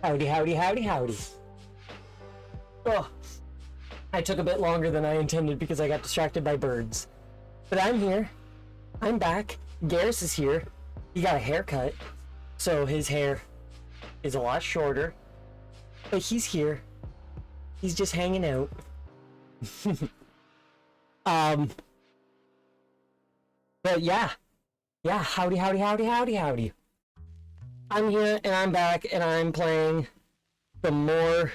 Howdy, howdy, howdy, howdy. Oh, I took a bit longer than I intended because I got distracted by birds. But I'm here. I'm back. Garrus is here. He got a haircut, so his hair is a lot shorter. But he's here. He's just hanging out. But yeah. Yeah, howdy, howdy, howdy, howdy, howdy. I'm here, and I'm back, and I'm playing some more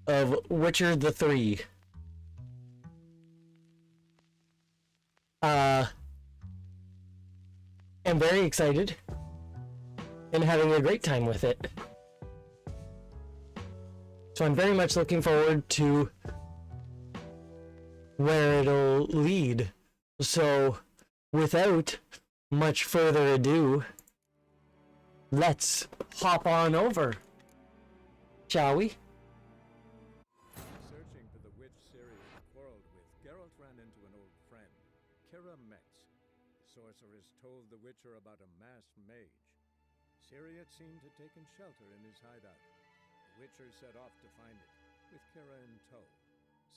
of Witcher the 3. I'm very excited and having a great time with it. So I'm very much looking forward to where it'll lead. So without much further ado, let's hop on over, shall we? Searching for the witch Ciri quarreled with, Geralt ran into an old friend, Kira Metz. The sorceress told the Witcher about a masked mage. Ciri had seemed to taken shelter in his hideout. The Witcher set off to find it, with Kira in tow.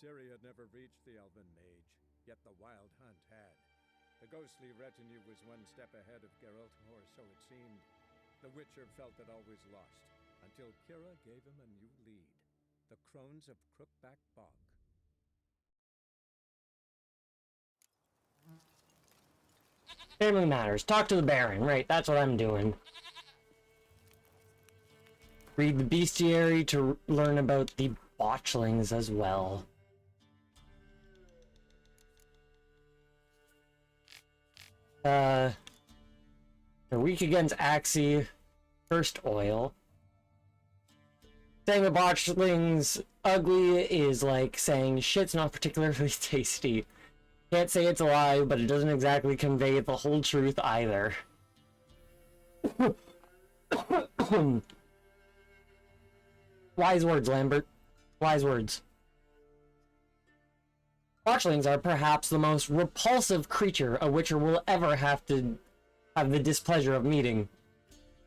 Ciri had never reached the elven mage, yet the wild hunt had. The ghostly retinue was one step ahead of Geralt, or so it seemed. The Witcher felt that all was lost, until Kira gave him a new lead. The Crones of Crookback Bog. Family matters. Talk to the Baron. Right, that's what I'm doing. Read the bestiary to learn about the botchlings as well. They're weak against Axii. First oil. Saying the botchlings ugly is like saying shit's not particularly tasty. Can't say it's a lie, but it doesn't exactly convey the whole truth either. Wise words, Lambert. Wise words. Botchlings are perhaps the most repulsive creature a Witcher will ever have to have the displeasure of meeting.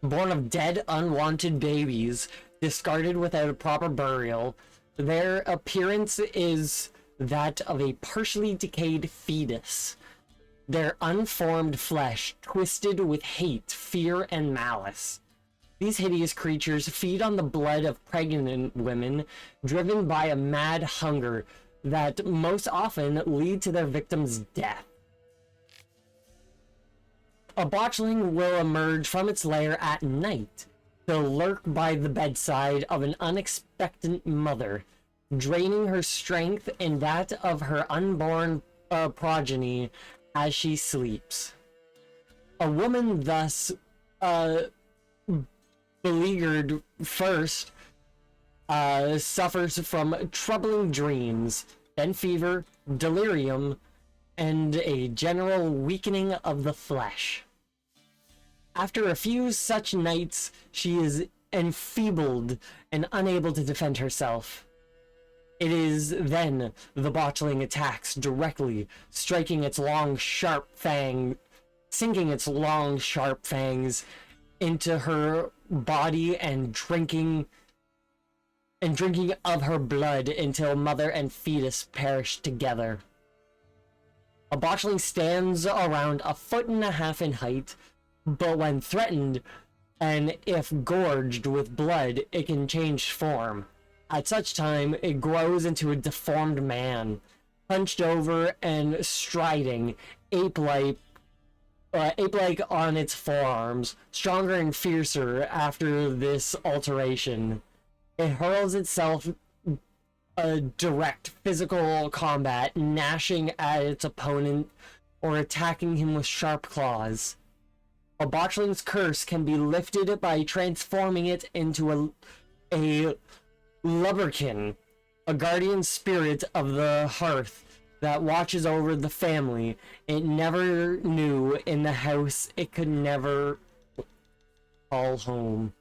Born of dead, unwanted babies, discarded without a proper burial, their appearance is that of a partially decayed fetus. Their unformed flesh twisted with hate, fear, and malice. These hideous creatures feed on the blood of pregnant women, driven by a mad hunger that most often lead to their victims' death. A botchling will emerge from its lair at night to lurk by the bedside of an unexpectant mother, draining her strength and that of her unborn progeny as she sleeps. A woman thus beleaguered first suffers from troubling dreams, then fever, delirium, and a general weakening of the flesh. After a few such nights, she is enfeebled and unable to defend herself. It is then the botchling attacks directly, striking its long, sharp fang, sinking its long, sharp fangs into her body and drinking of her blood until mother and fetus perish together. A botchling stands around 1.5 feet in height, but when threatened, and if gorged with blood, it can change form. At such time, it grows into a deformed man, hunched over and striding, ape-like on its forearms, stronger and fiercer after this alteration. It hurls itself a direct physical combat, gnashing at its opponent or attacking him with sharp claws. A botchling's curse can be lifted by transforming it into a lubberkin, a guardian spirit of the hearth that watches over the family it never knew in the house it could never call home.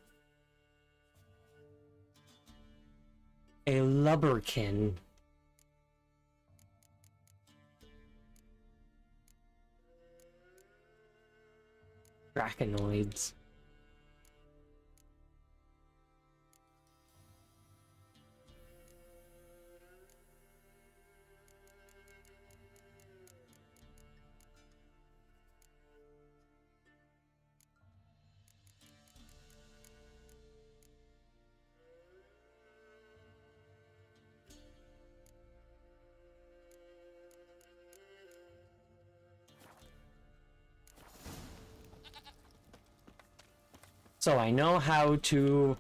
A lubberkin. Draconoids. So I know how to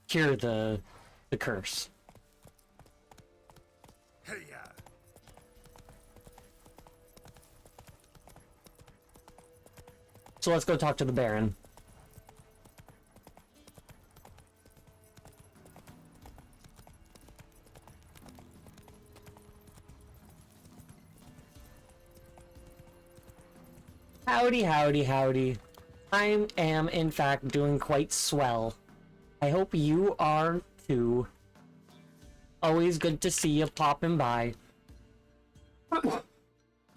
cure the curse. Hey-ya! So let's go talk to the Baron. Howdy, howdy, howdy. I am, in fact, doing quite swell. I hope you are, too. Always good to see you popping by.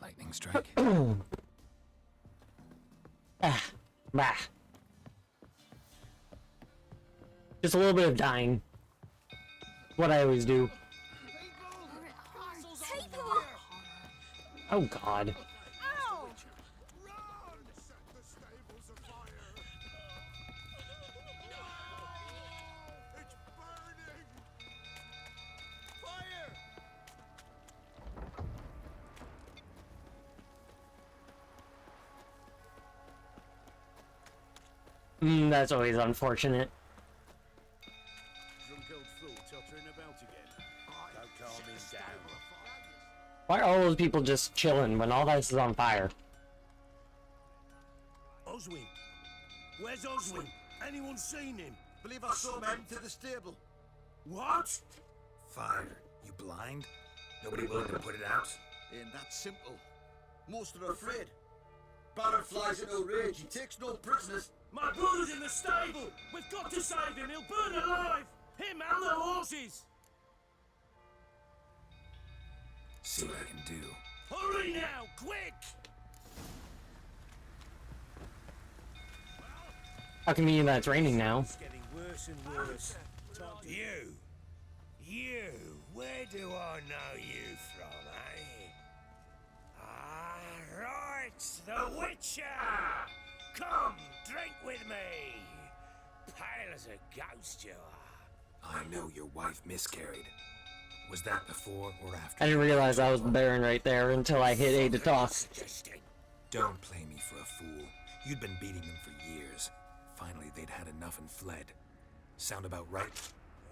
Lightning strike. Bah. Just a little bit of dying. What I always do. Oh, God. That's always unfortunate. Drunk old fool tottering about again. Don't calm him down. Why are all those people just chilling when all this is on fire? Oswin! Where's Oswin? Anyone seen him? Believe I saw him heading to the stable. What? Fire. You blind? Nobody willing to put it out? Ain't that simple. Most are afraid. Baron flies in a rage. He takes no prisoners. My brother's in the stable! We've got to save him! He'll burn alive! Him and the horses! See what I can do. Hurry now! Quick! How convenient that it's raining now. It's getting worse and worse. You! Where do I know you from, eh? Ah, right! The Witcher! Come, drink with me! Pale as a ghost you are. I know your wife miscarried. Was that before or after? I didn't realize I was the Baron right there until I hit A to talk. Suggesting. Don't play me for a fool. You'd been beating them for years. Finally, they'd had enough and fled. Sound about right?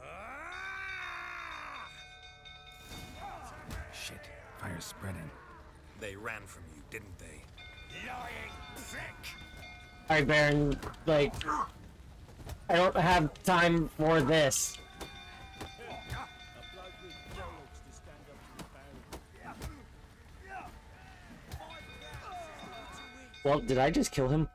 Ah! Shit, fire's spreading. They ran from you, didn't they? Lying prick! Alright, Baron, like, I don't have time for this. Well, did I just kill him?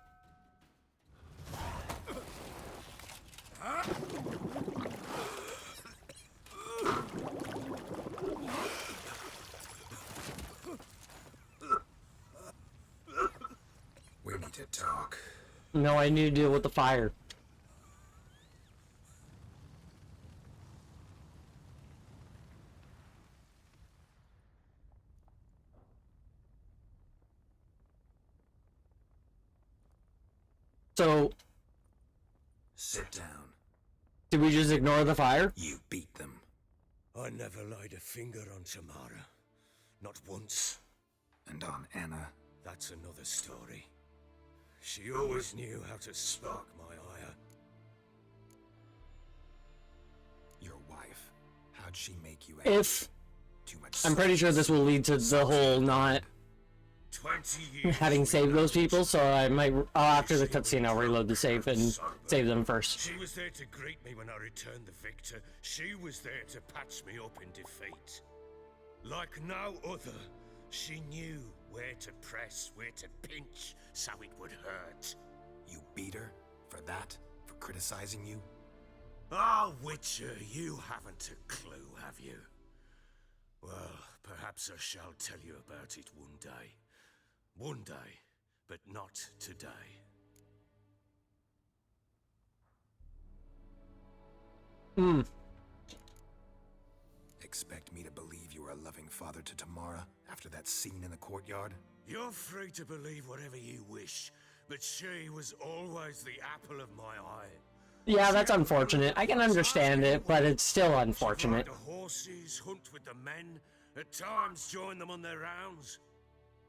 We need to talk. No, I need to deal with the fire. So, Sit down. did we just ignore the fire? You beat them. I never laid a finger on Tamara. Not once. And on Anna. That's another story. She always knew how to spark my ire. Your wife. How'd she make you If, Too much I'm pretty sure this will lead to the whole not 20 years. having saved those people, so I might, after the cutscene, I'll reload the save and save them first. She was there to greet me when I returned the victor. She was there to patch me up in defeat. Like no other, she knew where to press, where to pinch, so it would hurt. You beat her? For that? For criticizing you? Ah, Witcher, you haven't a clue, have you? Well, perhaps I shall tell you about it one day. One day, but not today. Expect me to believe you were a loving father to Tamara after that scene in the courtyard? You're free to believe whatever you wish, but she was always the apple of my eye. Yeah, that's unfortunate. I can understand it, but it's still unfortunate. Ride the horses, hunt with the men, at times join them on their rounds.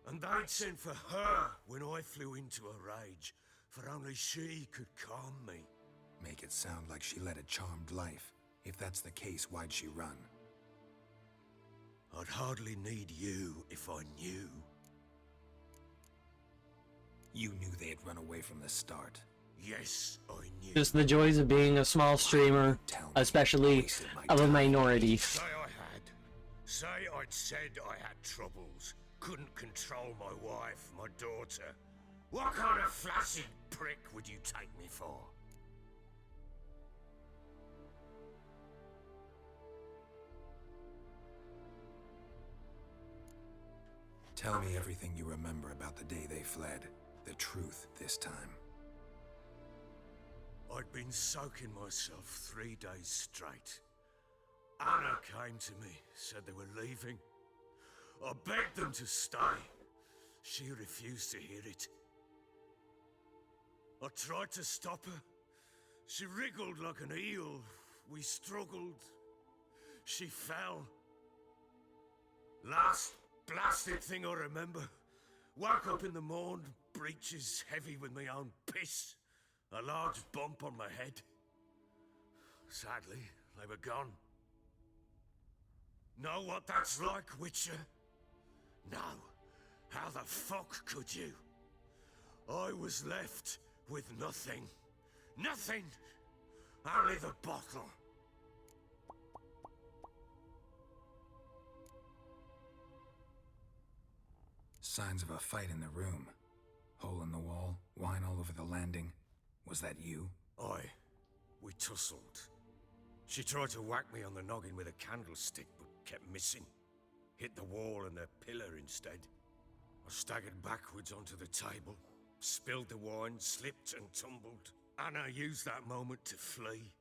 And they'd sent for her when I flew into a rage, for only she could calm me. Make it sound like she led a charmed life. If that's the case, why'd she run? I'd hardly need you if I knew. You knew they had run away from the start. Yes, I knew. Just the joys of being a small streamer, Tell me, especially wasted my of a time. minority. Say I had. Say I'd said I had troubles. Couldn't control my wife, my daughter. What kind of flaccid prick would you take me for? Tell me everything you remember about the day they fled. The truth this time. I'd been soaking myself 3 days straight. Anna came to me, said they were leaving. I begged them to stay. She refused to hear it. I tried to stop her. She wriggled like an eel. We struggled. She fell. Last blasted thing I remember. Woke up in the morn, breeches heavy with my own piss. A large bump on my head. Sadly, they were gone. Know what that's like, Witcher? No. How the fuck could you? I was left with nothing. Nothing! Only the bottle. Signs of a fight in the room. Hole in the wall, wine all over the landing. Was that you? Aye. We tussled. She tried to whack me on the noggin with a candlestick, but kept missing. Hit the wall and a pillar instead. I staggered backwards onto the table, spilled the wine, slipped and tumbled. Anna used that moment to flee.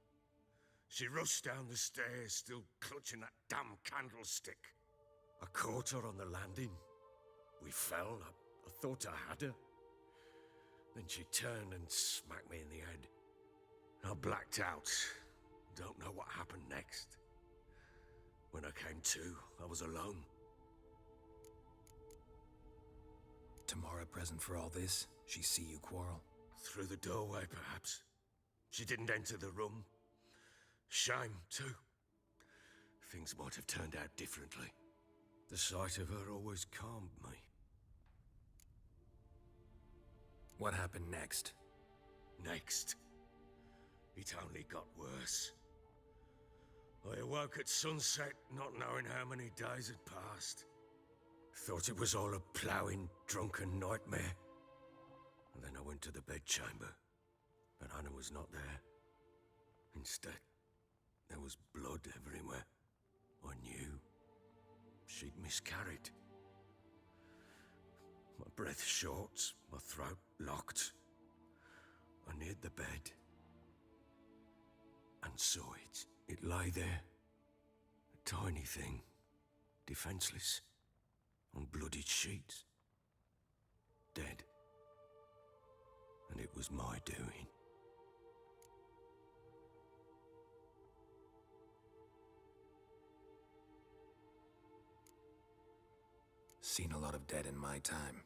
She rushed down the stairs, still clutching that damn candlestick. I caught her on the landing. We fell. I thought I had her. Then she turned and smacked me in the head. I blacked out. Don't know what happened next. When I came to, I was alone. Tamara present for all this? She see you quarrel? Through the doorway, perhaps. She didn't enter the room. Shame, too. Things might have turned out differently. The sight of her always calmed me. What happened next? Next, it only got worse. I awoke at sunset, not knowing how many days had passed. Thought it was all a ploughing, drunken nightmare. And then I went to the bedchamber, but Anna was not there. Instead, there was blood everywhere. I knew she'd miscarried. My breath short, my throat locked. I neared the bed and saw it. It lay there, a tiny thing, defenseless, on bloodied sheets, dead. And it was my doing. Seen a lot of dead in my time,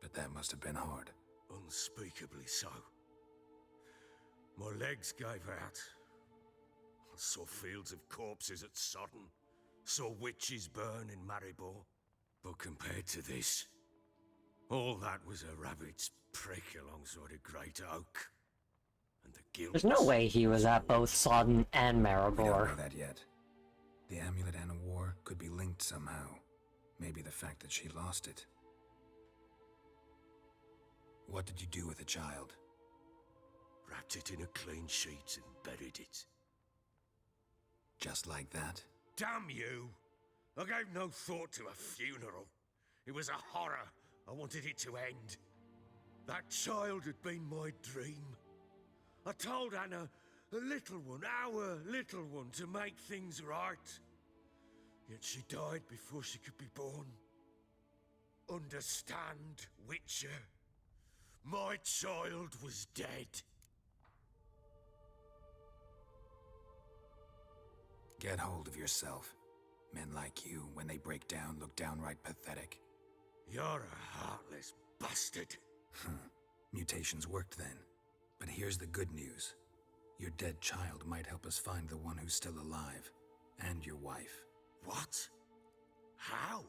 but that must have been hard. Unspeakably so. My legs gave out. I saw fields of corpses at Sodden. Saw witches burn in Maribor. But compared to this, all that was a rabbit's prick alongside a great oak. And the guilt... There's no way he was at both Sodden and We don't Maribor. know that yet. The amulet Anna wore could be linked somehow. Maybe the fact that she lost it. What did you do with the child? Wrapped it in a clean sheet and buried it. Just like that? Damn you! I gave no thought to a funeral. It was a horror. I wanted it to end. That child had been my dream. I told Anna, the little one, our little one, to make things right. Yet she died before she could be born. Understand, Witcher? My child was dead. Get hold of yourself. Men like you, when they break down, look downright pathetic. You're a heartless bastard. Mutations worked then. But here's the good news. Your dead child might help us find the one who's still alive. And your wife. What? How?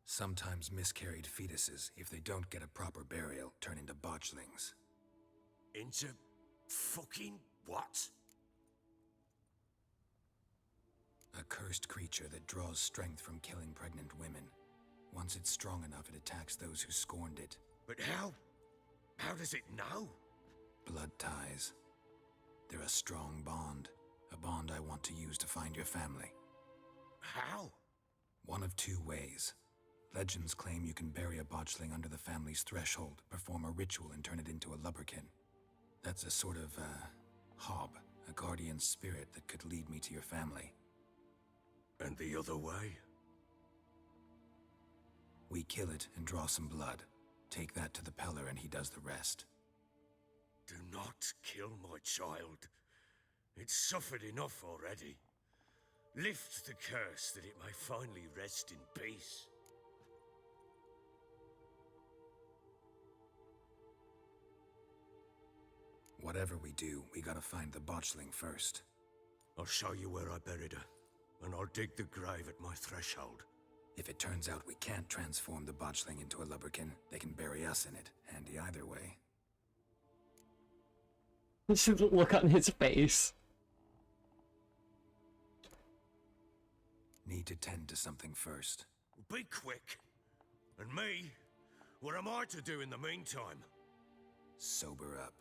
Sometimes miscarried fetuses, if they don't get a proper burial, turn into botchlings. Into fucking what? A cursed creature that draws strength from killing pregnant women. Once it's strong enough, it attacks those who scorned it. But how? How does it know? Blood ties. They're a strong bond. A bond I want to use to find your family. How? One of two ways. Legends claim you can bury a botchling under the family's threshold, perform a ritual, and turn it into a lubberkin. That's a sort of, hob, a guardian spirit that could lead me to your family. And the other way? We kill it and draw some blood. Take that to the Peller and he does the rest. Do not kill my child. It's suffered enough already. Lift the curse that it may finally rest in peace. Whatever we do, we gotta find the botchling first. I'll show you where I buried her, and I'll dig the grave at my threshold. If it turns out we can't transform the botchling into a lubberkin, they can bury us in it. Handy either way. This is the look on his face. Need to tend to something first. Be quick. And me? What am I to do in the meantime? Sober up.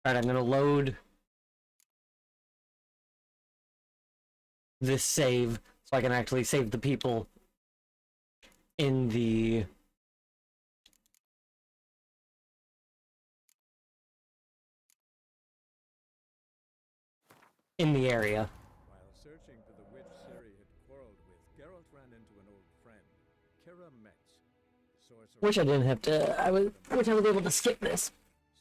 Alright, I'm gonna load this save so I can actually save the people in the area. While searching for the witch Ciri had quarreled with, Geralt ran into an old friend, Kira Metz, sorcerer. Wish I didn't have to. Wish I was able to skip this.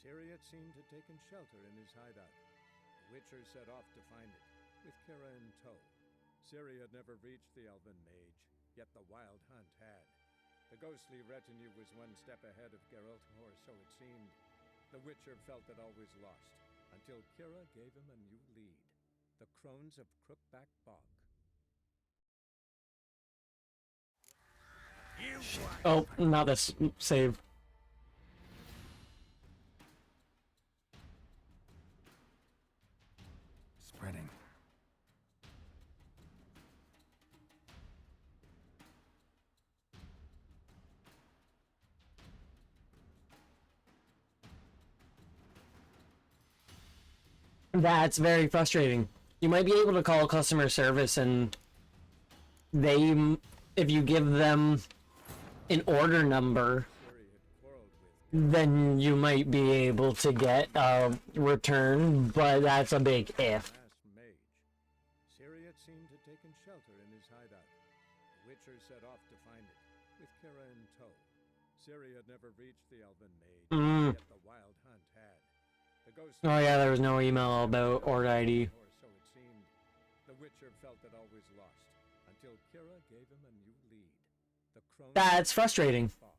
Ciri had seemed to taken shelter in his hideout. The Witcher set off to find it, with Kira in tow. Ciri had never reached the Elven Mage, yet the Wild Hunt had. The ghostly retinue was one step ahead of Geralt, or so it seemed. The Witcher felt that all was lost, until Kira gave him a new lead. The Crones of Crookback Bog. Oh, not this save. Spreading. That's very frustrating. You might be able to call customer service and they, if you give them an order number, then you might be able to get a return, but that's a big if. Masked mage. Ciri had seemed to taken shelter in his hideout. The Witcher set off to find it, with Kira in tow. Ciri had never reached the Elven Mage, yet the Wild Hunt had. The ghost. Oh yeah, there was no email about order ID. Or so it seemed. The Witcher felt that all was lost, until Kira gave him a new lead. The Crones That's frustrating. Bog.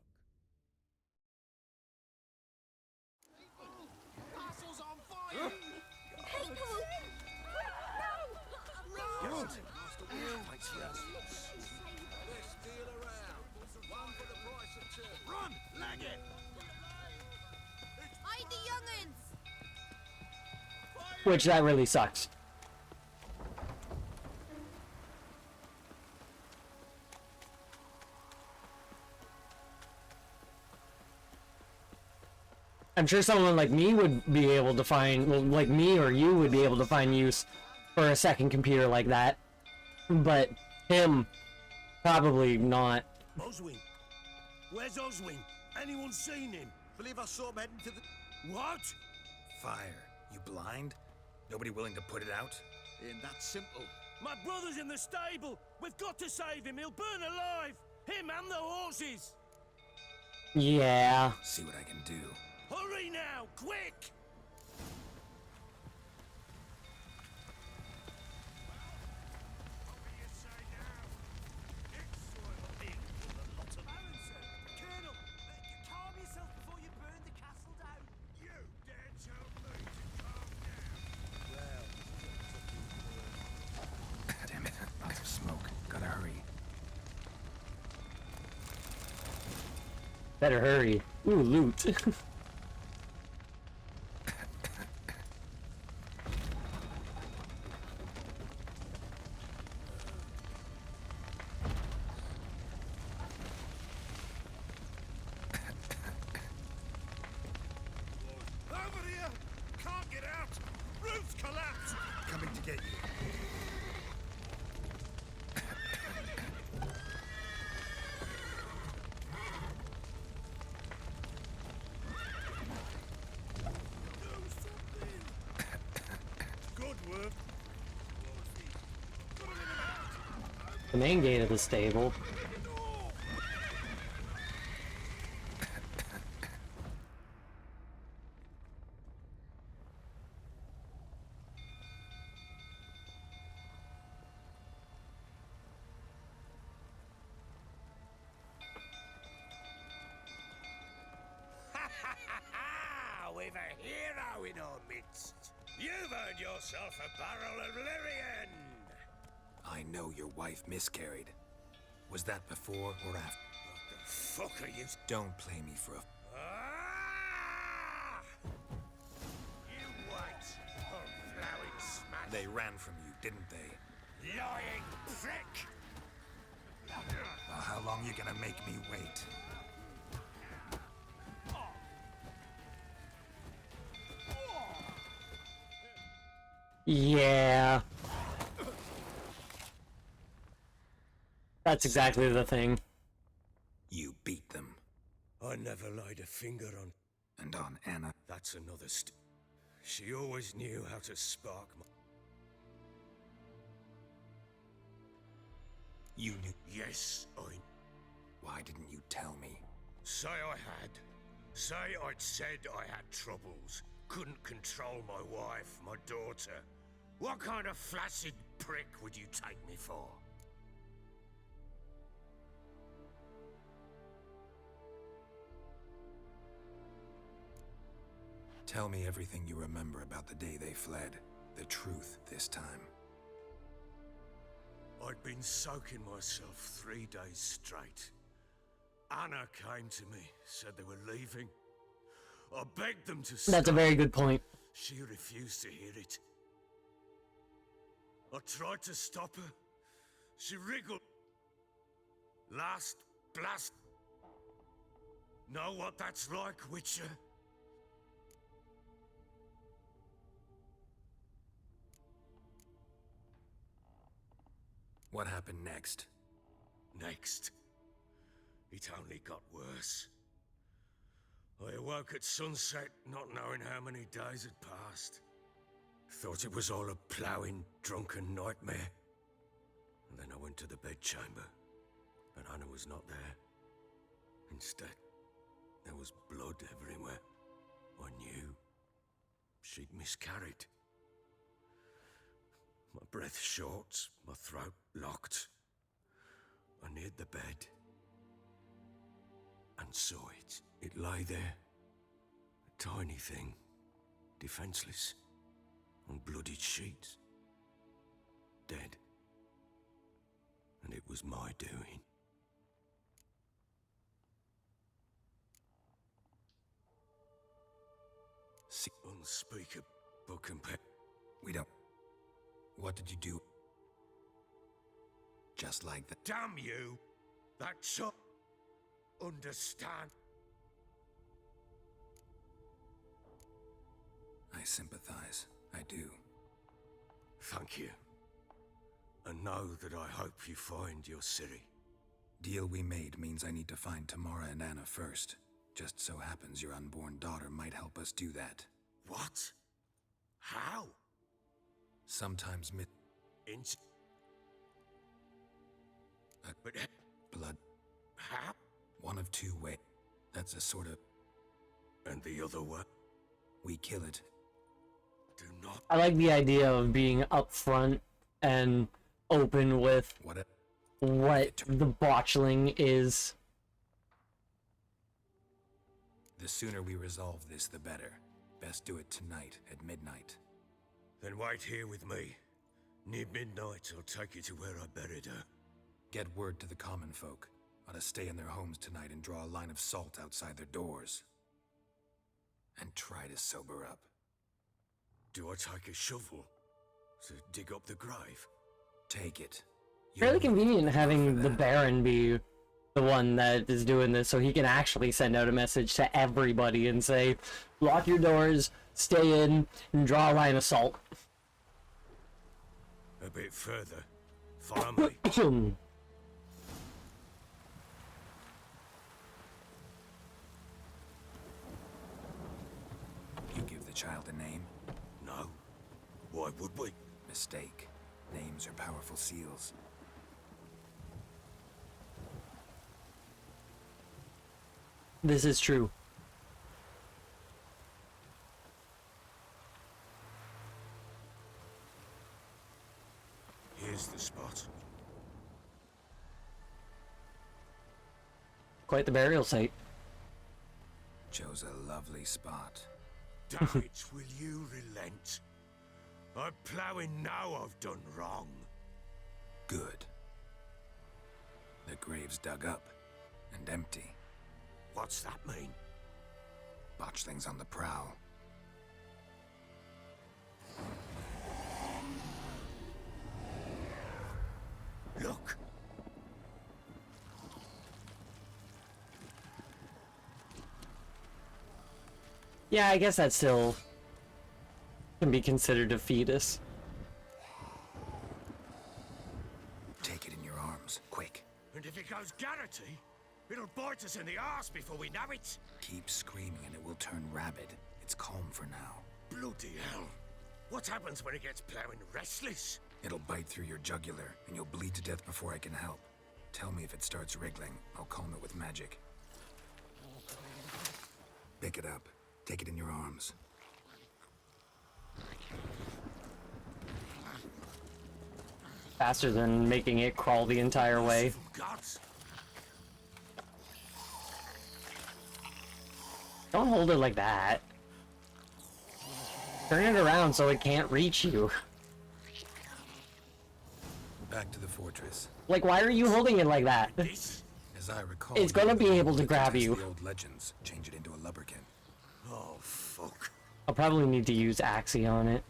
Run, lag it! Hide the young'uns! Which that really sucks. I'm sure someone like me would be able to find, well, like me or you would be able to find use for a second computer like that. But him, probably not. Oswin! Where's Oswin? Anyone seen him? Believe I saw him heading to the... What? Fire. You blind? Nobody willing to put it out? Ain't that simple. My brother's in the stable! We've got to save him! He'll burn alive! Him and the horses! Yeah. See what I can do. Hurry now, quick! Colonel, calm yourself before you burn the castle down. You dare tell me to calm down? Damn it, lots of smoke. Gotta hurry. Better hurry. Ooh, loot. Over here! Can't get out! Roof's collapsed! Coming to get you. Good work. The main gate of the stable. We've a hero in our midst. You've earned yourself a barrel of Lyrian. I know your wife miscarried. Was that before or after? What the fuck are you? Don't play me for a... Ah! You white, plowing smash. They ran from you, didn't they? Lying prick. Well, how long you gonna make me wait? Yeah. That's exactly the thing. You beat them. I never laid a finger on. And on Anna. That's another She always knew how to spark my... You knew... Yes, I... Why didn't you tell me? Say I had. Say I'd said I had troubles. Couldn't control my wife, my daughter. What kind of flaccid prick would you take me for? Tell me everything you remember about the day they fled. The truth this time. I'd been soaking myself 3 days straight. Anna came to me, said they were leaving. I begged them to stay. That's a very good point. She refused to hear it. I tried to stop her. She wriggled. Last blast. Know what that's like, Witcher? What happened next? Next. It only got worse. I awoke at sunset, not knowing how many days had passed. Thought it was all a ploughing, drunken nightmare. And then I went to the bedchamber, but Anna was not there. Instead, there was blood everywhere. I knew she'd miscarried. My breath short, my throat locked. I neared the bed and saw it. It lay there, a tiny thing, defenseless, on bloodied sheets, dead. And it was my doing. See, Unspeakable compare. we don't... What did you do? Just like that. Damn you! That's so... Understand? I sympathize. I do. Thank you. And know that I hope you find your Ciri. Deal we made means I need to find Tamara and Anna first. Just so happens your unborn daughter might help us do that. What? How? Sometimes Int... Uh, But... blood How? One of two ways. That's a sort of... And the other one? We kill it. Do not. I like the idea of being upfront and open with What? what the botchling is. The sooner we resolve this, the better. Best do it tonight at midnight. Then wait here with me. Near midnight, I'll take you to where I buried her. Get word to the common folk. Ought to stay in their homes tonight and draw a line of salt outside their doors. And try to sober up. Do I take a shovel to dig up the grave? Take it. Fairly You'll convenient need having for the that. Baron be the one that is doing this, so he can actually send out a message to everybody and say, lock your doors, stay in, and draw a line of salt. A bit further. Follow me. You give the child a name? No. Why would we? Mistake. Names are powerful seals. This is true. Here's the spot. Quite the burial site. Chose a lovely spot. Damn it, will you relent? I'm ploughing now I've done wrong. Good. The grave's dug up and empty. What's that mean? Botchling's on the prowl. Look. Yeah, I guess that still can be considered a fetus. Take it in your arms, quick. And if it goes Garrity, it'll bite us in the arse before we know it. Keep screaming and it will turn rabid. It's calm for now. Bloody hell. What happens when it gets ploughing restless? It'll bite through your jugular and you'll bleed to death before I can help. Tell me if it starts wriggling. I'll calm it with magic. Pick it up. Take it in your arms. Faster than making it crawl the entire way. From gods. Don't hold it like that. Turn it around so it can't reach you. Back to the fortress. Like, why are you holding it like that? This? As I recall, It's gonna you be were able to grab digitize you. The old legends, change it into a lubberkin. Oh, fuck. I'll probably need to use Axie on it.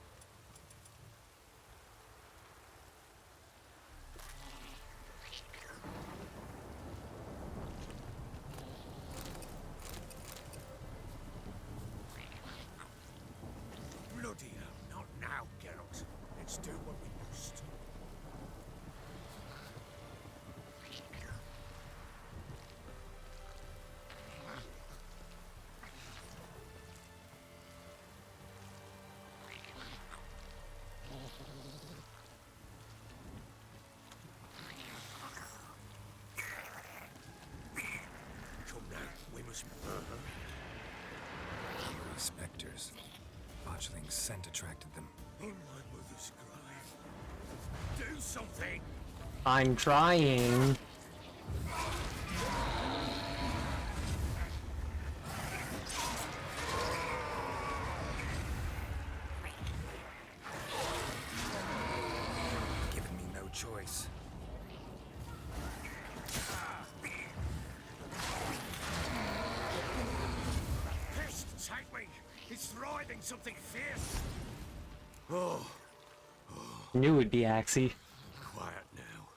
Bloody hell, not now, Geralt. Let's do what we must. Come now, we must... Eerie specters. Botchling's scent attracted them. On my mother's grave. Do something! I'm trying. Giving me no choice. Pest, take me! It's writhing something fierce! Oh, Knew it'd be Axie. quiet now.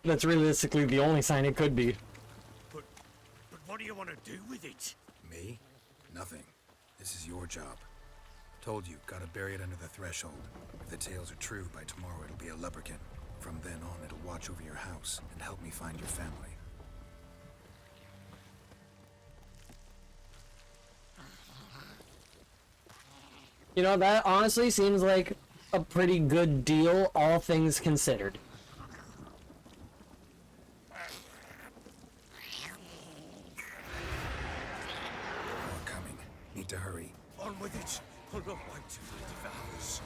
That's realistically the only sign it could be. But what do you want to do with it? Me? Nothing. This is your job. Told you, gotta bury it under the threshold. If the tales are true, by tomorrow it'll be a lubberkin. From then on, it'll watch over your house and help me find your family. You know, that honestly seems like a pretty good deal, all things considered. to hurry. On with it. I'll not wait till it devours.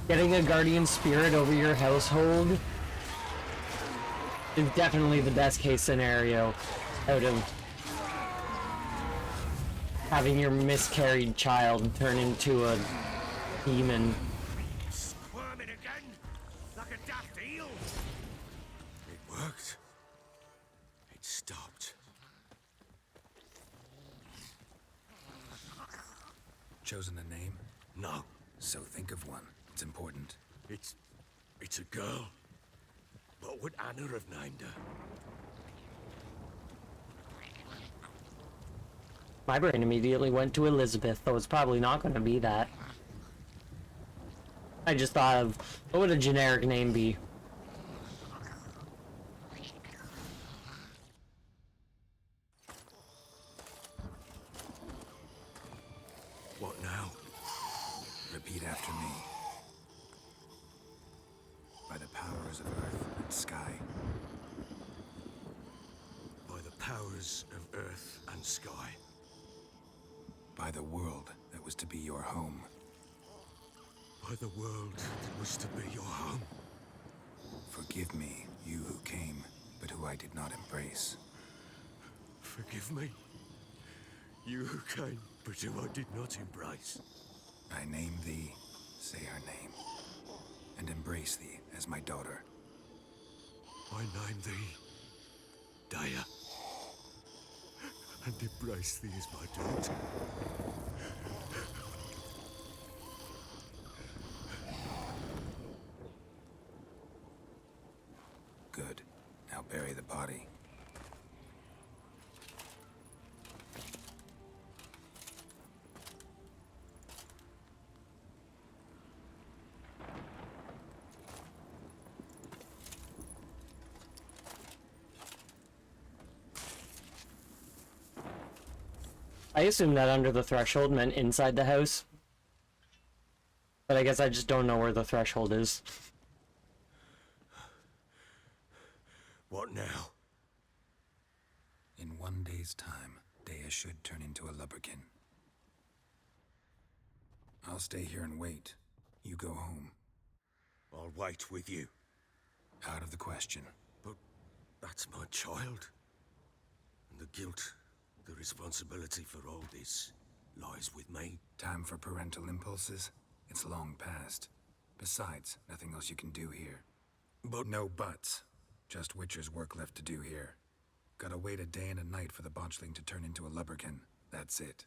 Getting a guardian spirit over your household is definitely the best case scenario out of having your miscarried child turn into a demon. Squirming again, like a daft eel. It worked. It stopped. Chosen a name? No, So think of one. It's important. it's a girl. What would Anna have named her? My brain immediately went to Elizabeth, though it's probably not going to be that. I just thought of, what would a generic name be? What now? Repeat after me. By the powers of earth and sky. By the powers of earth and sky. By the world that was to be your home. By the world that was to be your home. Forgive me, you who came, but who I did not embrace. Forgive me. You who came, but who I did not embrace. I name thee, say her name, and embrace thee as my daughter. I name thee Daya, and embrace thee as my daughter. Good. Now bury the body. I assumed that under the threshold meant inside the house. But I guess I just don't know where the threshold is. What now? In 1 day's time, Dea should turn into a lubberkin. I'll stay here and wait. You go home. I'll wait with you. Out of the question. But that's my child. And the guilt, the responsibility for all this lies with me. Time for parental impulses? It's long past. Besides, nothing else you can do here. But No buts. Just Witcher's work left to do here. Gotta wait a day and a night for the botchling to turn into a lubberkin. That's it.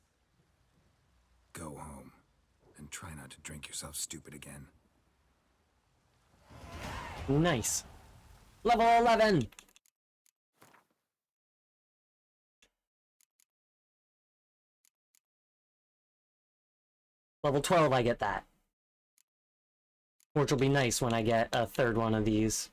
Go home. And try not to drink yourself stupid again. Nice. Level 11! Level 12, I get that. Which will be nice when I get a third one of these.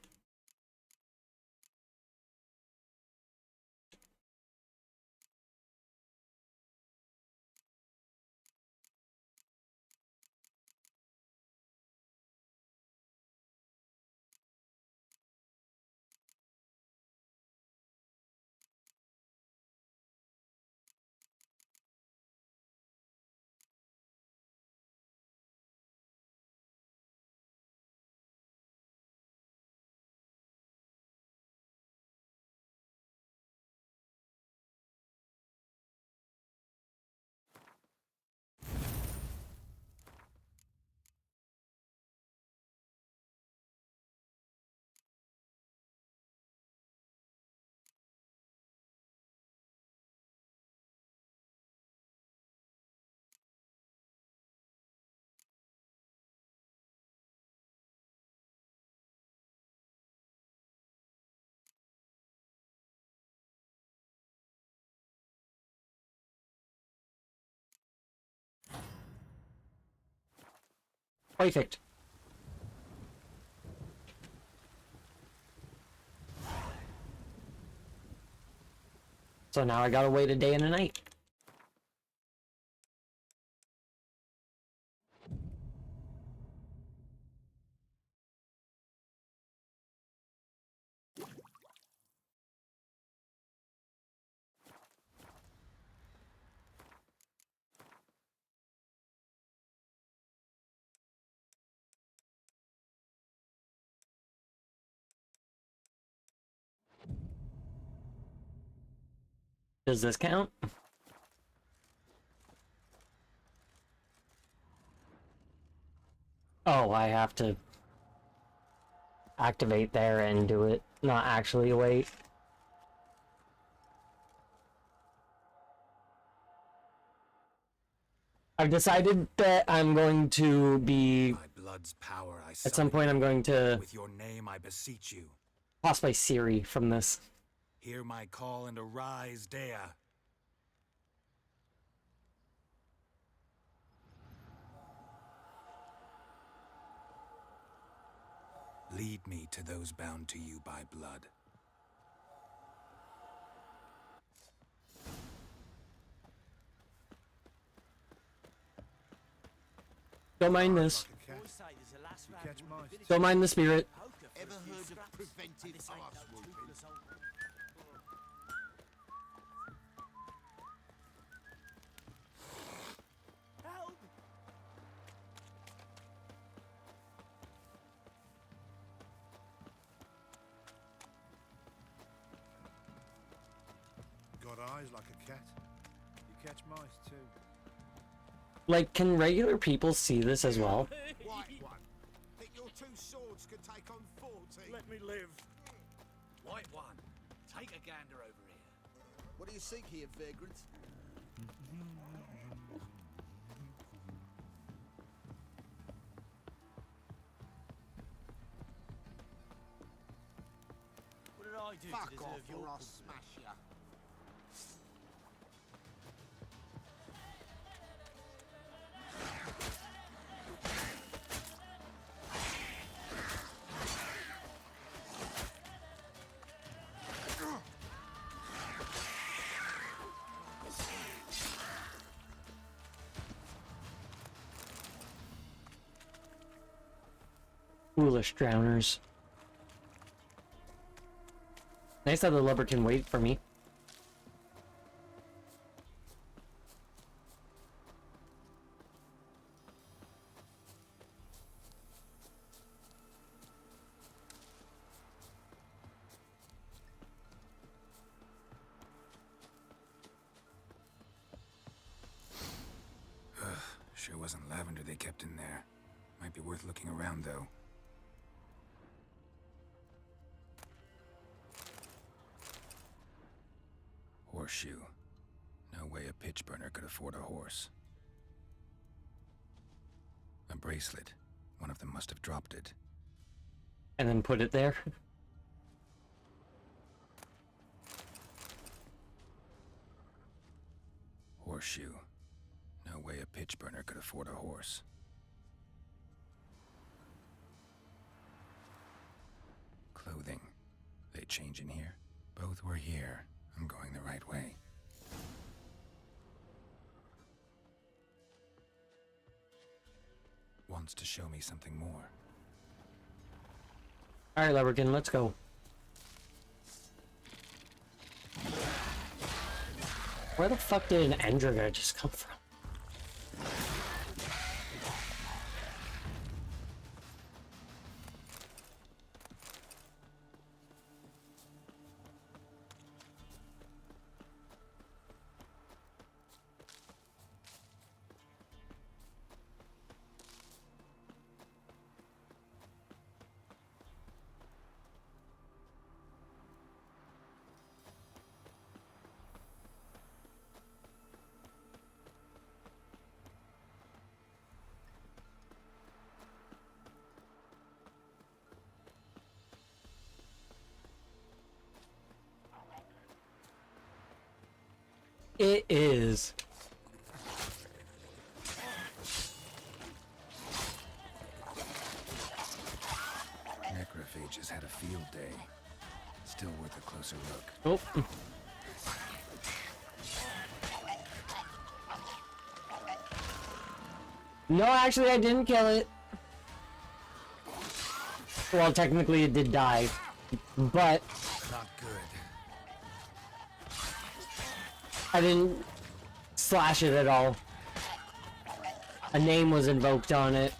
Perfect. So now I gotta wait a day and a night. Does this count? Oh, I have to activate there and do it, not actually wait. I've decided that I'm going to be, By blood's power, I at some point I'm going to with your name I beseech you. cosplay Siri from this. Hear my call and arise, Dea. Lead me to those bound to you by blood. Don't mind this. Boys say there's a last round catch would mice. be finished Don't mind the spirit. poker for Ever a few heard of scraps, preventive and this ain't no arse toothless old- Help! Got eyes like a cat. You catch mice too. Like, can regular people see this as well? White one. Think your two swords could take on 40? Let me live. White one, take a gander over here. What do you seek here, vagrant? What did I do to Fuck deserve off your or I'll company? smash ya. Foolish drowners. Nice that the lubber can wait for me. Sure wasn't lavender they kept in there. Might be worth looking around, though. Horseshoe. No way a pitch burner could afford a horse. A bracelet. One of them must have dropped it. And then put it there. Horseshoe. No way a pitch burner could afford a horse. Clothing. They change in here? Both were here. I'm going the right way. Wants to show me something more. Alright, Leverkin, let's go. Where the fuck did an Endriga just come from? It is. Necrophages had a field day. Still worth a closer look. Oh. No, actually, I didn't kill it. Well, technically, it did die, but Not good. I didn't slash it at all. A name was invoked on it,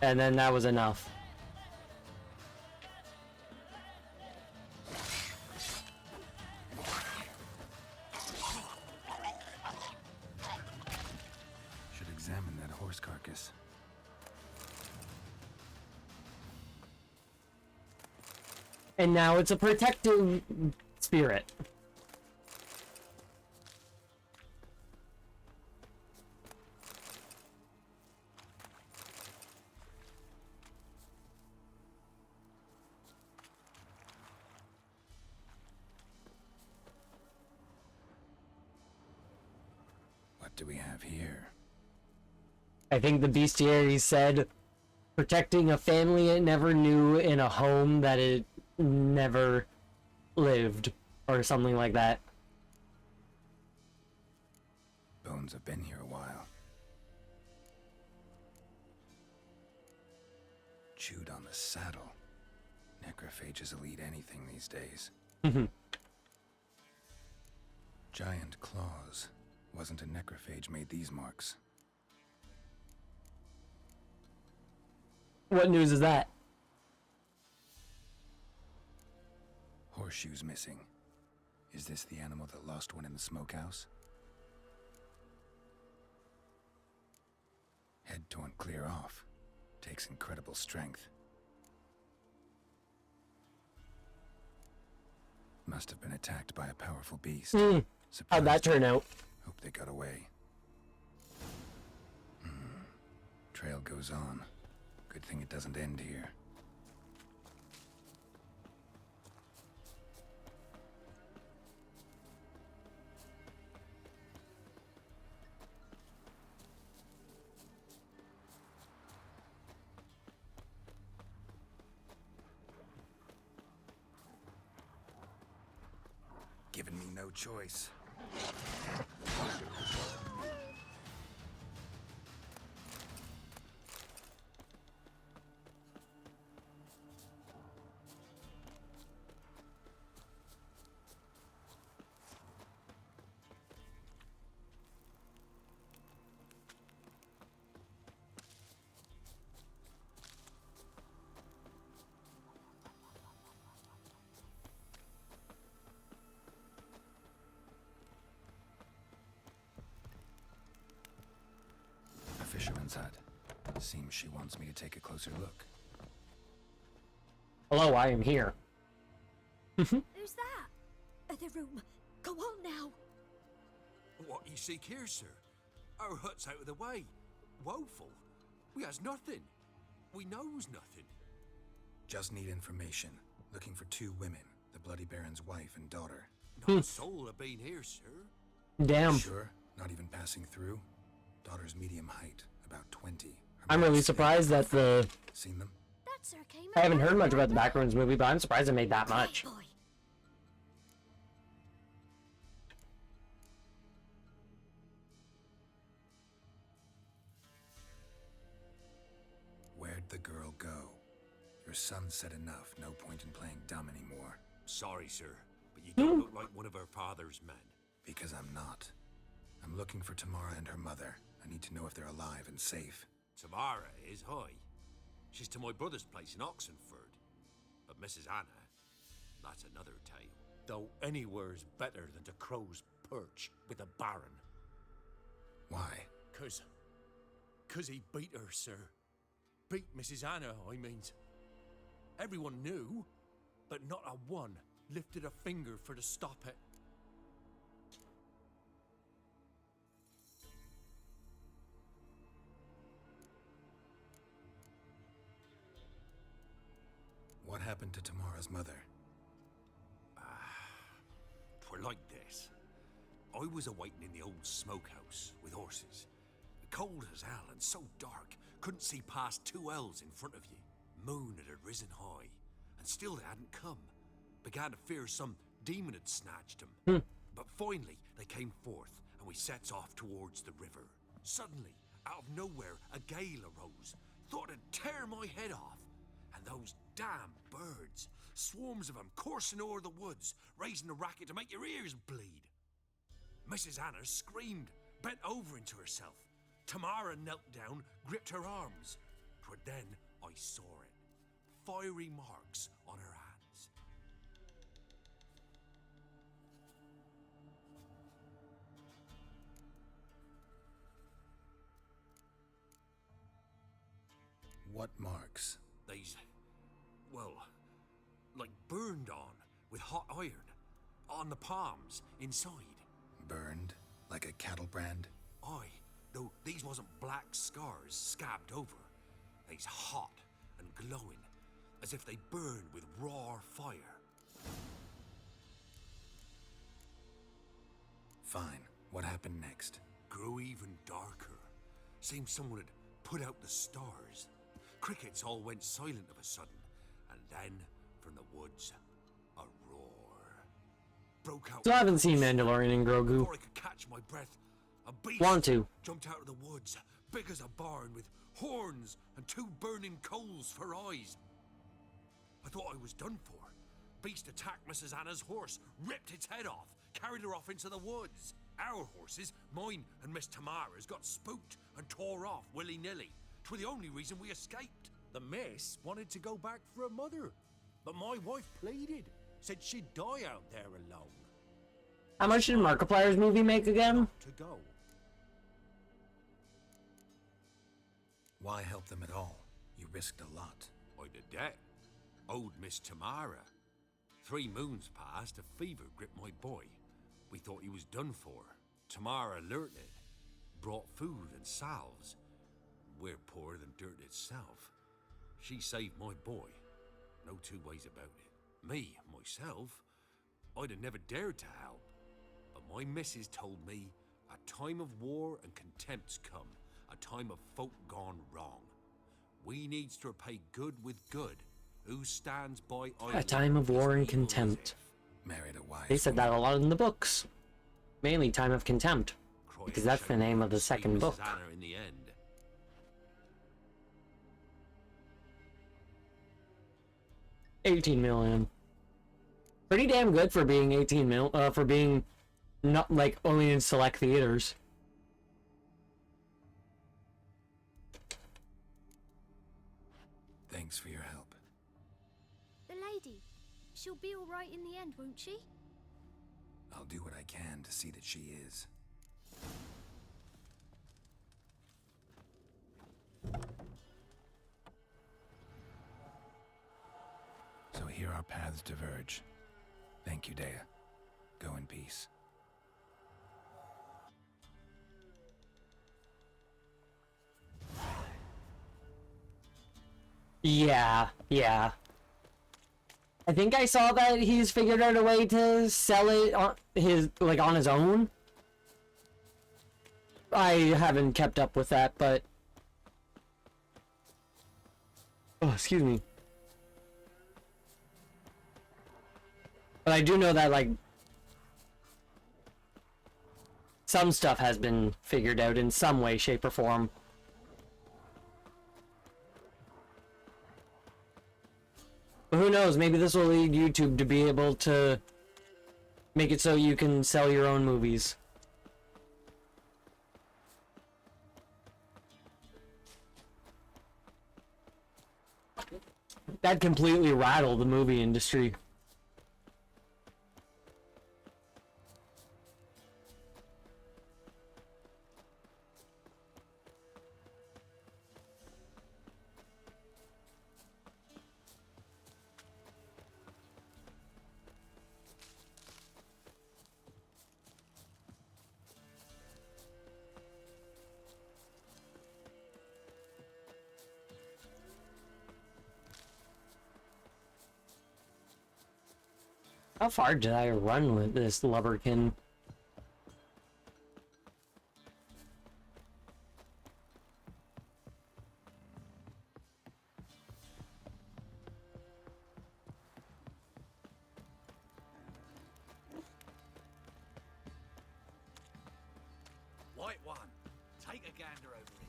and then that was enough. And now it's a protective spirit. What do we have here? I think the bestiary said, protecting a family it never knew in a home that it never lived, or something like that. Bones have been here a while. Chewed on the saddle. Necrophages will eat anything these days. Giant claws. Wasn't a necrophage made these marks. What news is that? Horseshoes missing. Is this the animal that lost one in the smokehouse? Head torn clear off. Takes incredible strength. Must have been attacked by a powerful beast. How'd that turn out? Hope they got away. Trail goes on. Good thing it doesn't end here. Giving me no choice. Fisherman's hut. Seems she wants me to take a closer look. Hello, I am here. Who's that? The room. Go on now. What you seek here, sir? Our hut's out of the way. Woeful. We has nothing. We knows nothing. Just need information. Looking for 2 women. The Bloody Baron's wife and daughter. Not a soul have been here, sir. Damn. Sure? Not even passing through? Daughter's medium height. About 20. I'm really surprised that the... Seen them? That Sir came I haven't heard much about the Backrooms movie, but I'm surprised it made that much. Boy. Where'd the girl go? Your son said enough. No point in playing dumb anymore. Sorry, sir, but you don't look like one of our father's men. Because I'm not. I'm looking for Tamara and her mother. I need to know if they're alive and safe. Tamara is high. She's to my brother's place in Oxenford. But Mrs. Anna, that's another tale. Though anywhere's better than to Crow's Perch with a baron. Why? Cause he beat her, sir. Beat Mrs. Anna, I means. Everyone knew, but not a one lifted a finger for to stop it. What happened to Tamara's mother? Twere like this. I was awaiting in the old smokehouse with horses. Cold as hell and so dark, couldn't see past 2 ells in front of you. Moon had risen high, and still they hadn't come. Began to fear some demon had snatched them. But finally, they came forth, and we sets off towards the river. Suddenly, out of nowhere, a gale arose. Thought it'd tear my head off. And those damn birds, swarms of them coursing o'er the woods, raising a racket to make your ears bleed. Mrs. Anna screamed, bent over into herself. Tamara knelt down, gripped her arms. 'Twere then I saw it. Fiery marks on her hands. What marks? These, well, like burned on with hot iron on the palms inside. Burned? Like a cattle brand? Aye, though these wasn't black scars scabbed over. They's hot and glowing, as if they burned with raw fire. Fine. What happened next? Grew even darker. Seemed someone had put out the stars. Crickets all went silent of a sudden, and then, from the woods, a roar broke out. Still haven't seen Mandalorian and Grogu. Before I could catch my breath, a beast Want to. jumped out of the woods, big as a barn, with horns and 2 burning coals for eyes. I thought I was done for. Beast attacked Mrs. Anna's horse, ripped its head off, carried her off into the woods. Our horses, mine and Miss Tamara's, got spooked and tore off willy-nilly. 'Twere the only reason we escaped. The miss wanted to go back for her mother, but my wife pleaded, said she'd die out there alone. How much did Markiplier's movie make again? To go. Why help them at all? You risked a lot. I'd a debt. Owed Miss Tamara. 3 moons passed, a fever gripped my boy. We thought he was done for. Tamara alerted, brought food and salves. We're poorer than dirt itself. She saved my boy. No 2 ways about it. Me, myself, I'd have never dared to help. But my missus told me a time of war and contempt's come. A time of folk gone wrong. We needs to repay good with good. Who stands by idle A time of war and is evil as contempt. if. Married a wise They said that a lot in the books. Mainly Time of Contempt. Cry Because and that's the shout name of the to see second Mrs. book. Anna in the end. $18 million. Pretty damn good for being 18 mil. For being not like only in select theaters. Thanks for your help. The lady. She'll be alright in the end, won't she? I'll do what I can to see that she is. So here our paths diverge. Thank you, Dea. Go in peace. Yeah. I think I saw that he's figured out a way to sell it on on his own. I haven't kept up with that, but oh, excuse me. But I do know that some stuff has been figured out in some way, shape, or form. But who knows, maybe this will lead YouTube to be able to make it so you can sell your own movies. That completely rattled the movie industry. How far did I run with this lubberkin? White one, take a gander over here.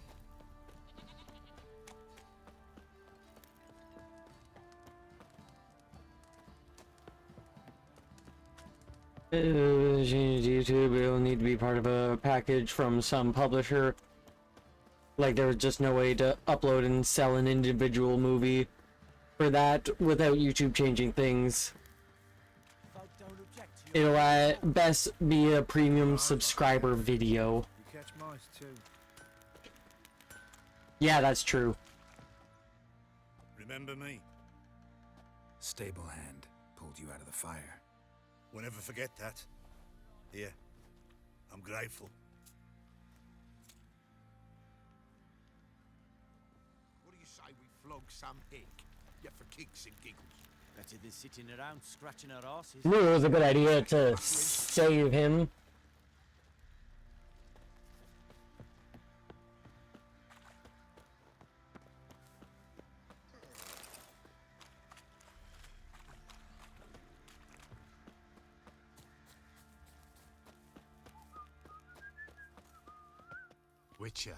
YouTube will need to be part of a package from some publisher. Like there's just no way to upload and sell an individual movie for that without YouTube changing things. Folk don't object to It'll at best be a premium subscriber video. You catch mice too. Yeah, that's true. Remember me? Stable hand. pulled you out of the fire. We'll never forget that. Here, I'm grateful. What do you say we flog some hick? Yeah, for kicks and giggles. Better than sitting around scratching our asses. Knew it was a good idea to save him. Witcher,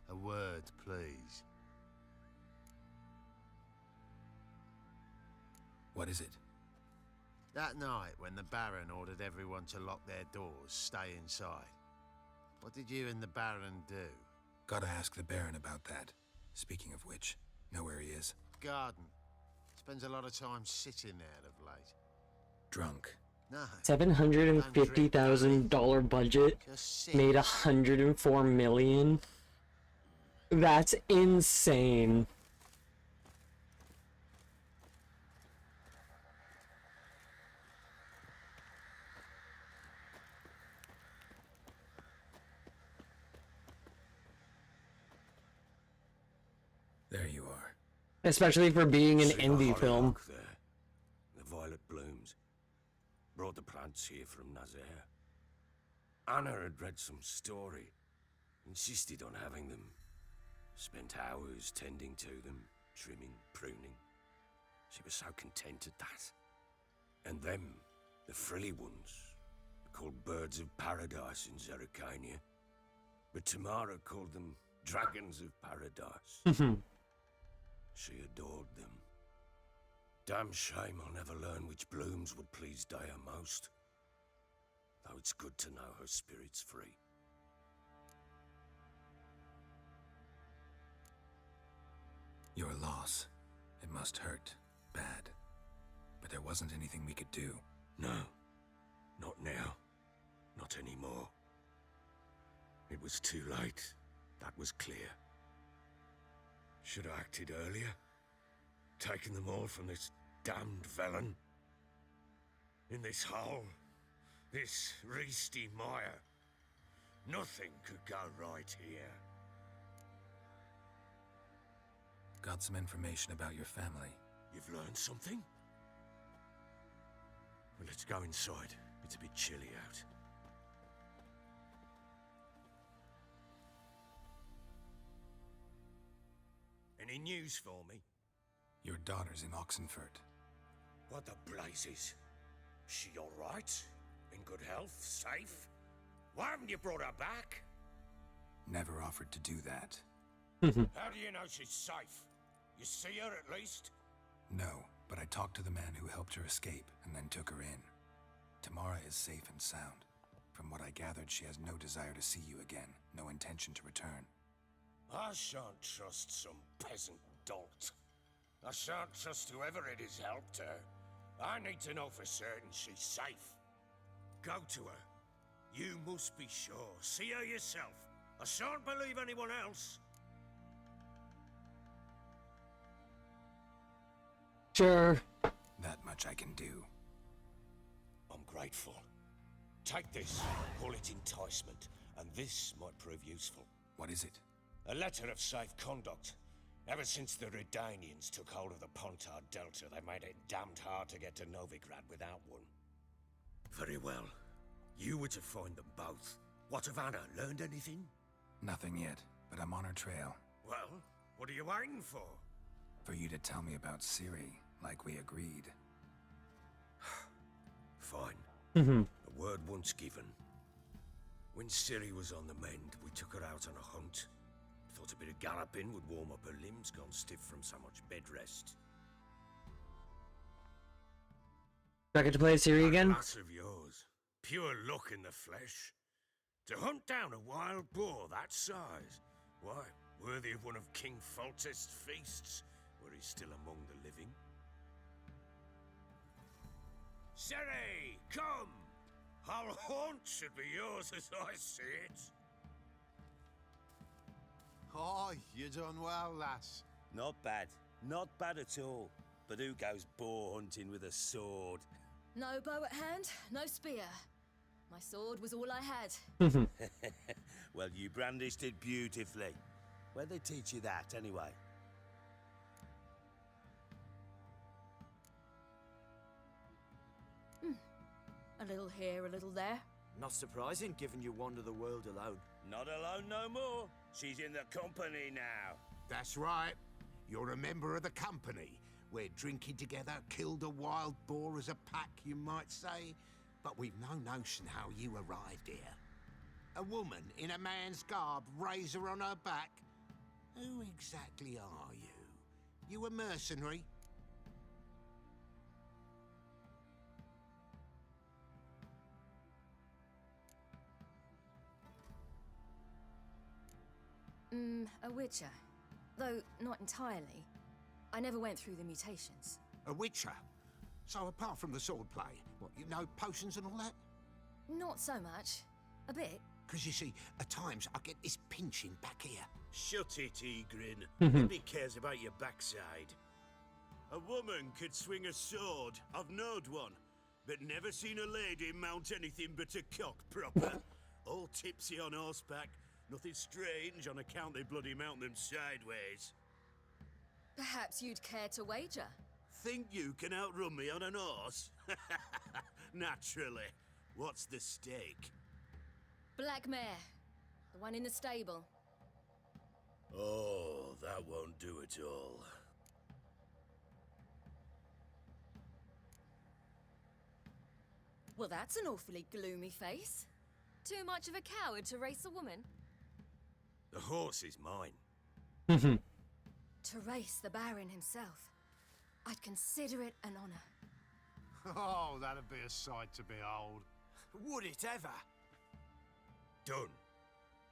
a word, please. What is it? That night when the Baron ordered everyone to lock their doors, stay inside. What did you and the Baron do? Gotta ask the Baron about that. Speaking of which, know where he is? Garden. Spends a lot of time sitting there of late. Drunk. No. $750,000 budget Just sit. made $104 million. That's insane. There you are. Especially for being an See the indie film. hollyhock there? The violet blooms. Brought the plants here from Nazaire. Anna had read some story. Insisted on having them. Spent hours tending to them, trimming, pruning. She was so content at that. And them, the frilly ones, called birds of paradise in Zerrikania. But Tamara called them dragons of paradise. She adored them. Damn shame I'll never learn which blooms would please Dea most. Though it's good to know her spirit's free. Your loss. It must hurt. Bad. But there wasn't anything we could do. No. Not now. Not anymore. It was too late. That was clear. Should have acted earlier. Taken them all from this damned Velen. In this hole. This Reesty mire. Nothing could go right here. Got some information about your family. You've learned something? Well, let's go inside. It's a bit chilly out. Any news for me? Your daughter's in Oxenfurt. What the blazes? She all right? In good health? Safe? Why haven't you brought her back? Never offered to do that. How do you know she's safe? You see her at least? No, but I talked to the man who helped her escape and then took her in. Tamara is safe and sound. From what I gathered, she has no desire to see you again, no intention to return. I shan't trust some peasant dolt. I shan't trust whoever it is helped her. I need to know for certain she's safe. Go to her. You must be sure. See her yourself. I shan't believe anyone else. Sure. That much I can do. I'm grateful. Take this, call it enticement, and this might prove useful. What is it? A letter of safe conduct. Ever since the Redanians took hold of the Pontard Delta, they made it damned hard to get to Novigrad without one. Very well. You were to find them both. What of Anna? Learned anything? Nothing yet, but I'm on her trail. Well, what are you waiting for? For you to tell me about Ciri, like we agreed. Fine. Mm-hmm. A word once given. When Ciri was on the mend, we took her out on a hunt. Thought a bit of galloping would warm up her limbs, gone stiff from so much bed rest. Do I get to play Ciri again? Lass of yours. Pure luck in the flesh. To hunt down a wild boar that size. Why, worthy of one of King Foltest's feasts, were he still among the living. Ciri, come! Our haunt should be yours as I see it. Oh, you done well, lass. Not bad. Not bad at all. but who goes boar hunting with a sword? No bow at hand, no spear. My sword was all I had. Well, you brandished it beautifully. Where'd they teach you that, anyway? A little here, a little there. Not surprising, given you wander the world alone. Not alone no more. She's in the company now. That's right. You're a member of the company. We're drinking together, killed a wild boar as a pack, you might say. But we've no notion how you arrived here. A woman in a man's garb, razor on her back. Who exactly are you? You a mercenary? A witcher. Though not entirely. I never went through the mutations. A witcher? So apart from the swordplay, what, you know potions and all that? Not so much. A bit. Because you see, at times I get this pinching back here. Shut it, Egrin. Nobody cares about your backside. A woman could swing a sword. I've knowed one. But never seen a lady mount anything but a cock proper. All tipsy on horseback. Nothing strange on account they bloody mount them sideways. Perhaps you'd care to wager? Think you can outrun me on an horse? Naturally. What's the stake? Black mare. The one in the stable. Oh, that won't do it all. Well, that's an awfully gloomy face. Too much of a coward to race a woman? The horse is mine. To race the Baron himself. I'd consider it an honor. Oh, that'd be a sight to behold. Would it ever? Done.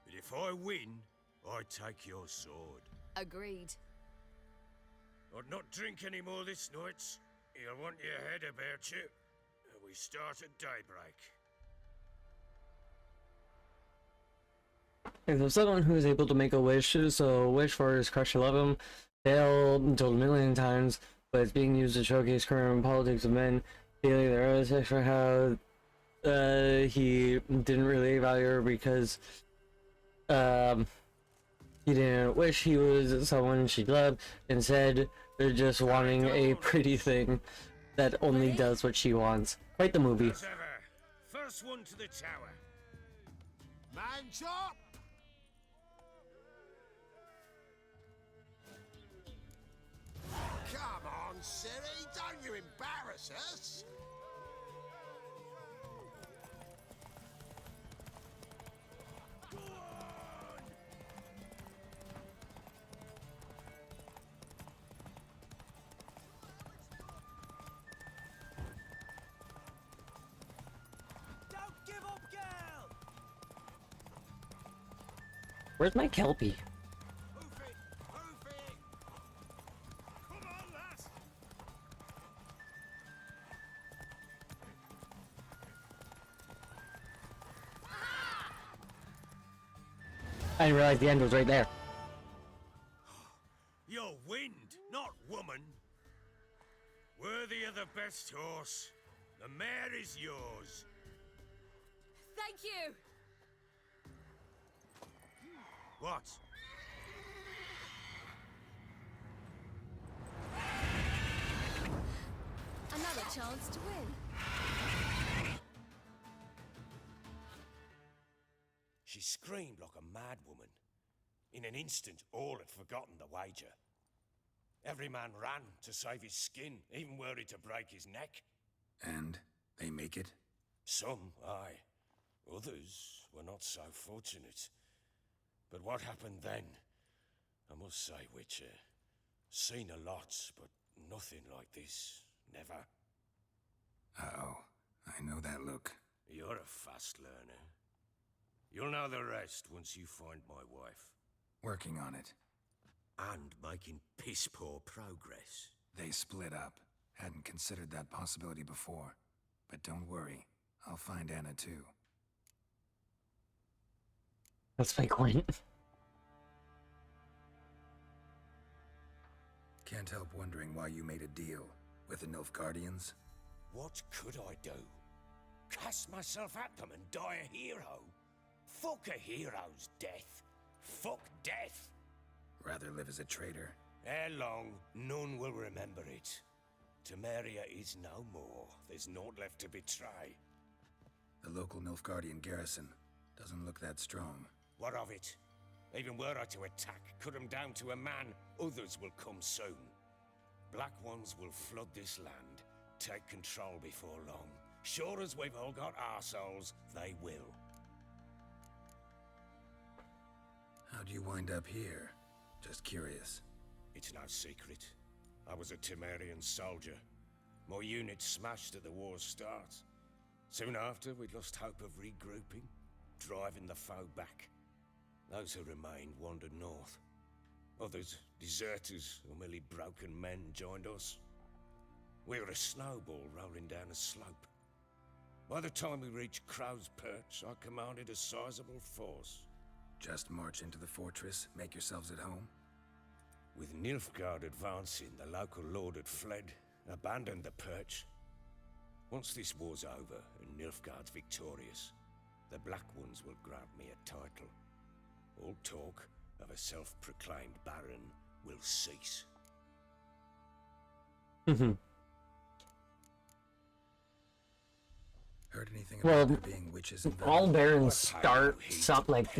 But if I win, I take your sword. Agreed. I'd not drink any more this night. You'll want your head about you. We start at daybreak. If someone who is able to make a wish, so a wish for his crush to love him, failed told a million times, but it's being used to showcase current politics of men, feeling their own sex for how he didn't really value her because he didn't wish he was someone she loved. Instead, they're just wanting a pretty thing that only does what she wants. Quite the movie. As ever, first one to the tower. Man chop! Come on, Siri, don't you embarrass us! Don't give up, girl! Where's my Kelpie? Hoof it! Hoof it! Come on, lass! I didn't realize the end was right there. You're wind, not woman. Worthy of the best horse. The mare is yours. Thank you! What? Another chance to win. She screamed like a mad woman. In an instant, all had forgotten the wager. Every man ran to save his skin, even worried to break his neck. And they make it? Some, aye. Others were not so fortunate. But what happened then? I must say, Witcher, seen a lot, but nothing like this. Never. Uh-oh. I know that look. You're a fast learner. You'll know the rest once you find my wife. Working on it. And making piss-poor progress. They split up. Hadn't considered that possibility before. But don't worry. I'll find Anna too. That's my point. Can't help wondering why you made a deal with the Nilfgaardians. What could I do? Cast myself at them and die a hero? Fuck a hero's death. Fuck death. Rather live as a traitor. Ere long, none will remember it. Temeria is no more. There's naught left to betray. The local Nilfgaardian garrison doesn't look that strong. What of it? Even were I to attack, cut them down to a man, others will come soon. Black Ones will flood this land, take control before long. Sure as we've all got arseholes, they will. How'd you wind up here? Just curious. It's no secret. I was a Temerian soldier. My unit smashed at the war's start. Soon after, we'd lost hope of regrouping, driving the foe back. Those who remained wandered north. Others, deserters or merely broken men, joined us. We were a snowball rolling down a slope. By the time we reached Crow's Perch, I commanded a sizable force. Just march into the fortress, make yourselves at home? With Nilfgaard advancing, the local lord had fled, abandoned the Perch. Once this war's over and Nilfgaard's victorious, the Black Ones will grant me a title. All talk of a self-proclaimed baron will cease. Heard anything Well, about there being witches in all Velen? barons start something like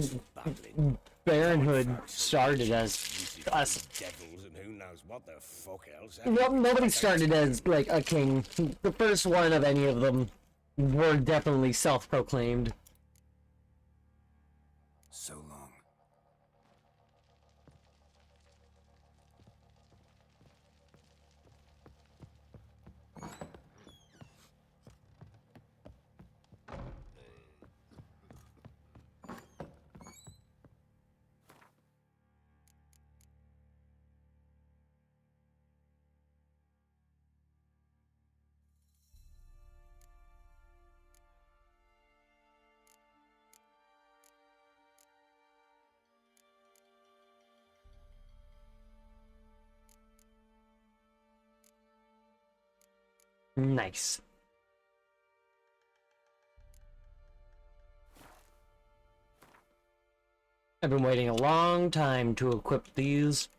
Baronhood started as us. Devils and who knows what the fuck else. Nobody started as like a king. The first one of any of them were definitely self-proclaimed. So long. Nice. I've been waiting a long time to equip these.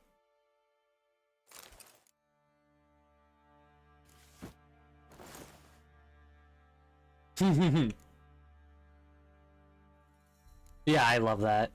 Yeah, I love that.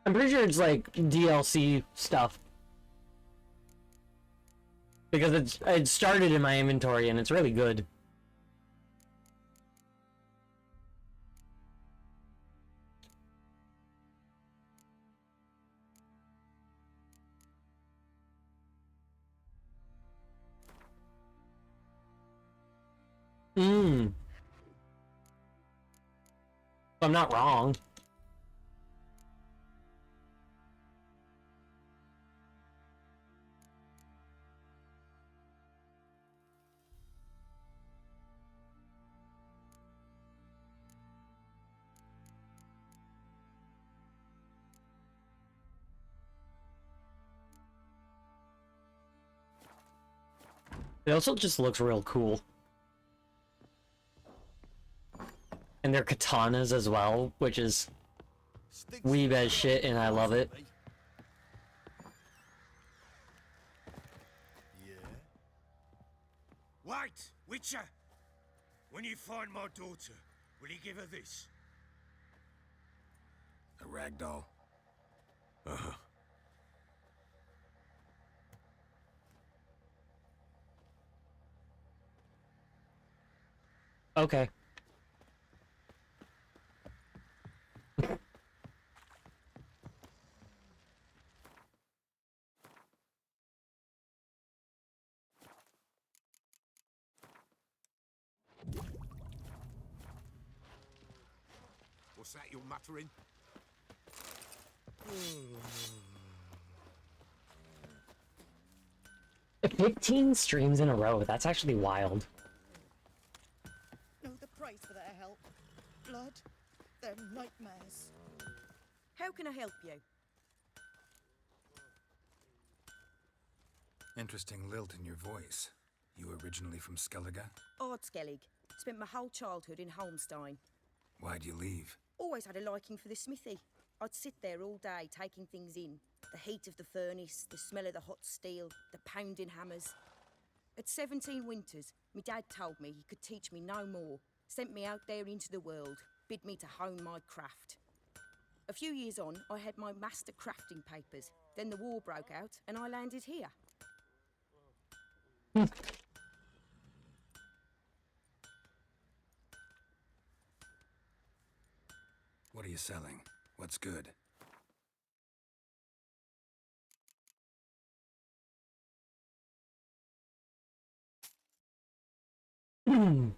I'm pretty sure it's like DLC stuff. Because it started in my inventory and it's really good. I'm not wrong. It also just looks real cool. And their katanas as well, which is weeb as shit, and I love it. Wait, Witcher! When you find my daughter, will you give her this? A ragdoll. Uh-huh. Okay. What's that you're muttering? 15 streams in a row. That's actually wild. No, the price for their help. Blood. They're nightmares. How can I help you? Interesting lilt in your voice. You originally from Skellige? Ardskellig. Spent my whole childhood in Holmstein. Why'd you leave? Always had a liking for the smithy. I'd sit there all day taking things in. The heat of the furnace, the smell of the hot steel, the pounding hammers. At 17 winters, my dad told me he could teach me no more. Sent me out there into the world, bid me to hone my craft. A few years on, I had my master crafting papers. Then the war broke out and I landed here. What are you selling? What's good? Hmm.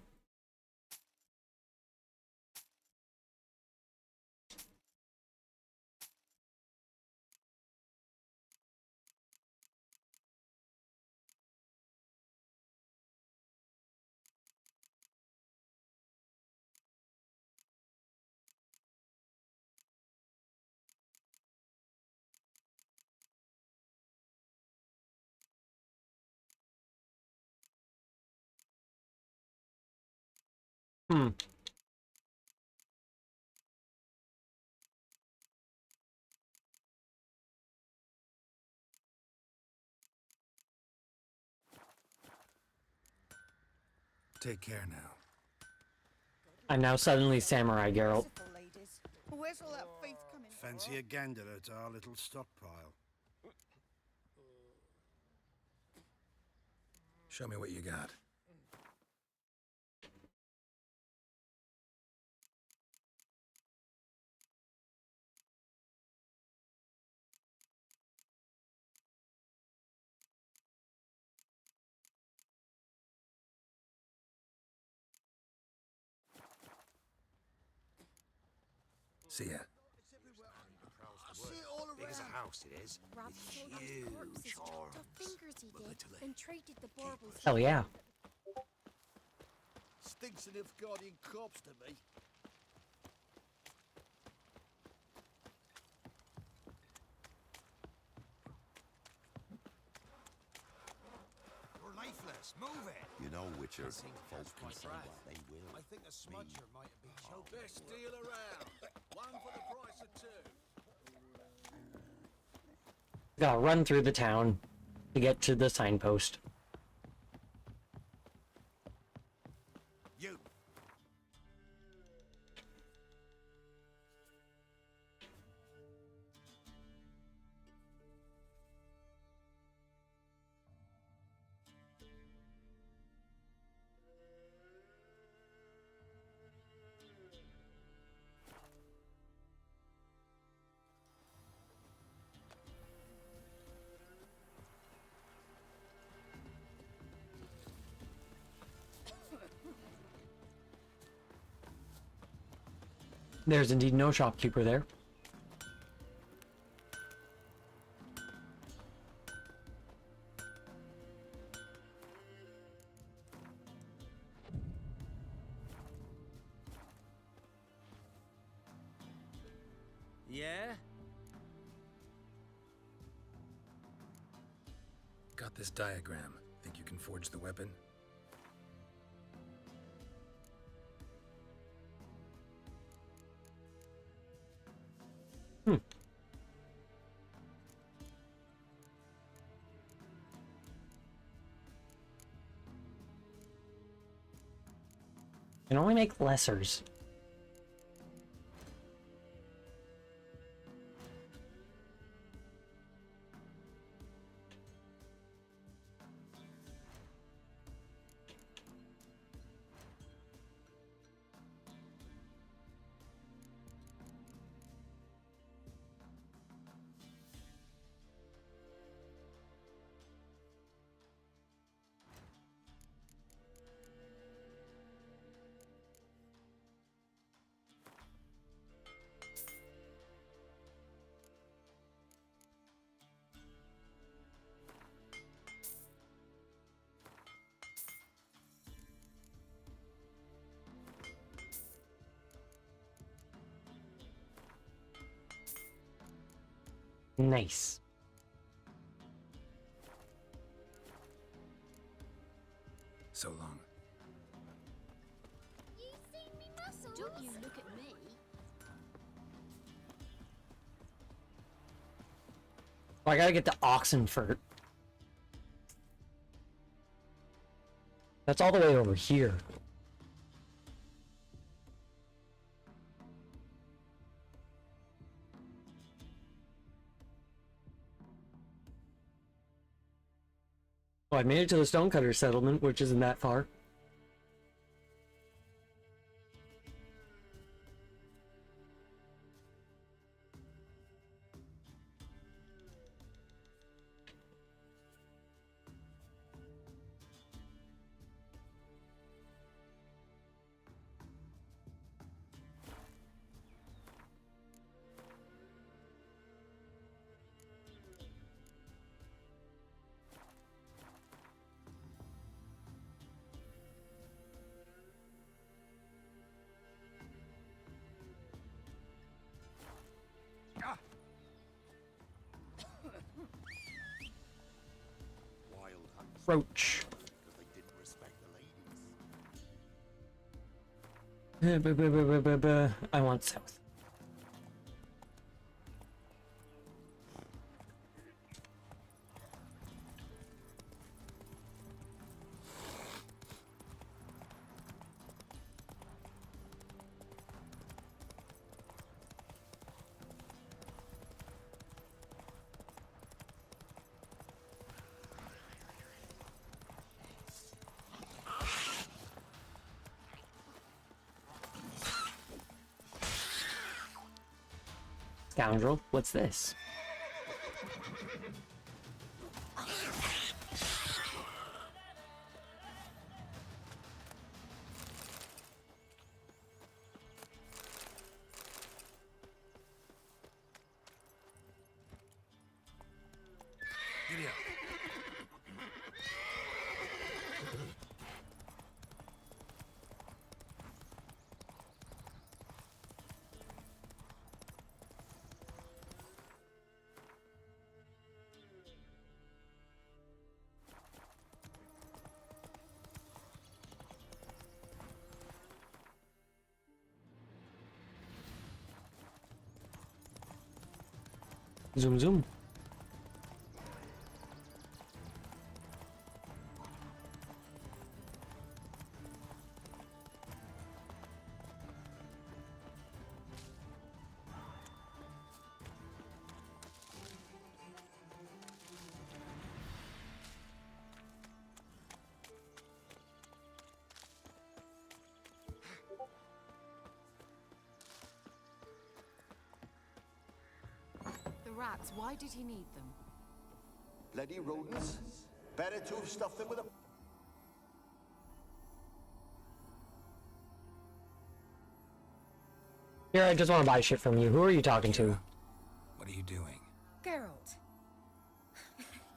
Take care now. I'm now suddenly Samurai Geralt. Merciful ladies. Where's all that faith coming from? Fancy a gander at our little stockpile? Show me what you got. See ya. Big as a house, it is. Rob sold his corpses, chopped off fingers he did, and traded the baubles. Hell yeah. Stinks an Nilfgaardian corpse to me. You're lifeless. Move it. You know, Witcher, That seems folk to can catch say my what breath. they will. I think a smudger might have been choking. Best deal around. One for the price of two. Gotta run through the town to get to the signpost. You. There's indeed no shopkeeper there. Yeah? Got this diagram. Think you can forge the weapon? Can only make lessers. Nice. So long. Don't you look at me. Oh, I gotta get to Oxenfurt. That's all the way over here. Oh, I made it to the Stonecutter settlement, which isn't that far. Wild hunts Roach. because they didn't respect the ladies. I want south. Scoundrel, what's this? Giddy up. Zoom zoom. The rats, why did he need them? Bloody rodents. Better to stuff them with a... Here, I just want to buy shit from you. Who are you talking to? What are you doing? Geralt.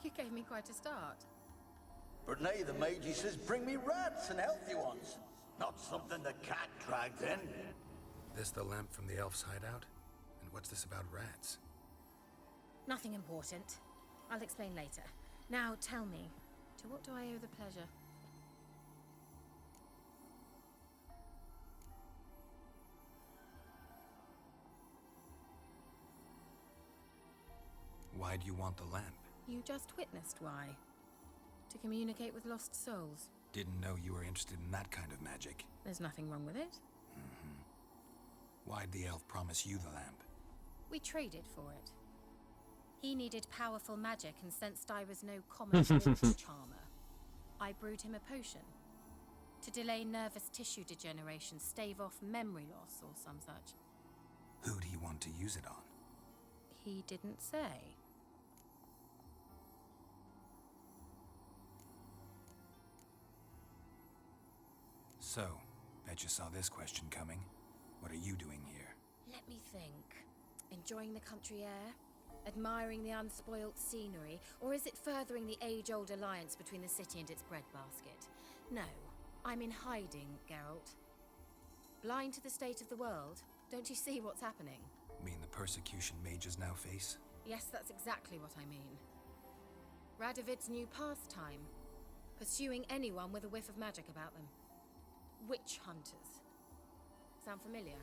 You gave me quite a start. But nay, the mage says bring me rats and healthy ones. Not something the cat dragged in. This the lamp from the elf's hideout? And what's this about rats? Nothing important. I'll explain later. Now tell me, to what do I owe the pleasure? Why do you want the lamp? You just witnessed why. To communicate with lost souls. Didn't know you were interested in that kind of magic. There's nothing wrong with it. Why'd the elf promise you the lamp? We traded for it. He needed powerful magic and sensed I was no common witch charmer. I brewed him a potion. To delay nervous tissue degeneration, stave off memory loss or some such. Who'd he want to use it on? He didn't say. So, bet you saw this question coming. What are you doing here? Let me think. Enjoying the country air? Admiring the unspoilt scenery? Or is it furthering the age-old alliance between the city and its breadbasket? No, I'm in hiding, Geralt. Blind to the state of the world? Don't you see what's happening? Mean the persecution mages now face? Yes, that's exactly what I mean. Radovid's new pastime. Pursuing anyone with a whiff of magic about them. Witch hunters. Sound familiar?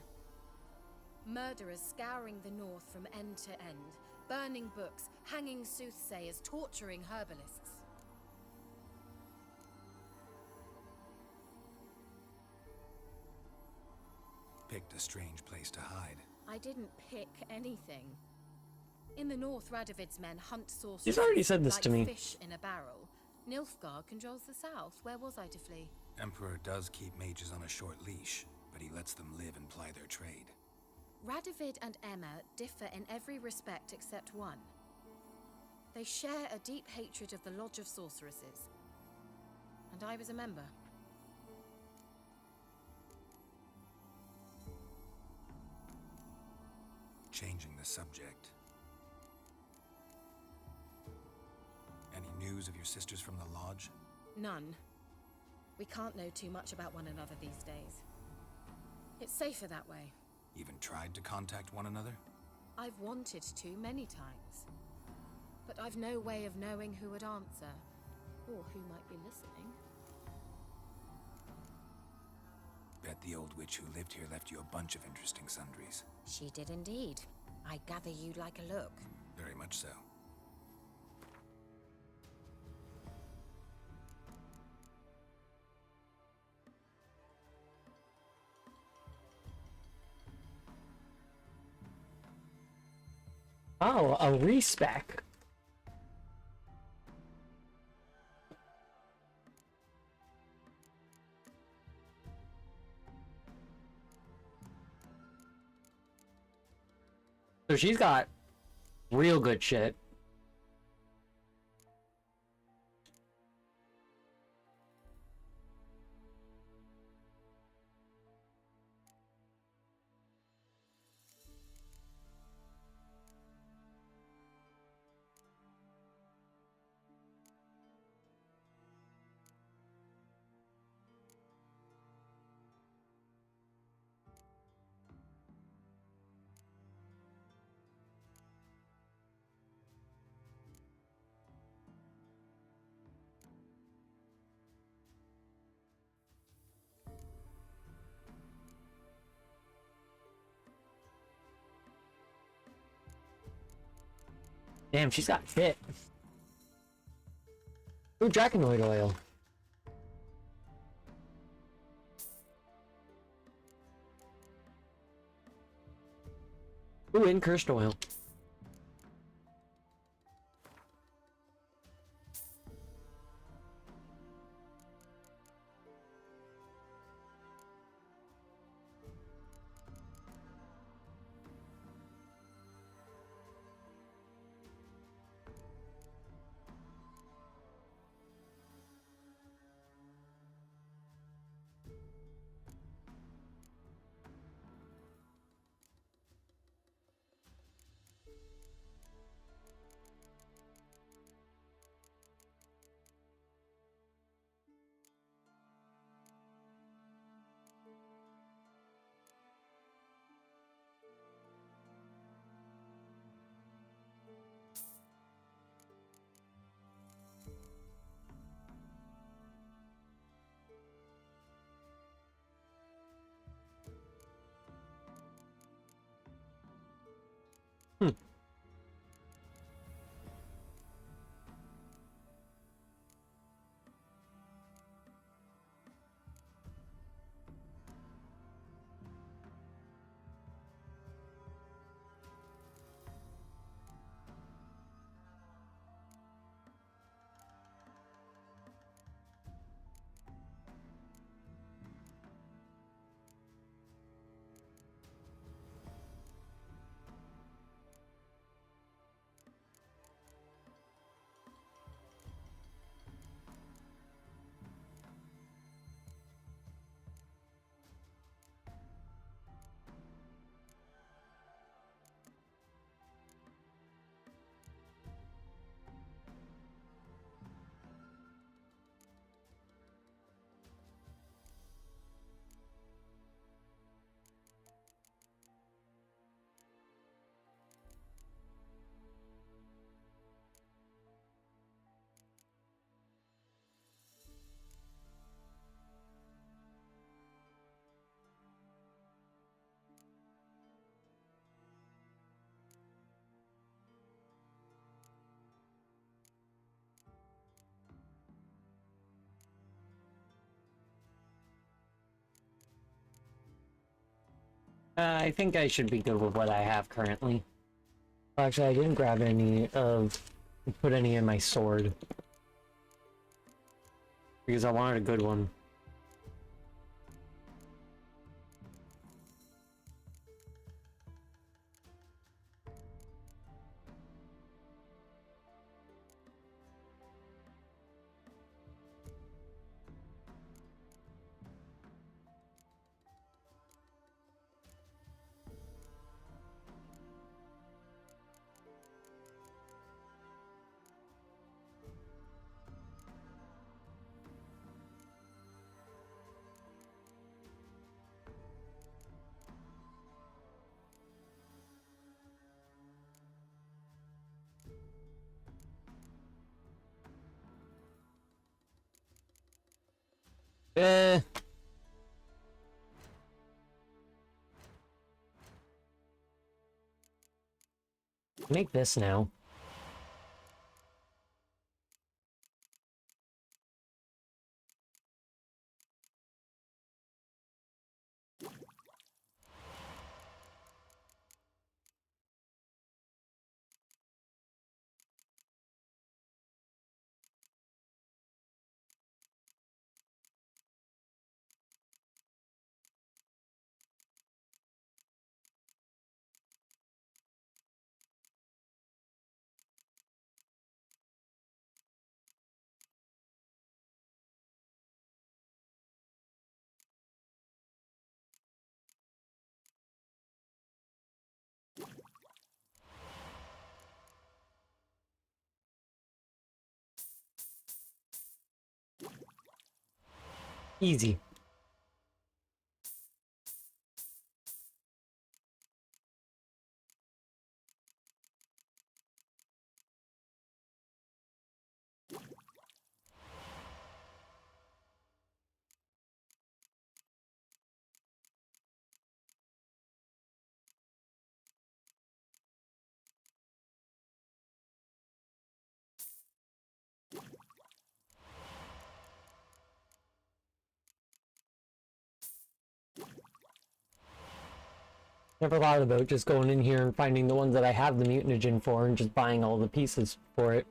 Murderers scouring the north from end to end, burning books, hanging soothsayers, torturing herbalists. Picked a strange place to hide. I didn't pick anything. In the north, Radovid's men hunt sorcerers. He's already said this like to me. Fish in a barrel. Nilfgaard controls the south. Where was I to flee? Emperor does keep mages on a short leash, but he lets them live and ply their trade. Radovid and Emma differ in every respect except one. They share a deep hatred of the Lodge of Sorceresses. And I was a member. Changing the subject. Any news of your sisters from the lodge? None. We can't know too much about one another these days. It's safer that way. Even tried to contact one another? I've wanted to many times. But I've no way of knowing who would answer, or who might be listening. Bet the old witch who lived here left you a bunch of interesting sundries. She did indeed. I gather you'd like a look. Very much so. Oh, a respec. So she's got real good shit. Damn, she's got shit. Ooh, Dracanoid oil. Ooh, Incursed oil. I think I should be good with what I have currently. Actually, I didn't grab any of... put any in my sword. Because I wanted a good one. Make this now. Easy. Never thought about just going in here and finding the ones that I have the mutagen for and just buying all the pieces for it.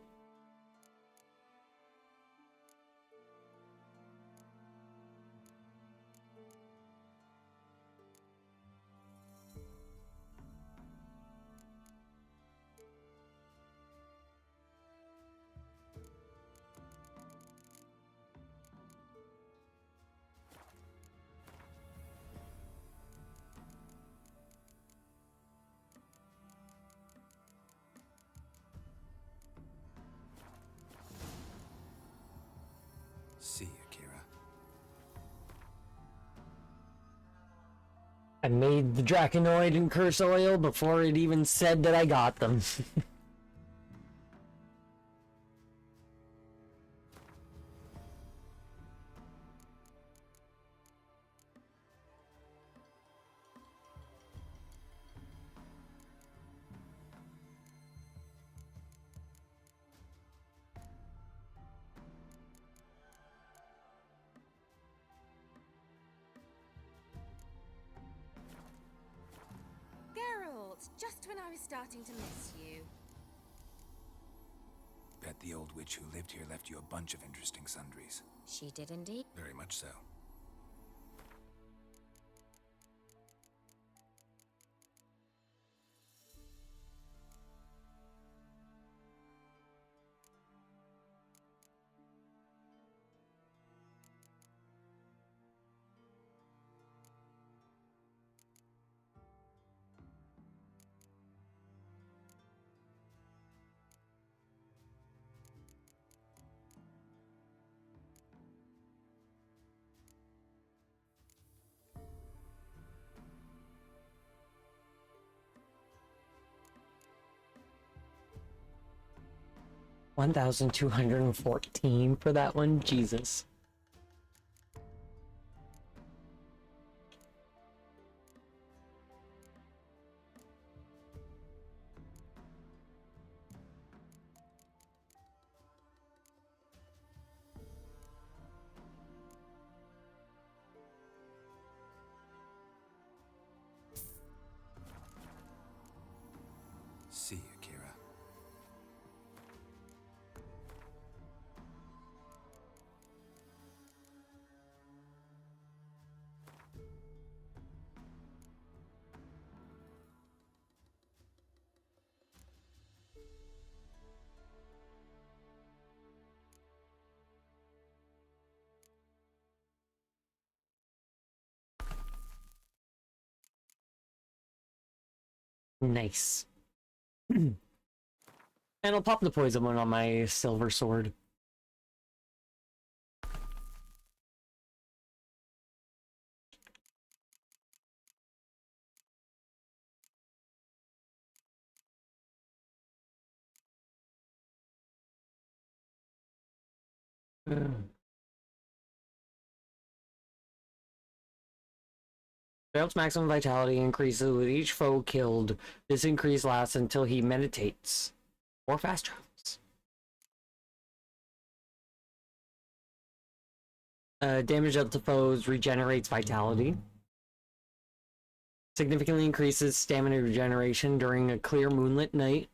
See you, Kira. I made the Draconoid and Curse Oil before it even said that I got them. Geralt, just when I was starting to miss you. Bet the old witch who lived here left you a bunch of interesting sundries. She did indeed. Very much so. $1,214 for that one? Jesus. Nice. And I'll pop the poison one on my silver sword. Geralt's maximum vitality increases with each foe killed. This increase lasts until he meditates or fast travels. Damage dealt to foes regenerates vitality. Significantly increases stamina regeneration during a clear moonlit night.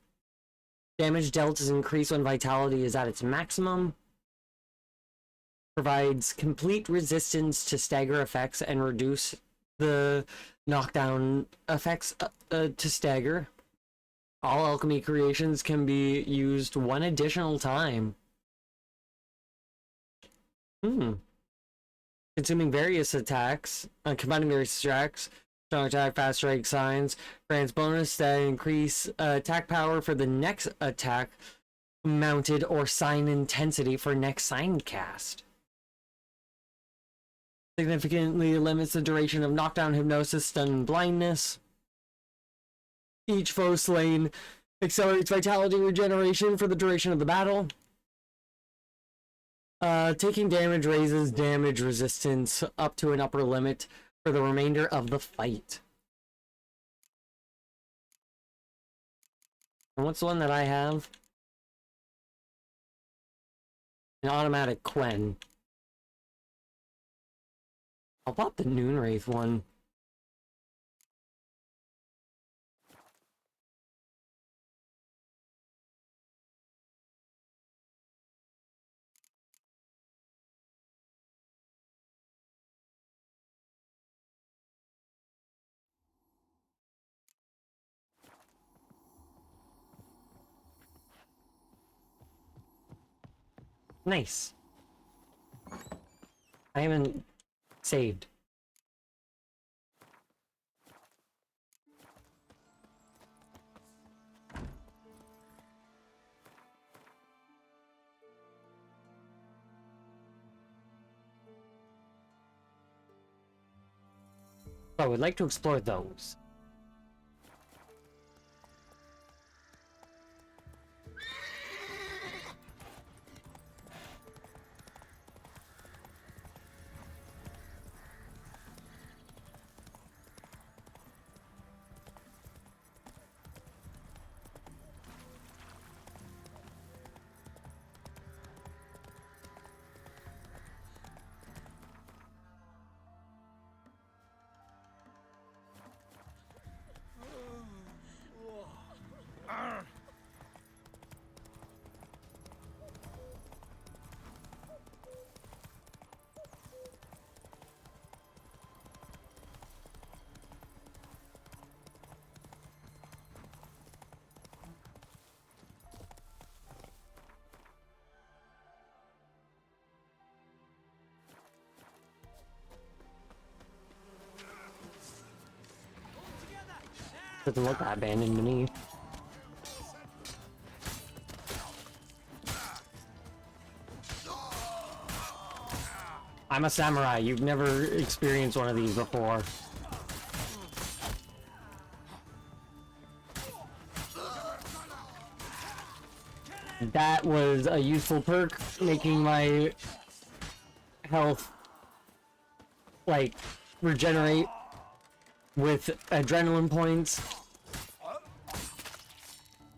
Damage dealt is increased when vitality is at its maximum. Provides complete resistance to stagger effects and reduce the knockdown effects to stagger. All alchemy creations can be used one additional time. Consuming various attacks, combining various attacks, strong attack, fast strike signs, grants bonus that increase attack power for the next attack mounted or sign intensity for next sign cast. Significantly limits the duration of knockdown, hypnosis, stun, and blindness. Each foe slain accelerates vitality regeneration for the duration of the battle. Taking damage raises damage resistance up to an upper limit for the remainder of the fight. And what's the one that I have? An automatic Quen. I'll pop the Noonwraith one. Nice. I haven't saved. I would like to explore those. Doesn't look that abandoned to me. I'm a samurai. You've never experienced one of these before. That was a useful perk, making my health, like, regenerate with adrenaline points.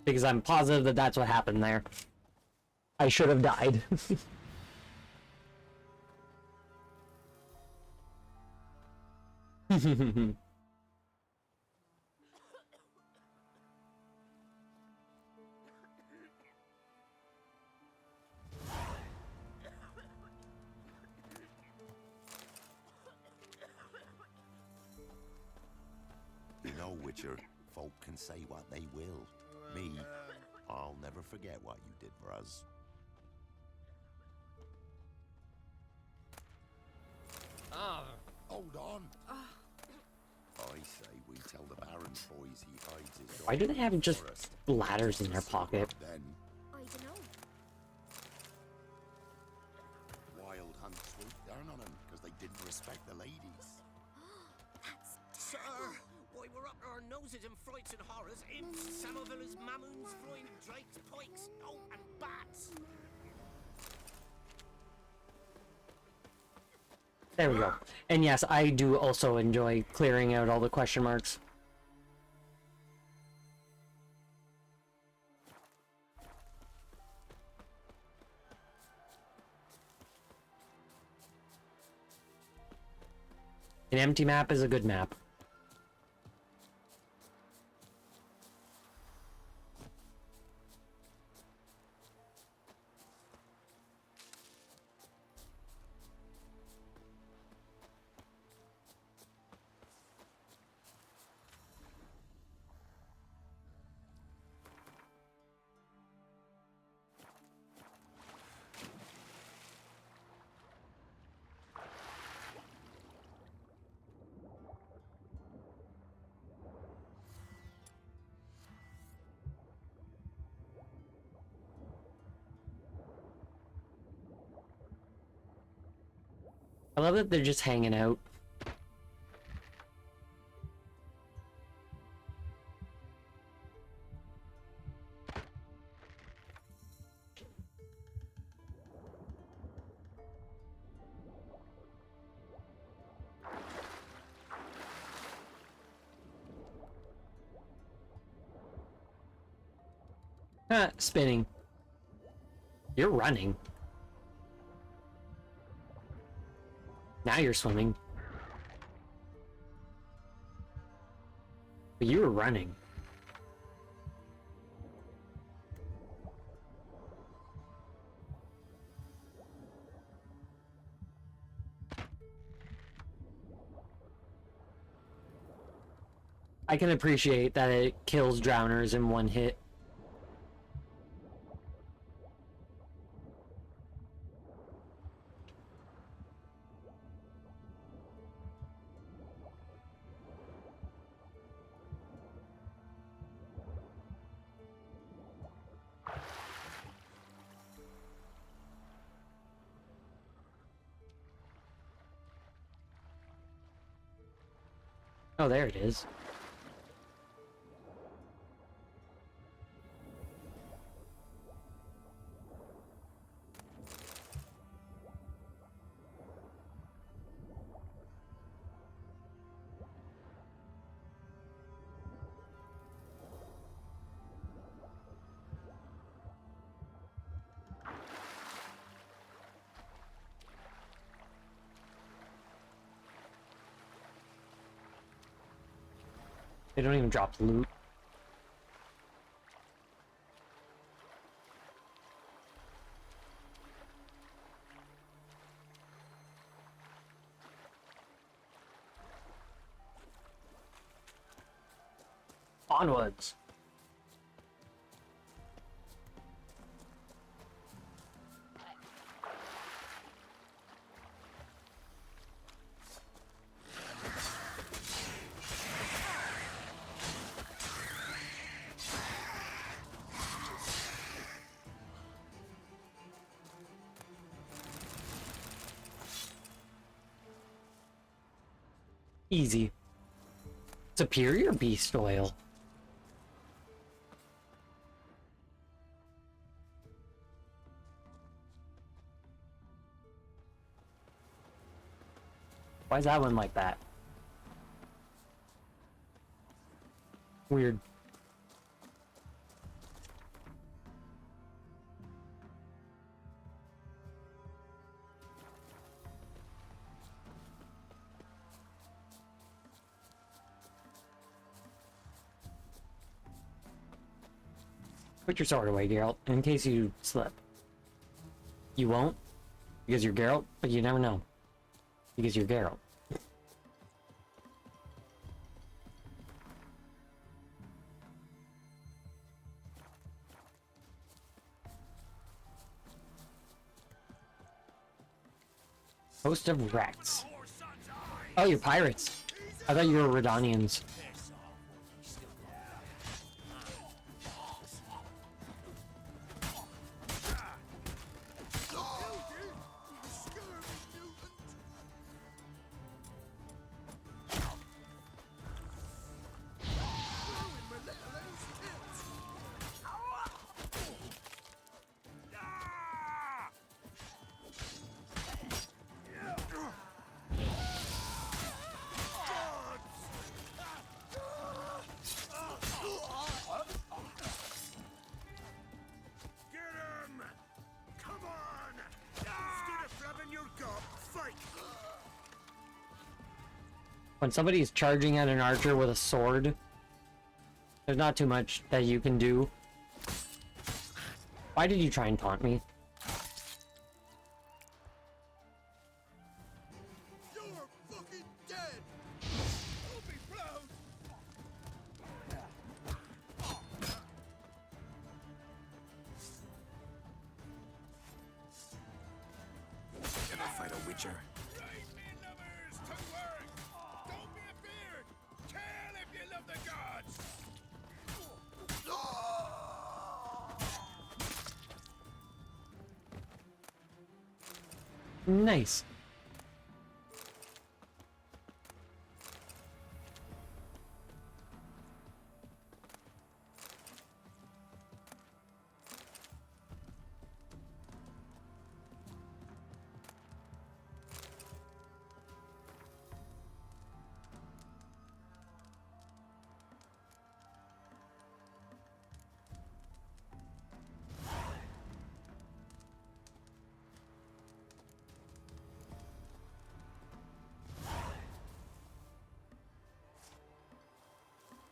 Because I'm positive that that's what happened there. I should have died. You know, Witcher, folk can say what they will. Me, I'll never forget what you did for us. Hold on. I say we tell the Baron's boys he hides his Why do they have just ladders in their pocket? Then I don't know. wild hunts swooped down on them because they didn't respect the ladies. Sir, why we're up to our noses in frights and horrors, imps, Samovillas, mamoons, flying drakes, pikes, oh, and bats. There we go. And yes, I do also enjoy clearing out all the question marks. An empty map is a good map. I love that they're just hanging out. Ah, spinning. You're running. Now you're swimming. But you were running. I can appreciate that it kills drowners in one hit. Oh, there it is. They don't even drop loot. Onwards. Easy. Superior beast oil. Why is that one like that? Weird. Put your sword away, Geralt, in case you slip. You won't, because you're Geralt, but you never know. Because you're Geralt. Host of Rex. Oh, you're pirates. I thought you were Redanians. When somebody is charging at an archer with a sword, there's not too much that you can do. Why did you try and taunt me? You're fucking dead! I'll be proud! Gonna fight a witcher? Right, me lovers, to work! Don't be afeared! Kill if you love the gods! Nice.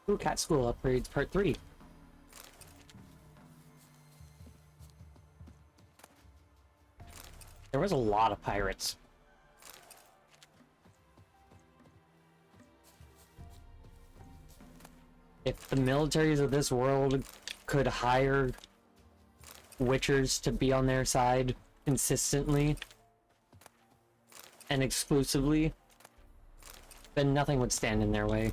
Ooh, Cat School Upgrades Part 3. There was a lot of pirates. If the militaries of this world could hire witchers to be on their side consistently and exclusively, then nothing would stand in their way.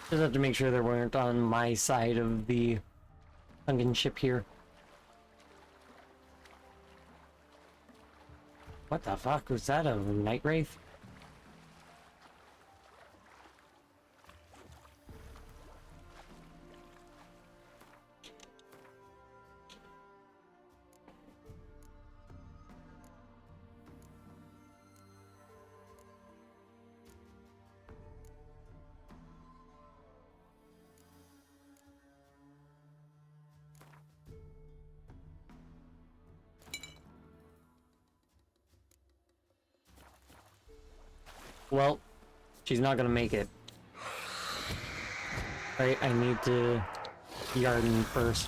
Just have to make sure they weren't on my side of the sunken ship here. What the fuck? Was that a night wraith? Well, she's not gonna make it. Right, I need to Yarden first.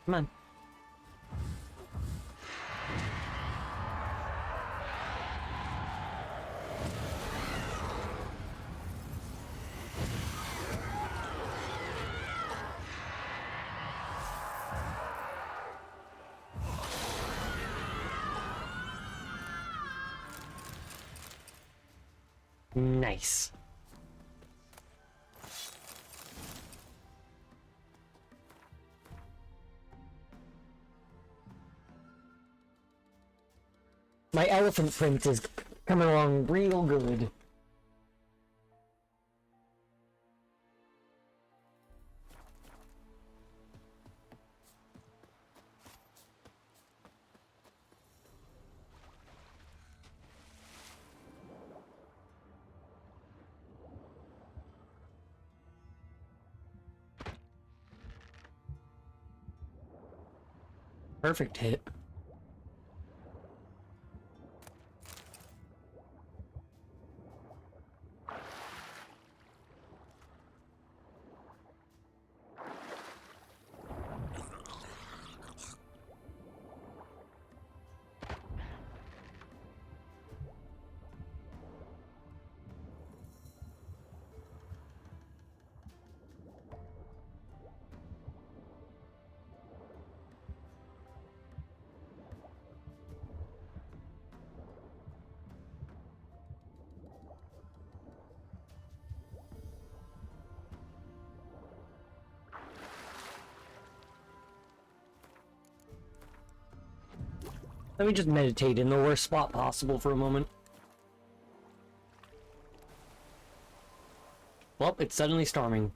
Come on. Nice. My elephant print is coming along real good. Perfect hit. Let me just meditate in the worst spot possible for a moment. Well, it's suddenly storming.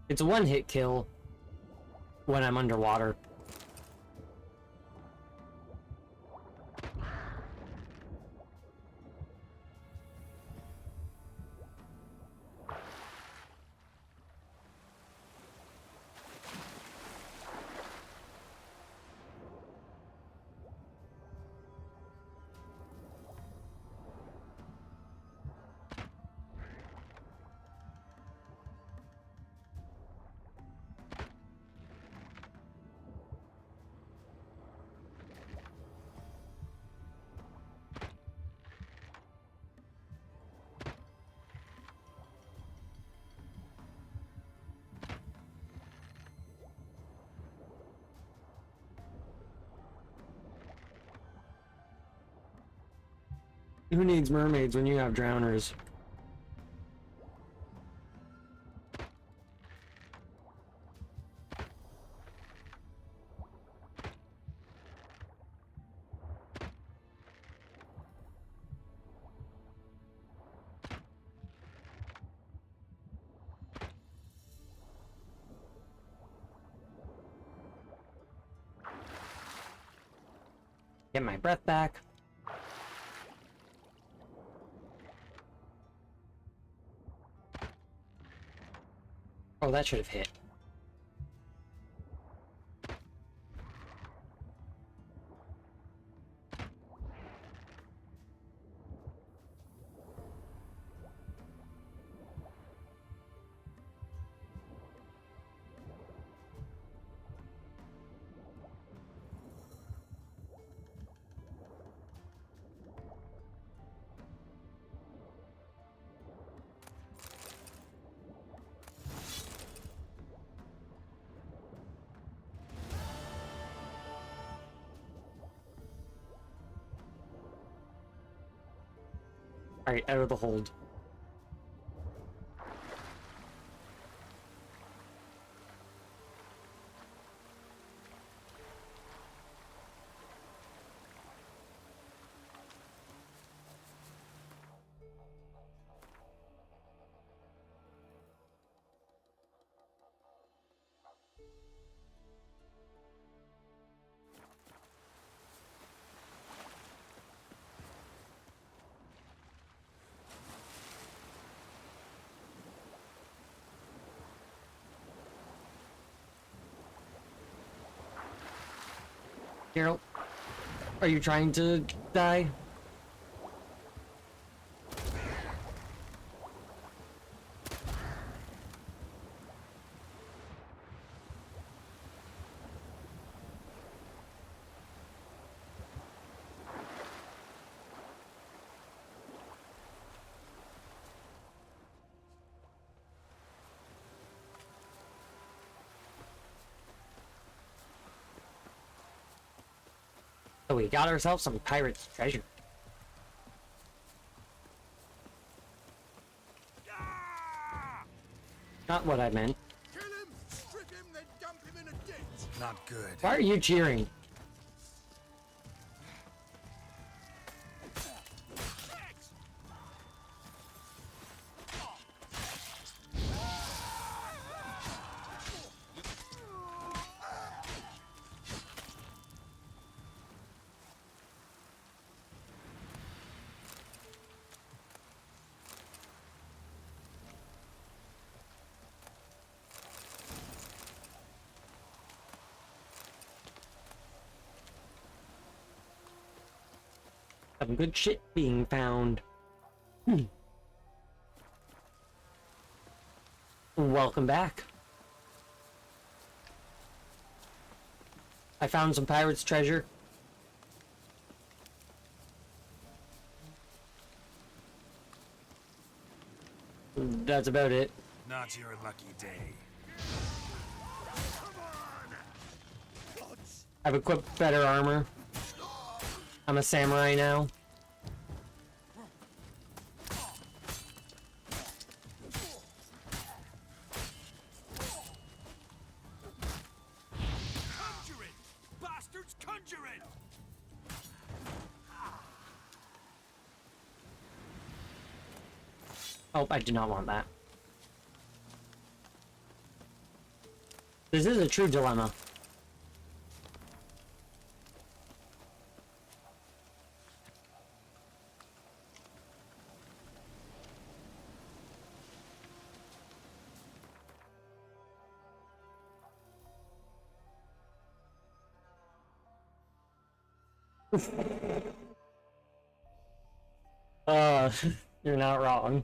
It's a one-hit kill when I'm underwater. Who needs mermaids when you have drowners? Get my breath back. Oh, that should have hit. Alright, out of the hold. Geralt, are you trying to die? So we got ourselves some pirate's treasure. Not what I meant. Kill him, strip him, then dump him in a ditch. Not good. Why are you cheering? Some good shit being found. Welcome back. I found some pirate's treasure. That's about it. Not your lucky day. I've equipped better armor. I'm a samurai now. Conjure it! Bastards, conjure it! Oh, I do not want that. This is a true dilemma. You're not wrong.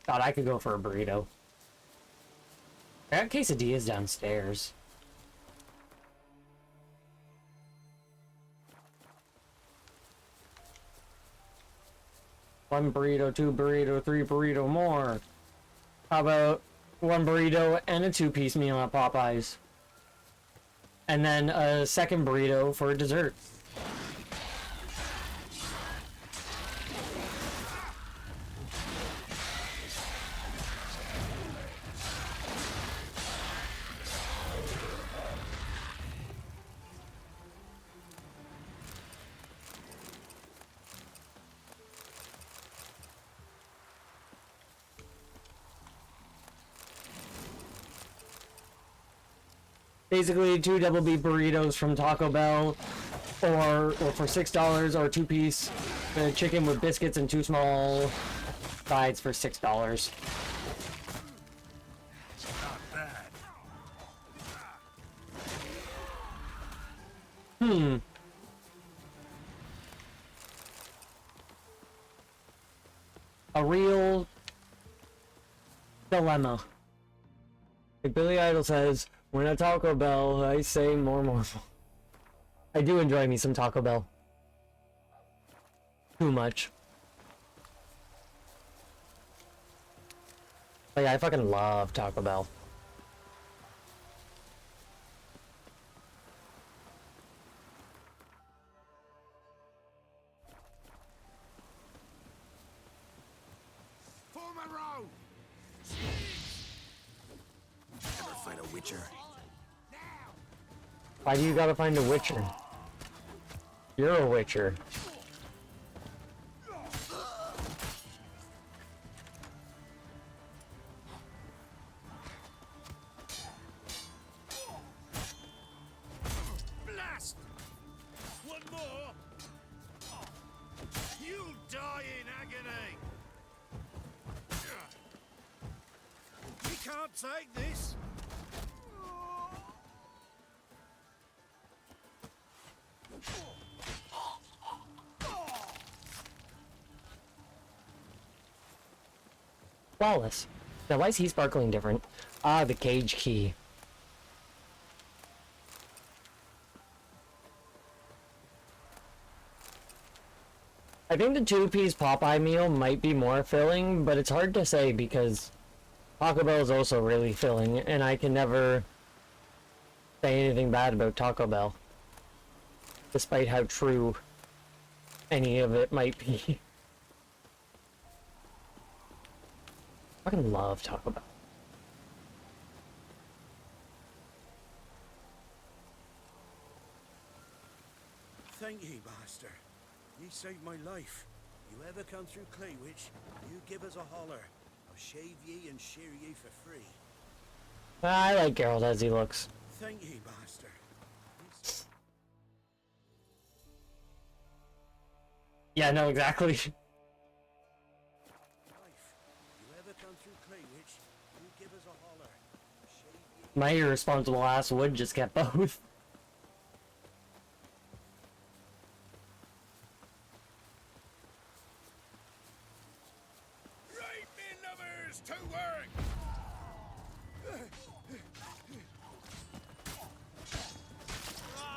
God, I could go for a burrito. I got quesadillas downstairs. One burrito, two burrito, three burrito more. How about one burrito and a two-piece meal at Popeyes? And then a second burrito for dessert. Basically, 2 double beef burritos from Taco Bell, or for $6, or 2-piece chicken with biscuits and 2 small sides for $6. Not bad. A real dilemma. Like Billy Idol says, when at Taco Bell, I say more. I do enjoy me some Taco Bell. Too much. Like, I fucking love Taco Bell. Form a row! Never fight a witcher. Why do you gotta find a witcher? You're a witcher. Blast! One more! You'll die in agony! We can't take this! Flawless. Now why is he sparkling different? Ah, the cage key. I think the 2-piece Popeye meal might be more filling, but it's hard to say because Taco Bell is also really filling, and I can never say anything bad about Taco Bell, despite how true any of it might be. I fucking love Taco Bell. Thank ye, master. Ye saved my life. You ever come through Claywitch, you give us a holler. I'll shave ye and shear ye for free. I like Geralt as he looks. Thank ye, master. Yeah, no, exactly. Life. You ever come through Claywitch, you give us a holler. I'll shave ye. My irresponsible ass would just get both. There's two wearing.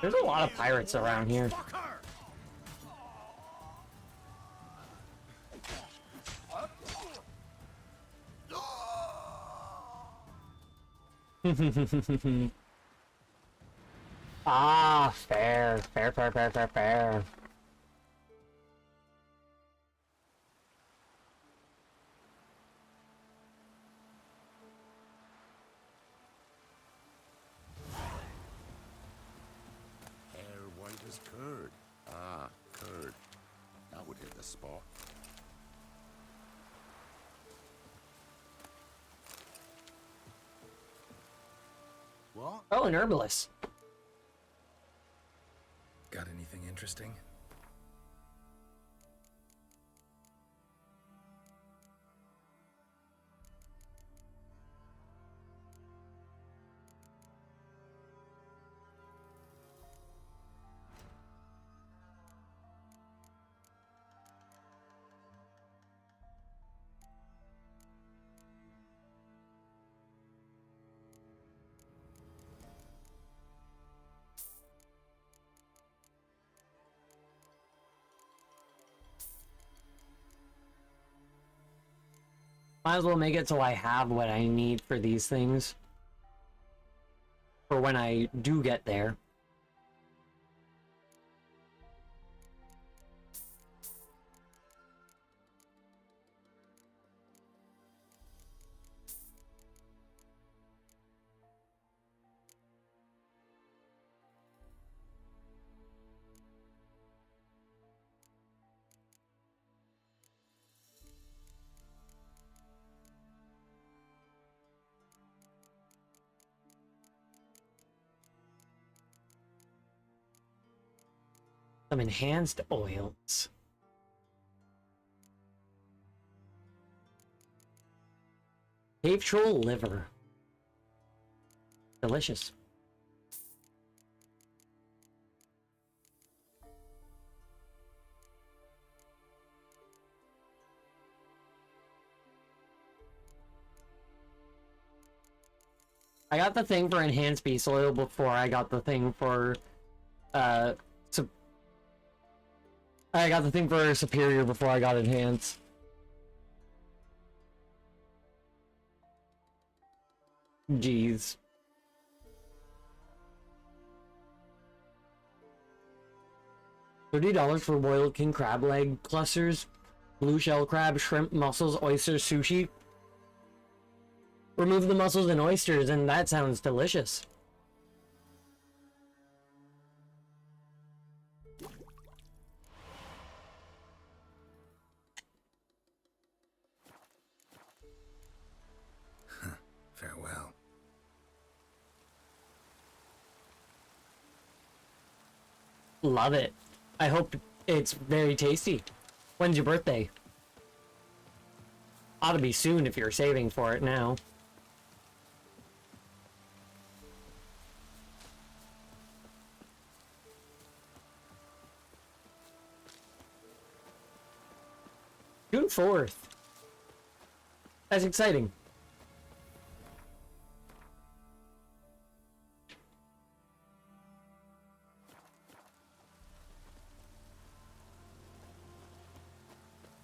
There's a lot of pirates around here. Ah, fair. Fair, fair, fair, fair, fair. Hair white as curd. Ah, curd. That would hit the spot. What? Oh, an herbalist. Got anything interesting? Might as well make it so I have what I need for these things. For when I do get there. Some enhanced oils. Cave troll liver. Delicious. I got the thing for enhanced beast oil before I got the thing for I got the thing for superior before I got enhanced. Jeez. $30 for boiled king crab leg clusters, blue shell crab, shrimp, mussels, oysters, sushi. Remove the mussels and oysters, and that sounds delicious. Farewell. Love it. I hope it's very tasty. When's your birthday? Ought to be soon if you're saving for it now. June 4th. That's exciting.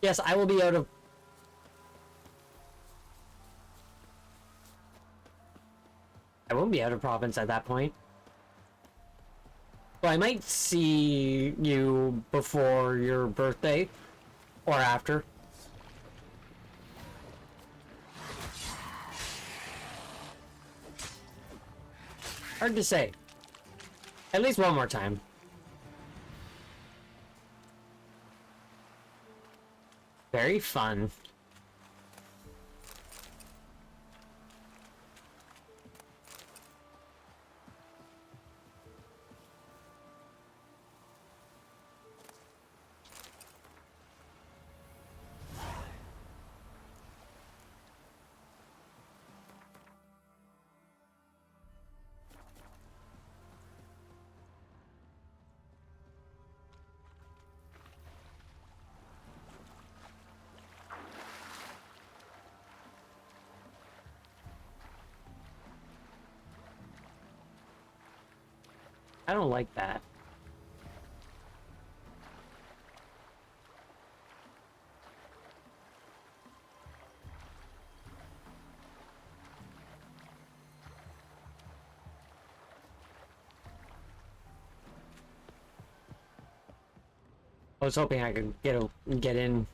Yes, I will be out of... I won't be out of province at that point. Well, I might see you before your birthday, or after. Hard to say. At least one more time. Very fun. I don't like that. I was hoping I could get in.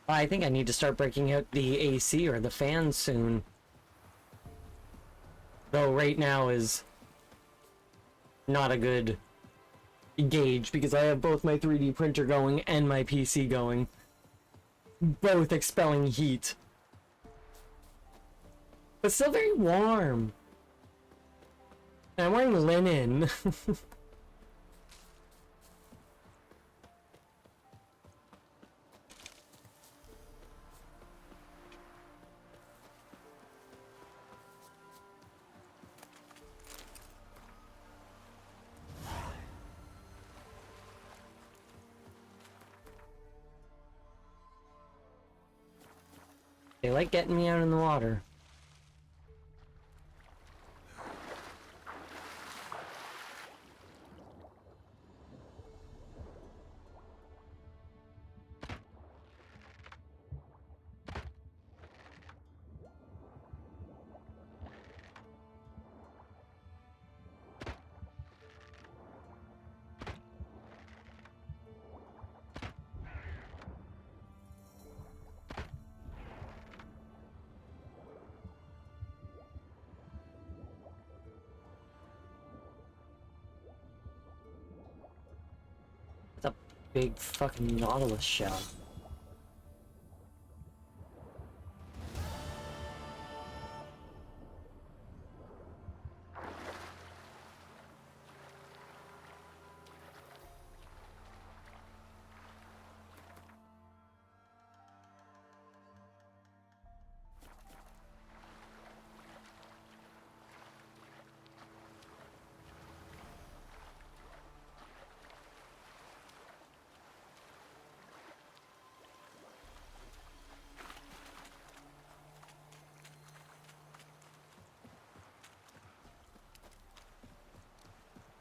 I think I need to start breaking out the AC or the fan soon. Though right now is not a good gauge because I have both my 3D printer going and my PC going. Both expelling heat. But still very warm. And I'm wearing linen. They like getting me out in the water. Big fucking Nautilus shell.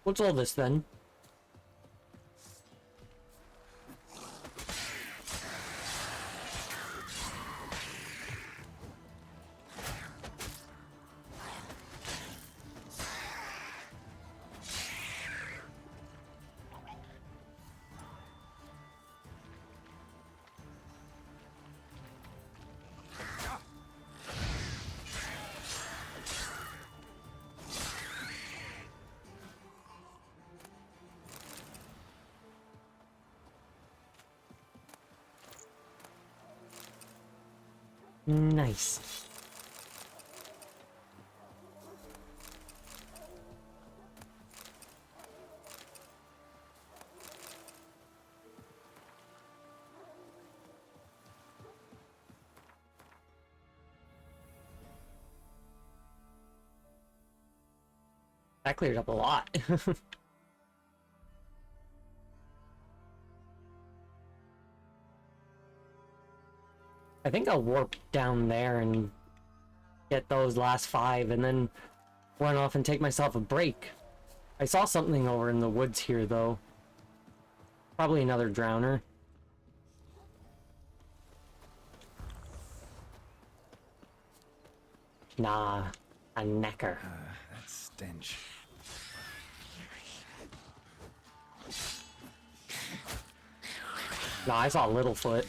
What's all this then? Nice. That cleared up a lot. I think I'll warp down there and get those last 5 and then run off and take myself a break. I saw something over in the woods here though. Probably another drowner. Nah, a necker. That stench. Nah, I saw Littlefoot.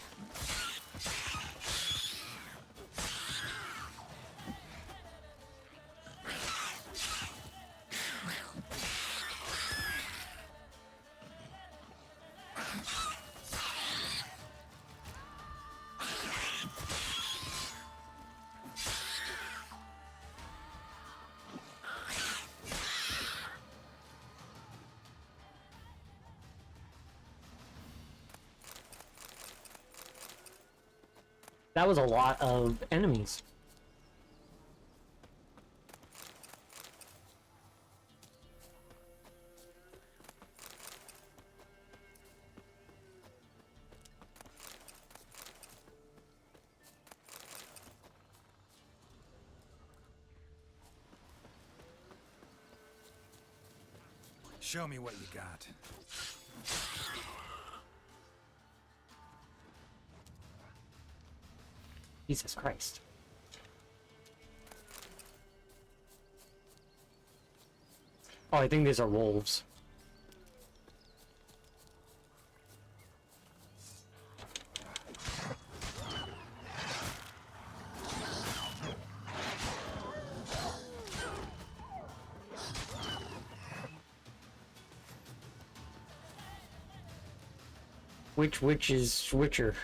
That was a lot of enemies. Show me what you got. Jesus Christ. Oh, I think these are wolves. Which is Witcher?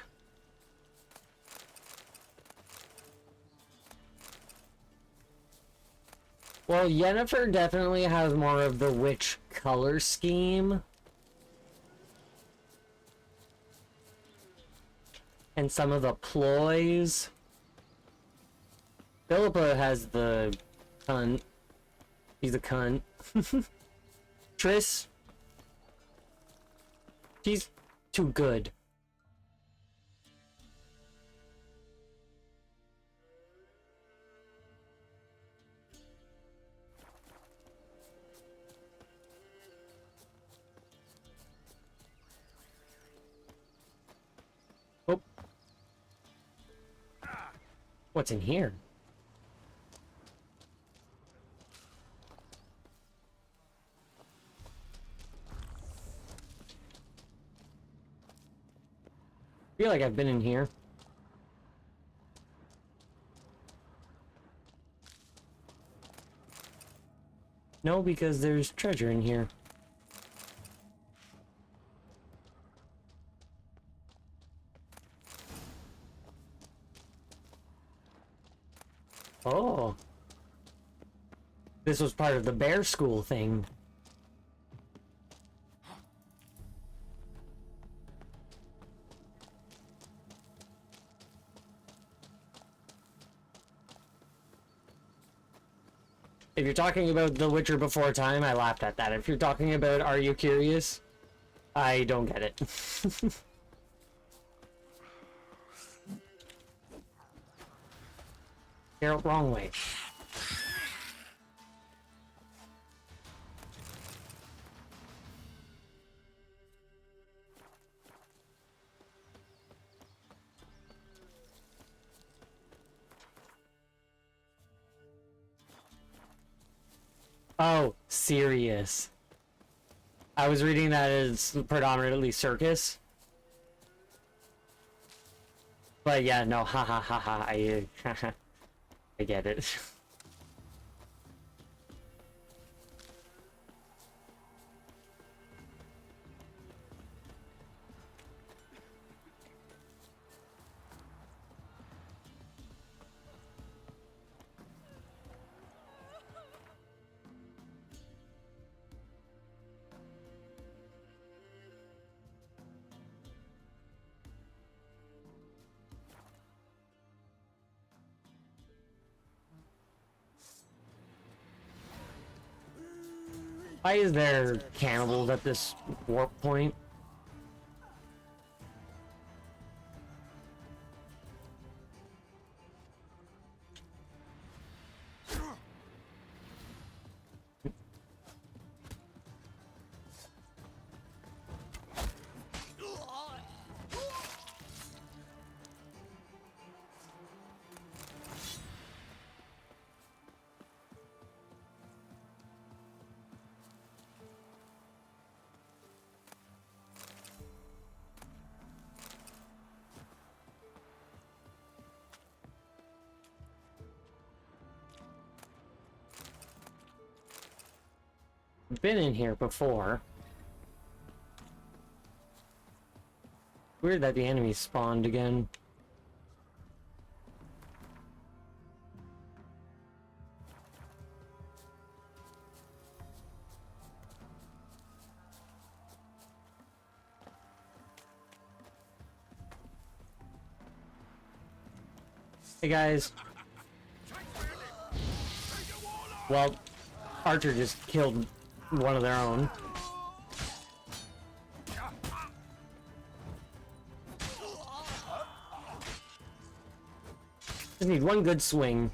Well, Yennefer definitely has more of the witch color scheme. And some of the ploys. Philippa has the cunt. He's a cunt. Triss. She's too good. Oh. What's in here? I feel like I've been in here. No, because there's treasure in here. Oh. This was part of the bear school thing. If you're talking about The Witcher Before Time, I laughed at that. If you're talking about Are You Curious, I don't get it. Geralt, wrong way. Oh, serious. I was reading that as predominantly circus. But yeah, no, ha ha ha ha, I get it. Why is there cannibals at this warp point? Been in here before. Weird that the enemies spawned again. Hey guys. Well, Archer just killed one of their own. Just need one good swing.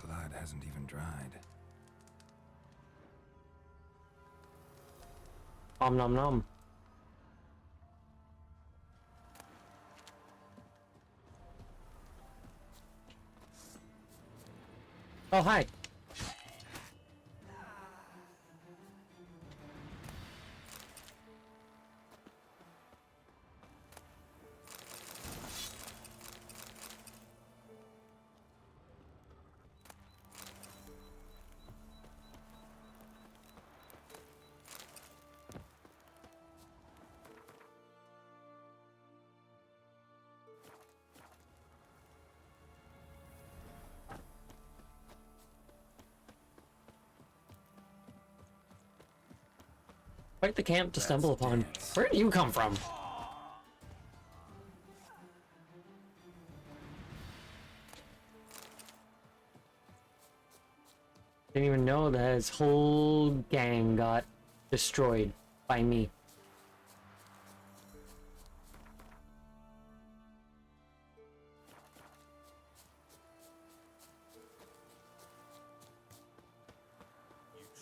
Blood hasn't even dried. Om nom nom. Oh, hi. Quite the camp to stumble upon. Where do you come from? Didn't even know that his whole gang got destroyed by me.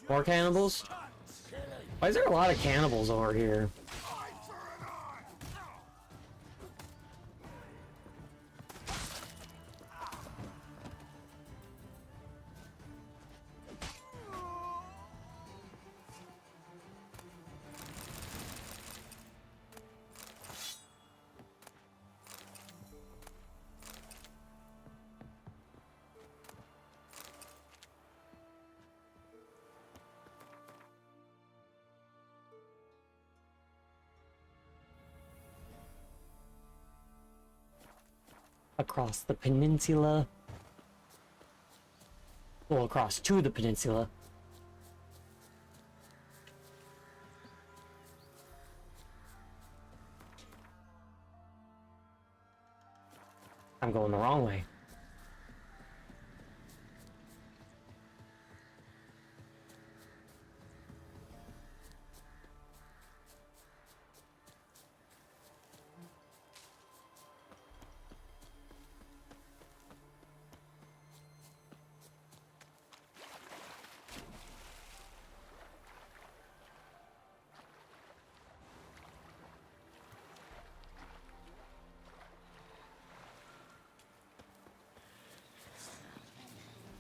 More cannibals? Why is there a lot of cannibals over here? Across the peninsula. Well, across to the peninsula. I'm going the wrong way.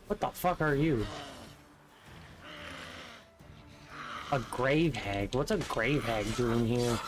What the fuck are you? A grave hag? What's a grave hag doing here?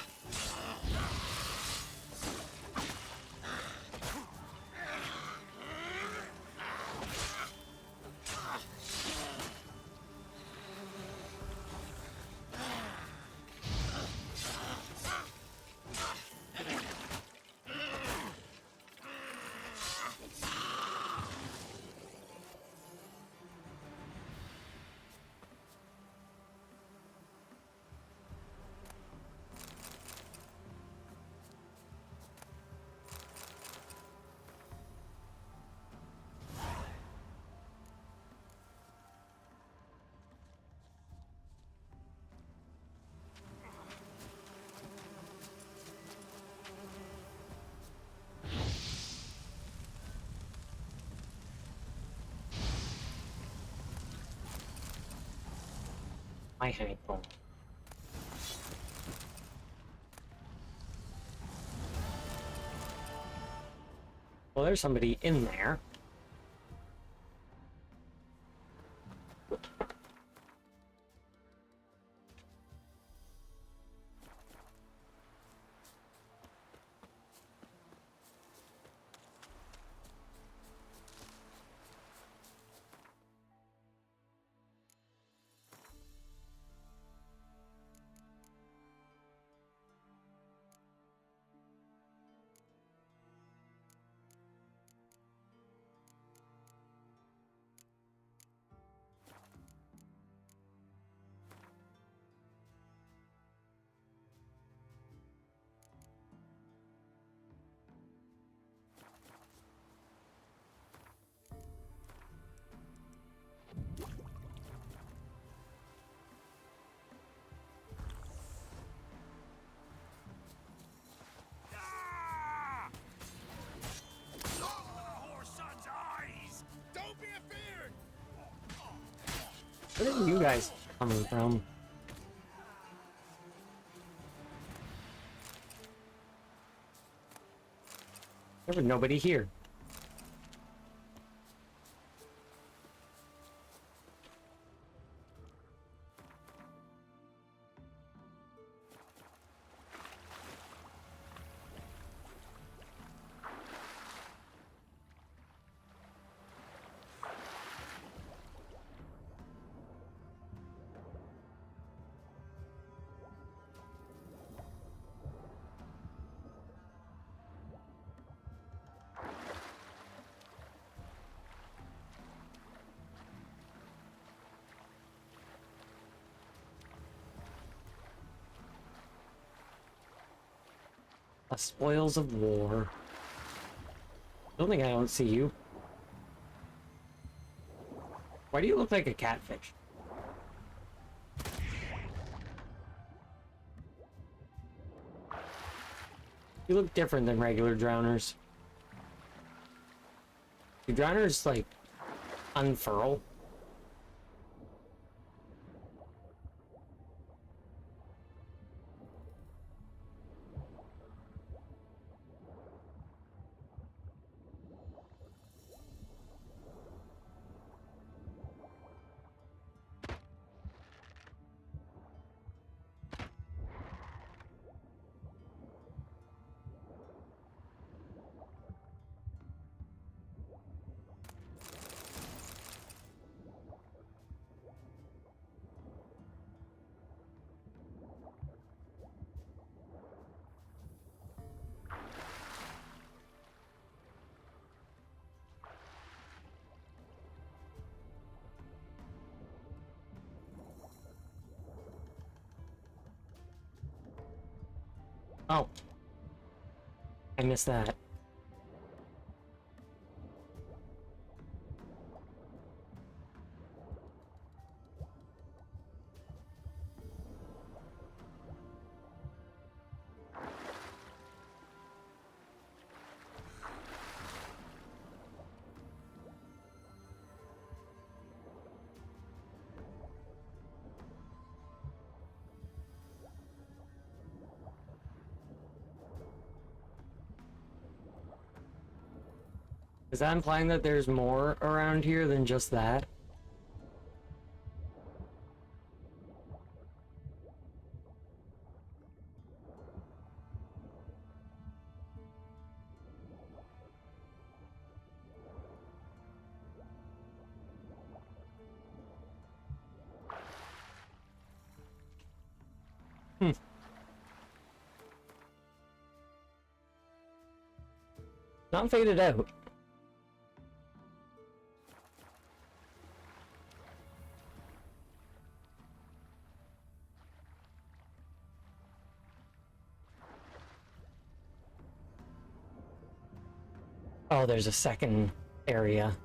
My handphone. Well, there's somebody in there. Where are you guys coming from? There was nobody here. The spoils of war. Don't think I don't see you. Why do you look like a catfish? You look different than regular drowners. Do drowners, like, unfurl? Oh. I missed that. Is that implying that there's more around here than just that? Not faded out. Oh, there's a second area.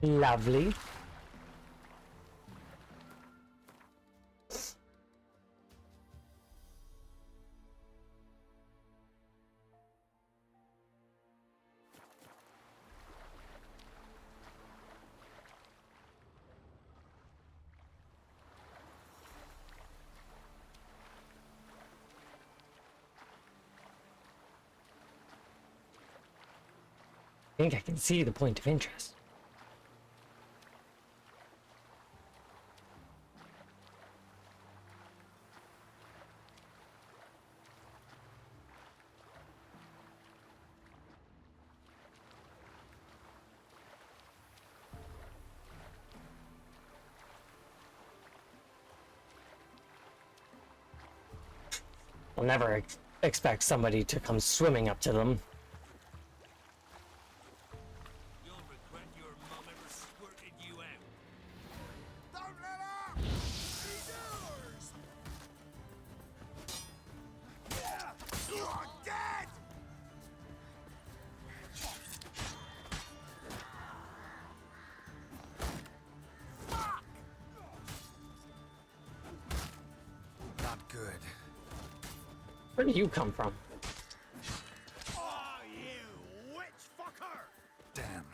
Lovely. I think I can see the point of interest. I'll never expect somebody to come swimming up to them. You'll regret your mom ever squirted you Where do you come from? Oh, you witch fucker! Damn.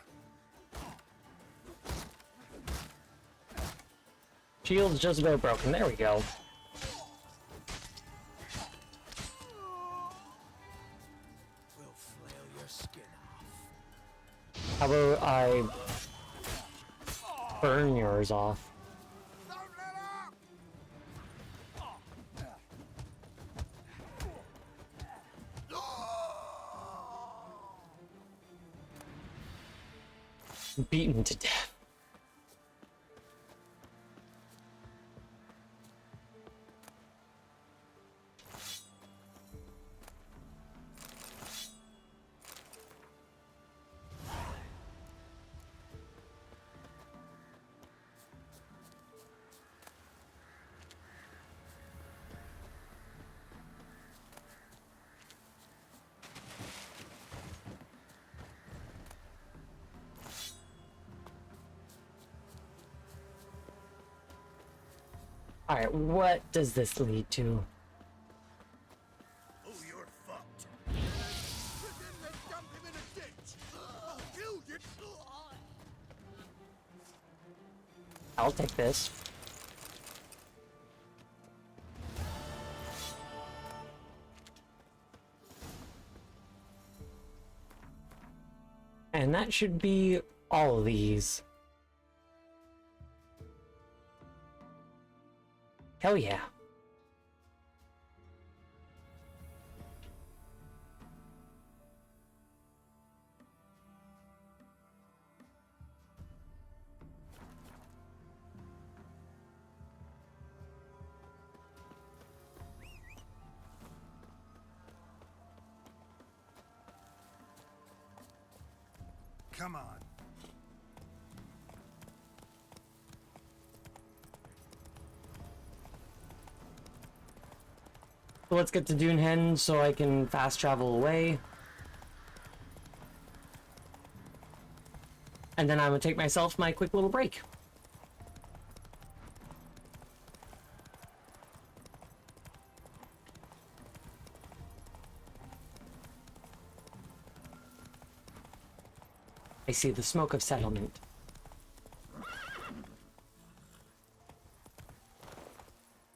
Shield's just about broken. There we go. We'll flail your skin off. How about I burn yours off? Beaten to death. Alright, what does this lead to? Oh, you're fucked. Dump him in a ditch. I'll kill you. I'll take this. And that should be all of these. Hell yeah. Come on. So let's get to Dunhen so I can fast travel away. And then I'm gonna take myself my quick little break. I see the smoke of settlement.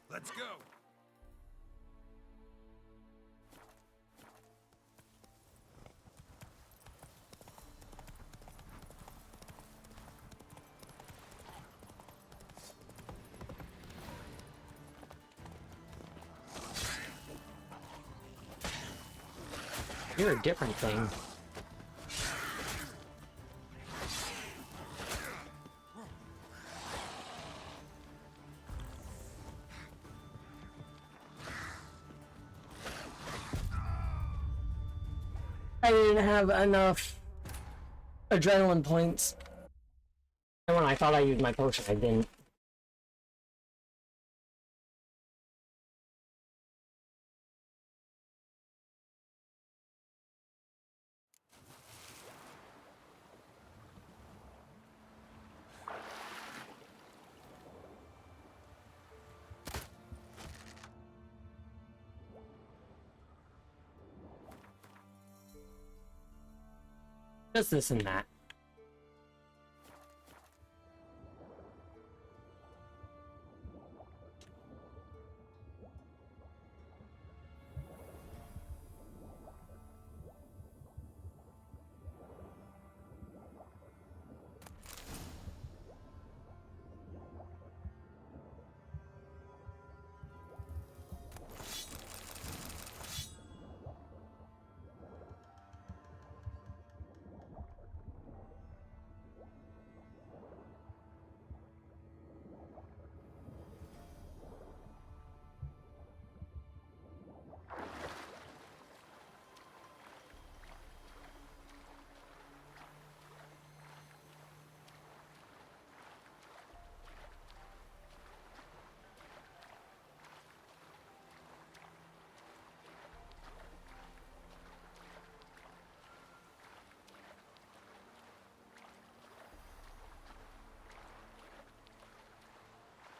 Let's go. You're a different thing. I didn't have enough adrenaline points. And when I thought I used my potion, I didn't. Just this and that.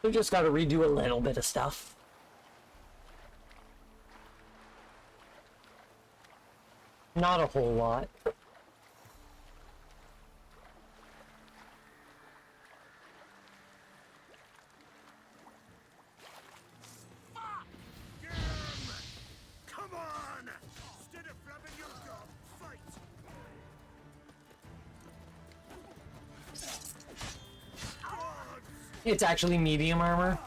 We just gotta redo a little bit of stuff. Not a whole lot. Come on! Instead of flapping your gob, fight! It's actually medium armor.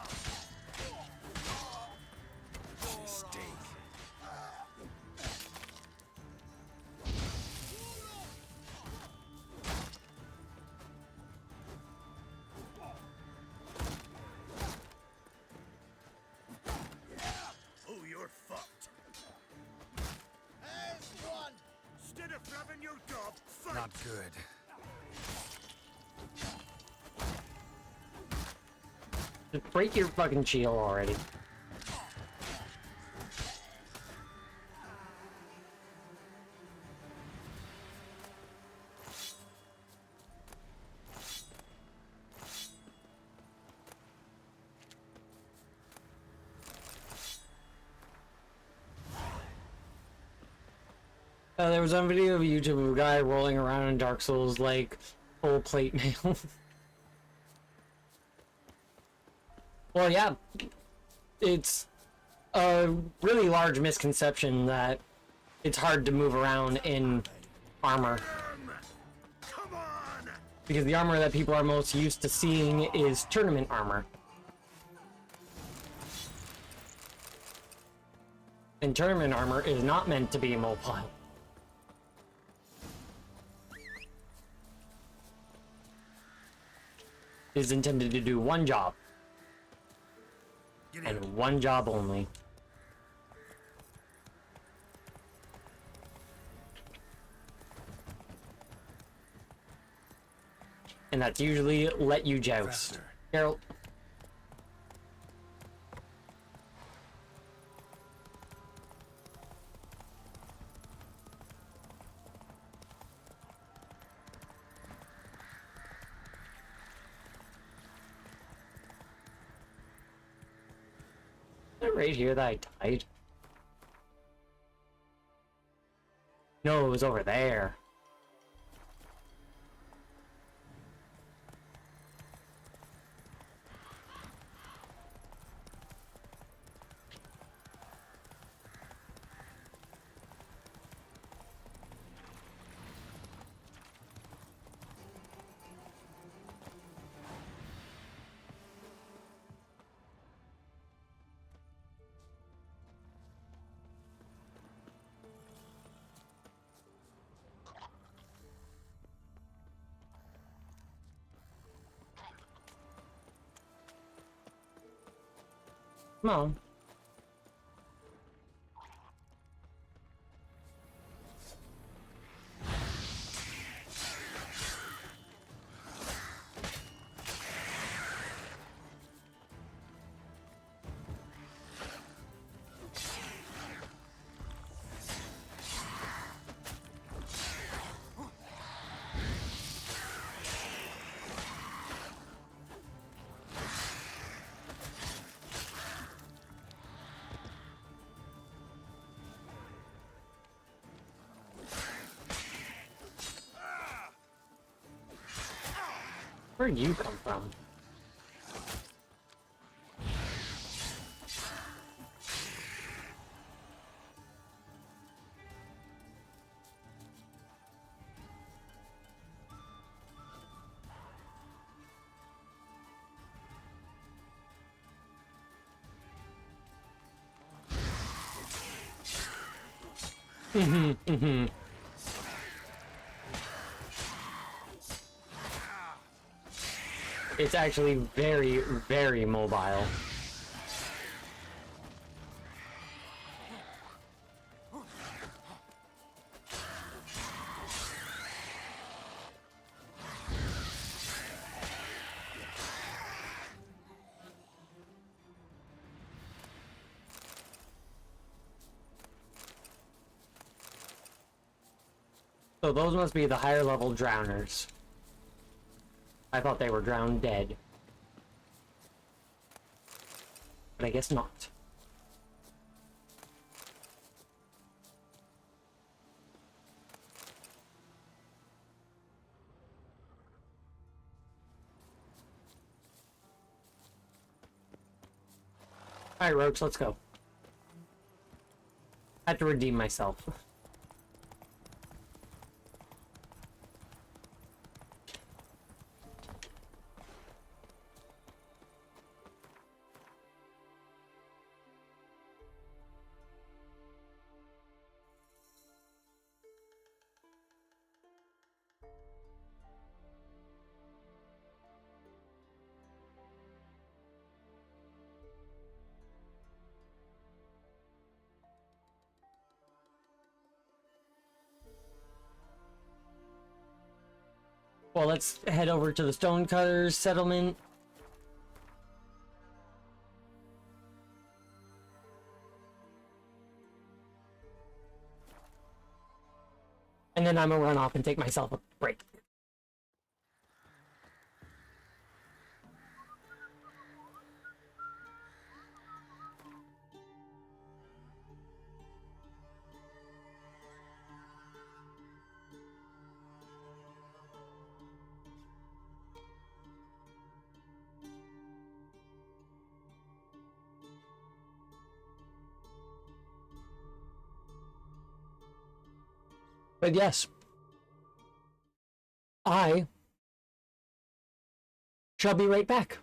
Oh, you're fucked. There's one. Instead of flapping your gob, fight! Not good. Just break your fucking shield already. There was one video of YouTube of a guy rolling around in Dark Souls like full plate mail. Well, yeah, it's a really large misconception that it's hard to move around in armor. Because the armor that people are most used to seeing is tournament armor. And tournament armor is not meant to be mobile. It is intended to do one job. And one job only. And that's usually let you joust. Geralt. Right here that I died? No, it was over there. Come on. Where'd you come from? It's actually very, very mobile. So those must be the higher level drowners. I thought they were drowned dead. But I guess not. Alright, Roach, let's go. I have to redeem myself. Well, let's head over to the Stonecutters settlement. And then I'm gonna run off and take myself a break. But yes, I shall be right back.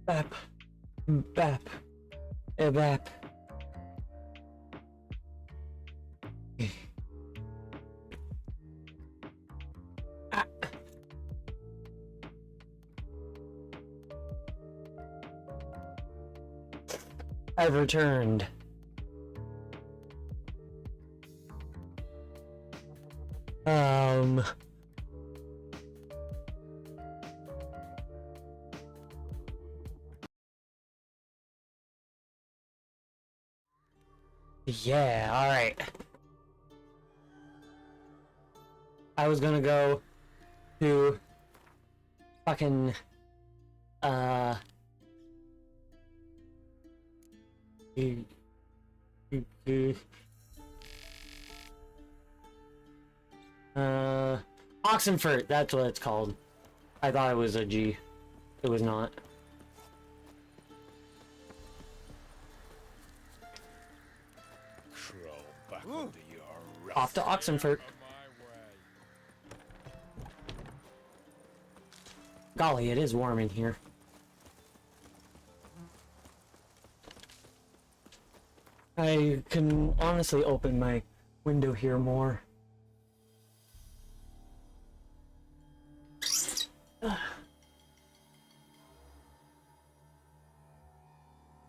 Bap. Bap. Bap. Ah. I've returned. Yeah, alright. I was gonna go to fucking Oxenfurt, that's what it's called. I thought it was a G. It was not. Off to Oxenfurt. Golly, it is warm in here. I can honestly open my window here more.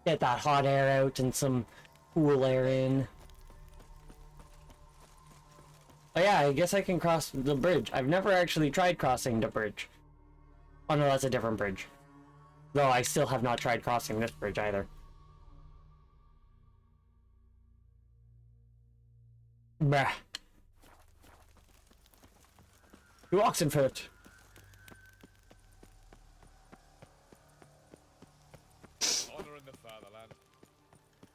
Get that hot air out and some cool air in. Oh yeah, I guess I can cross the bridge. I've never actually tried crossing the bridge. Oh no, that's a different bridge. Though I still have not tried crossing this bridge either. Bah. To Oxenfurt. Honor in the fatherland.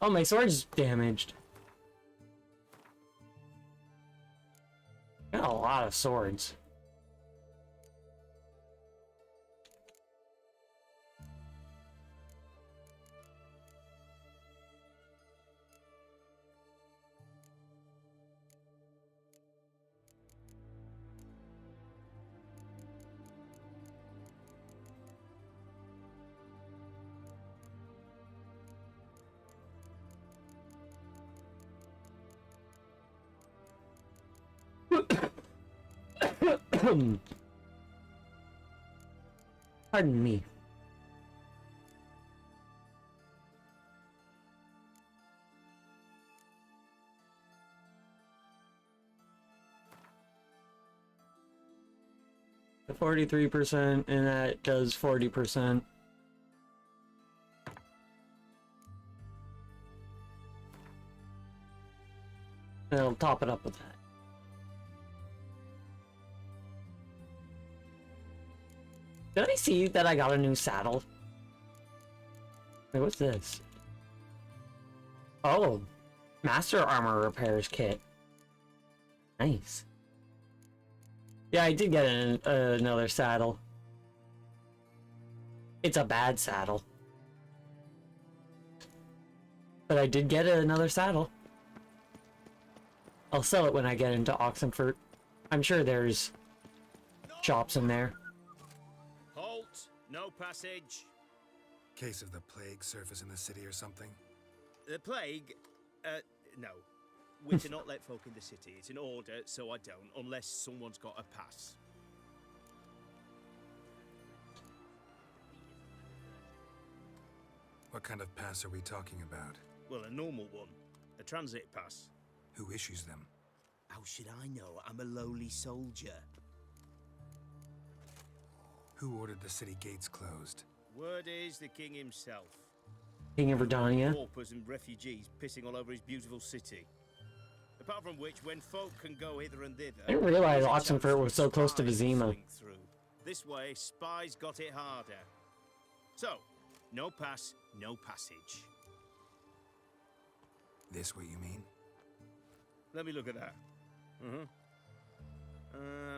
Oh, my sword's damaged. Got a lot of swords. Pardon me. The 43%, and that does 40%. And I'll top it up with that. Did I see that I got a new saddle? Wait, what's this? Oh, Master Armor Repairs Kit. Nice. Yeah, I did get another saddle. It's a bad saddle. But I did get another saddle. I'll sell it when I get into Oxenfurt. I'm sure there's shops in there. Halt! No passage. Case of the plague surface in the city or something? The plague? No. We're to not let folk in the city. It's an order, so I don't, unless someone's got a pass. What kind of pass are we talking about? Well, a normal one. A transit pass. Who issues them? How should I know? I'm a lowly soldier. Who ordered the city gates closed? Word is the king himself. King of Redania. Paupers and refugees pissing all over his beautiful city. Apart from which, when folk can go hither and thither... I didn't realize Oxenfurt was so close to Vizima. This way, spies got it harder. So, no pass, no passage. This what you mean? Let me look at that.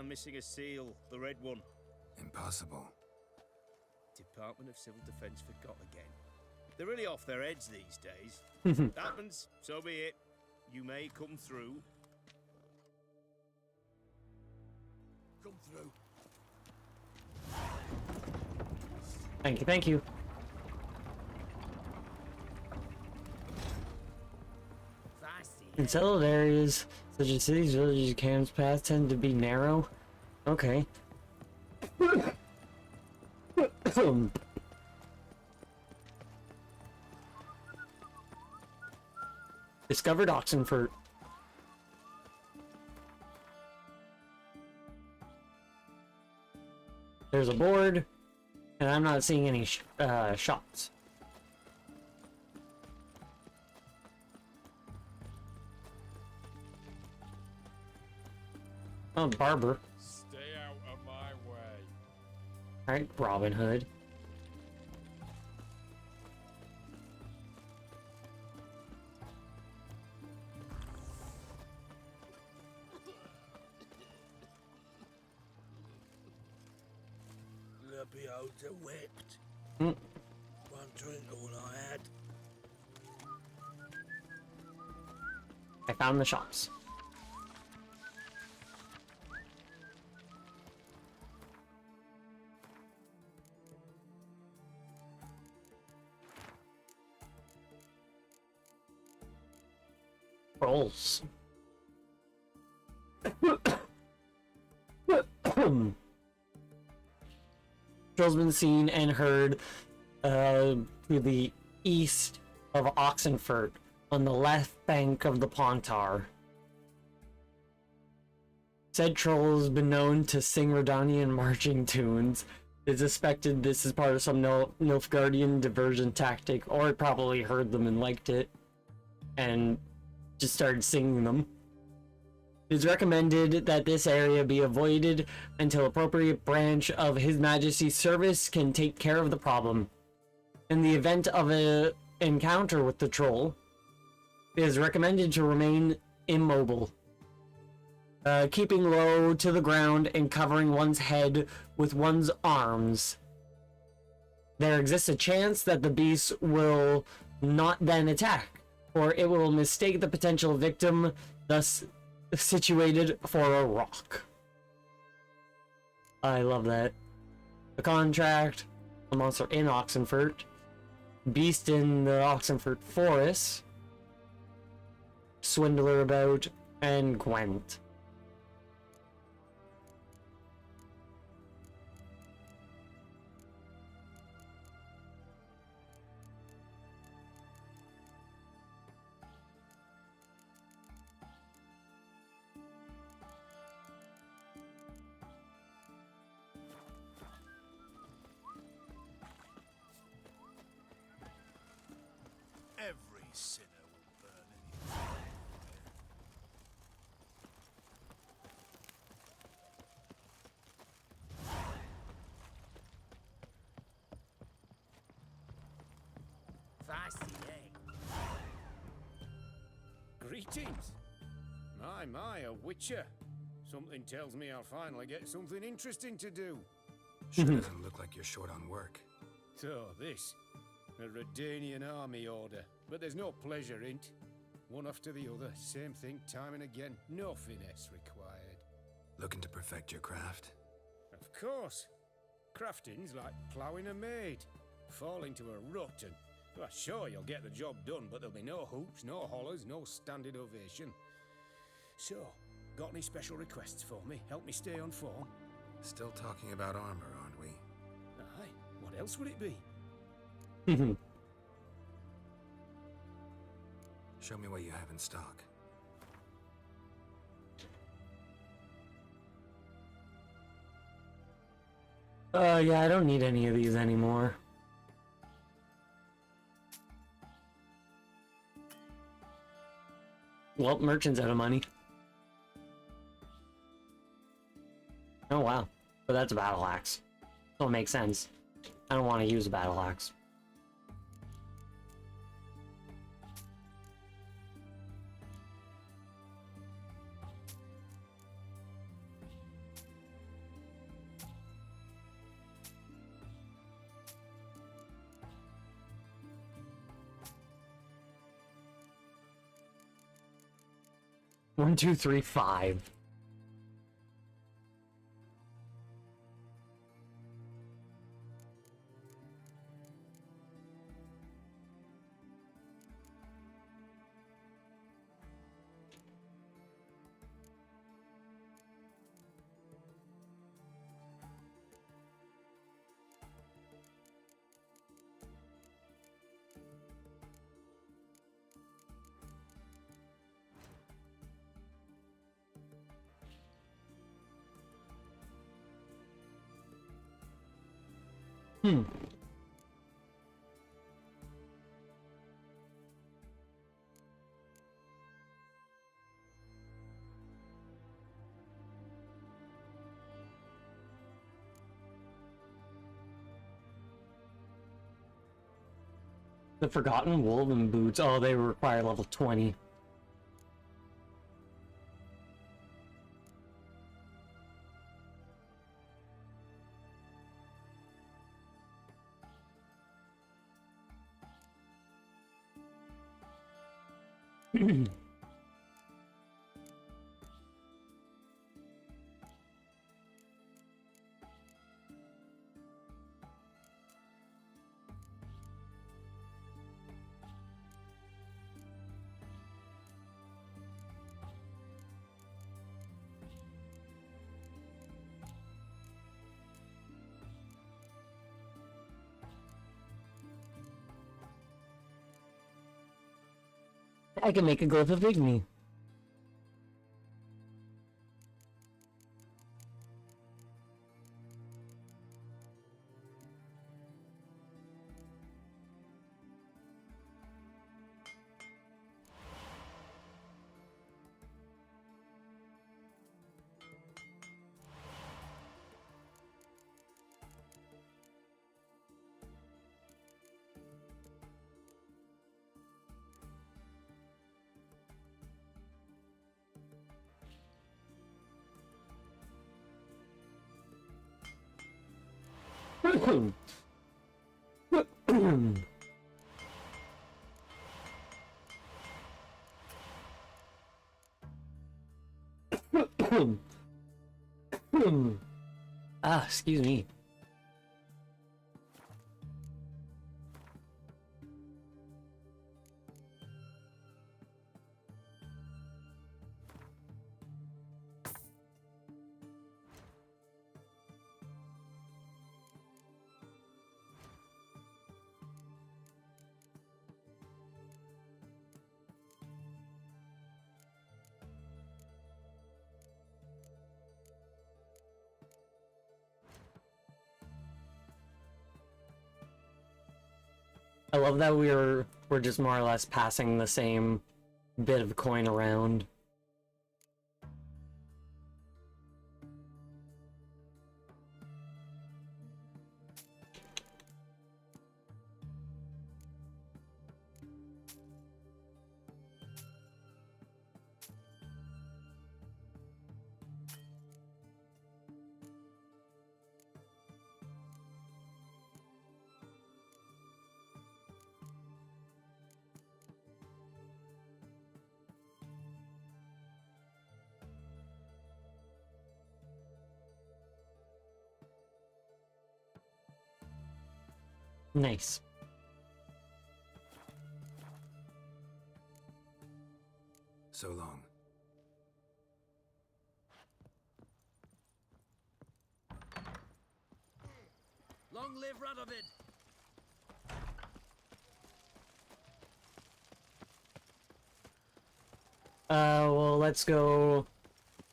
Missing a seal, the red one. Impossible. Department of Civil Defense forgot again. They're really off their heads these days. Happens, so be it. You may come through. Come through. Thank you, thank you. In settled areas, such as cities, villages, camps, paths tend to be narrow. Okay. Discovered Oxenfurt. There's a board, and I'm not seeing any shops. Oh, barber. Stay out of my way. Alright, Robin Hood. The beholder wept. Mm. One drink all I had. I found the shops. Rolls. Trolls been seen and heard to the east of Oxenfurt, on the left bank of the Pontar. Said troll has been known to sing Redanian marching tunes. It's suspected this is part of some Nilfgaardian diversion tactic, or it probably heard them and liked it, and just started singing them. It is recommended that this area be avoided until appropriate branch of His Majesty's service can take care of the problem. In the event of an encounter with the troll, it is recommended to remain immobile, keeping low to the ground and covering one's head with one's arms. There exists a chance that the beast will not then attack, or it will mistake the potential victim, thus situated for a rock. I love that. A contract, a monster in Oxenfurt, beast in the Oxenfurt forest, swindler about, and Gwent. Every sinner will burn in the fire. Fancy, eh? Greetings. My, a witcher. Something tells me I'll finally get something interesting to do. Sure doesn't look like you're short on work. So, this. A Redanian army order. But there's no pleasure in't. One after the other, same thing time and again. No finesse required. Looking to perfect your craft? Of course. Crafting's like ploughing a maid. Fall into a rut and... Well, sure, you'll get the job done, but there'll be no hoops, no hollers, no standing ovation. So, got any special requests for me? Help me stay on form? Still talking about armor, aren't we? Aye, what else would it be? Show me what you have in stock. Yeah, I don't need any of these anymore. Well, merchant's out of money. Oh wow, but that's a battle axe. So it makes sense. I don't want to use a battle axe. One, two, three, five. The Forgotten Woven Boots. Oh, they require level 20. I can make a glyph of Igni. Excuse me. I love that we're just more or less passing the same bit of coin around. Nice. So long. Long live Radovid! Well, let's go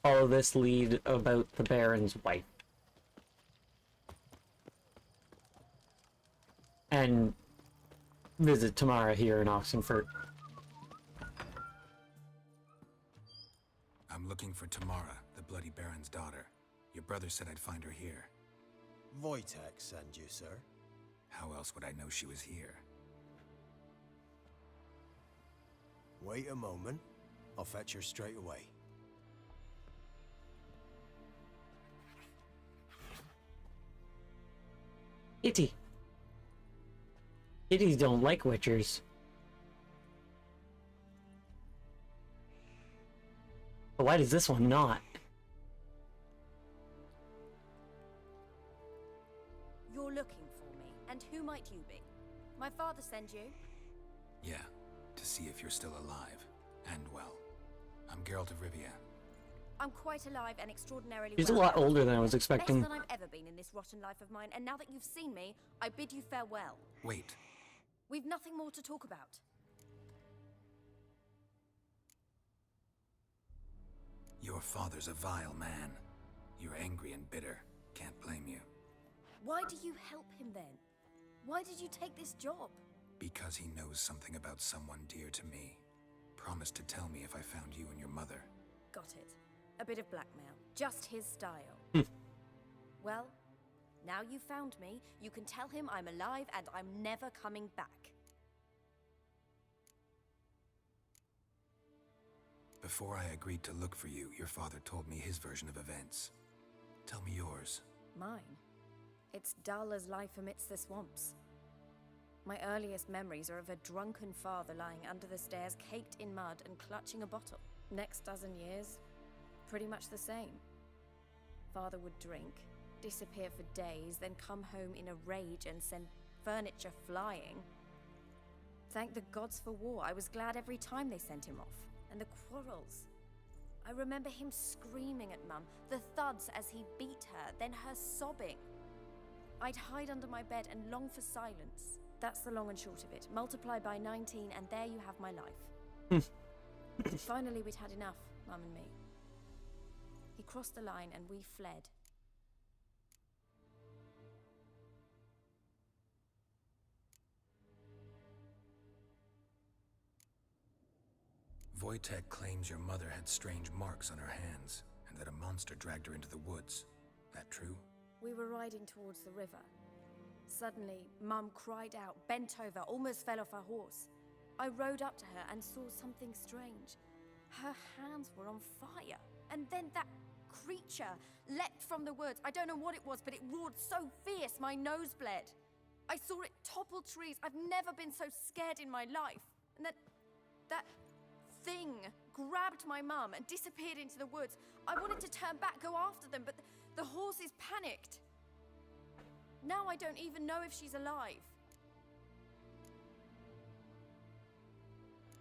follow this lead about the Baron's wife. And visit Tamara here in Oxenfurt. I'm looking for Tamara, the Bloody Baron's daughter. Your brother said I'd find her here. Wojtek send you, sir. How else would I know she was here? Wait a moment. I'll fetch her straight away. Itty. Itties don't like witchers. But why does this one not? You're looking for me, and who might you be? My father send you? Yeah, to see if you're still alive. And well. I'm Geralt of Rivia. I'm quite alive and extraordinarily She's a well. lot older than I was expecting. Less than I've ever been in this rotten life of mine, and now that you've seen me, I bid you farewell. Wait. We've nothing more to talk about. Your father's a vile man. You're angry and bitter. Can't blame you. Why do you help him then? Why did you take this job? Because he knows something about someone dear to me. Promised to tell me if I found you and your mother. Got it. A bit of blackmail. Just his style. Well, now you found me, you can tell him I'm alive and I'm never coming back. Before I agreed to look for you, your father told me his version of events. Tell me yours. Mine? It's dull as life amidst the swamps. My earliest memories are of a drunken father lying under the stairs, caked in mud and clutching a bottle. Next dozen years, pretty much the same. Father would drink, disappear for days, then come home in a rage and send furniture flying. Thank the gods for war. I was glad every time they sent him off. And the quarrels. I remember him screaming at Mum, the thuds as he beat her, then her sobbing. I'd hide under my bed and long for silence. That's the long and short of it. Multiply by 19 and there you have my life. Finally, we'd had enough, Mum and me. He crossed the line and we fled. Wojtek claims your mother had strange marks on her hands, and that a monster dragged her into the woods. That true? We were riding towards the river. Suddenly, Mum cried out, bent over, almost fell off her horse. I rode up to her and saw something strange. Her hands were on fire. And then that creature leapt from the woods. I don't know what it was, but it roared so fierce my nose bled. I saw it topple trees. I've never been so scared in my life. And that thing grabbed my mum and disappeared into the woods. I wanted to turn back, go after them, but the horses panicked. Now I don't even know if she's alive.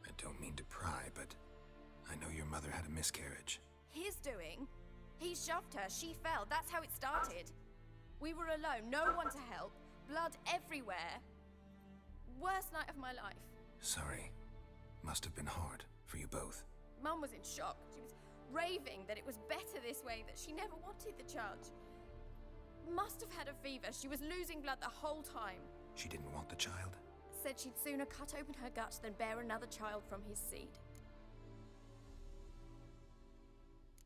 I don't mean to pry, but I know your mother had a miscarriage. His doing? He shoved her, she fell, that's how it started. We were alone, no one to help, blood everywhere. Worst night of my life. Sorry. Must have been hard for you both. Mum was in shock. She was raving that it was better this way, that she never wanted the child. Must have had a fever. She was losing blood the whole time. She didn't want the child? Said she'd sooner cut open her gut than bear another child from his seed.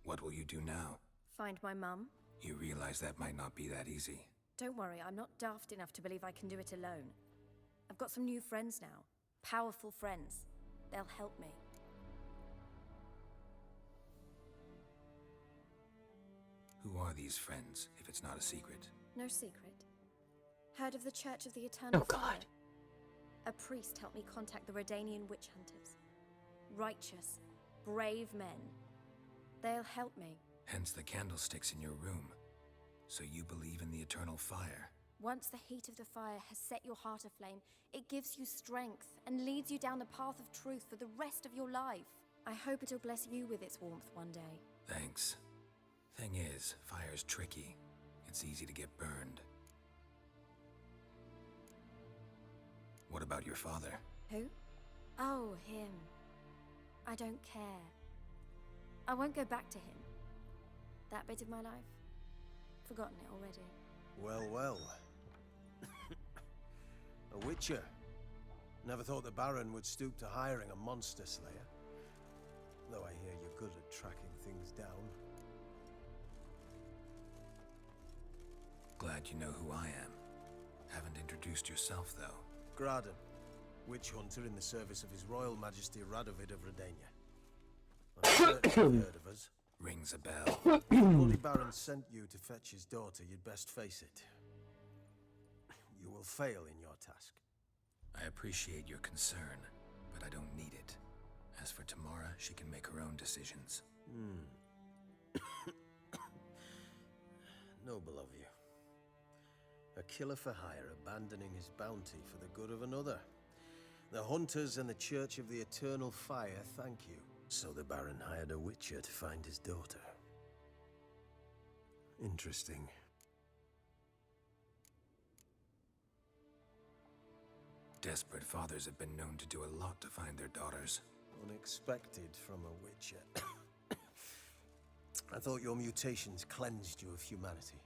What will you do now? Find my mum. You realize that might not be that easy. Don't worry, I'm not daft enough to believe I can do it alone. I've got some new friends now. Powerful friends. They'll help me. Who are these friends, if it's not a secret? No secret. Heard of the Church of the Eternal Oh, God. Fire? A priest helped me contact the Redanian witch hunters. Righteous, brave men. They'll help me. Hence the candlesticks in your room. So you believe in the eternal fire? Once the heat of the fire has set your heart aflame, it gives you strength and leads you down the path of truth for the rest of your life. I hope it'll bless you with its warmth one day. Thanks. Thing is, fire's tricky. It's easy to get burned. What about your father? Who? Oh, him. I don't care. I won't go back to him. That bit of my life? Forgotten it already. Well, well. A witcher. Never thought the Baron would stoop to hiring a monster slayer. Though I hear you're good at tracking things down. Glad you know who I am. Haven't introduced yourself, though. Graden, witch hunter in the service of His Royal Majesty Radovid of Redania. I'm certain you've heard of us. Rings a bell. If the Bloody Baron sent you to fetch his daughter, you'd best face it. You will fail in your task. I appreciate your concern, but I don't need it. As for Tamara, she can make her own decisions. Noble of you. A killer for hire abandoning his bounty for the good of another. The hunters and the Church of the Eternal Fire thank you. So the Baron hired a witcher to find his daughter. Interesting. Desperate fathers have been known to do a lot to find their daughters. Unexpected from a witcher. I thought your mutations cleansed you of humanity.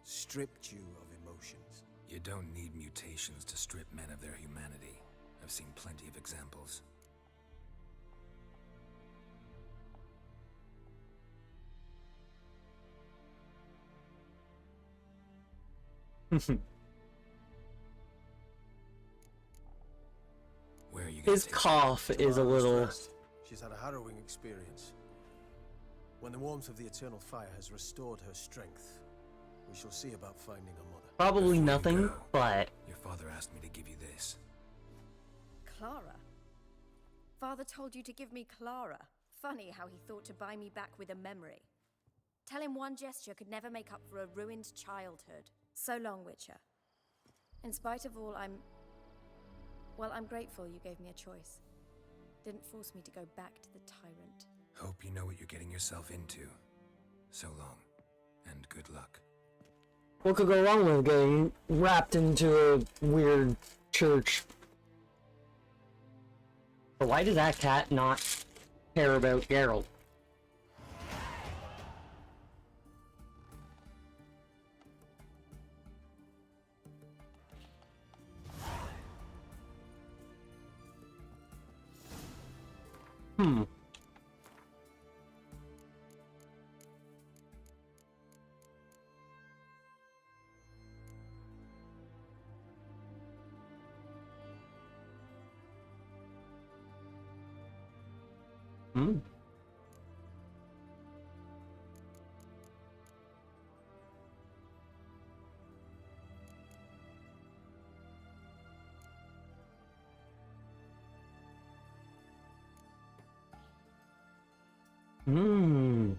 Stripped you of emotion. potions. You don't need mutations to strip men of their humanity. I've seen plenty of examples. Where are you His cough is a little... She's had a harrowing experience. When the warmth of the eternal fire has restored her strength, we shall see about finding her mother. Probably nothing, but... Your father asked me to give you this. Clara? Father told you to give me Clara. Funny how he thought to buy me back with a memory. Tell him one gesture could never make up for a ruined childhood. So long, Witcher. In spite of all, well, I'm grateful you gave me a choice. Didn't force me to go back to the tyrant. Hope you know what you're getting yourself into. So long, and good luck. What could go wrong with getting wrapped into a weird church? But why does that cat not care about Geralt? Hmm. Hmm. Hmm.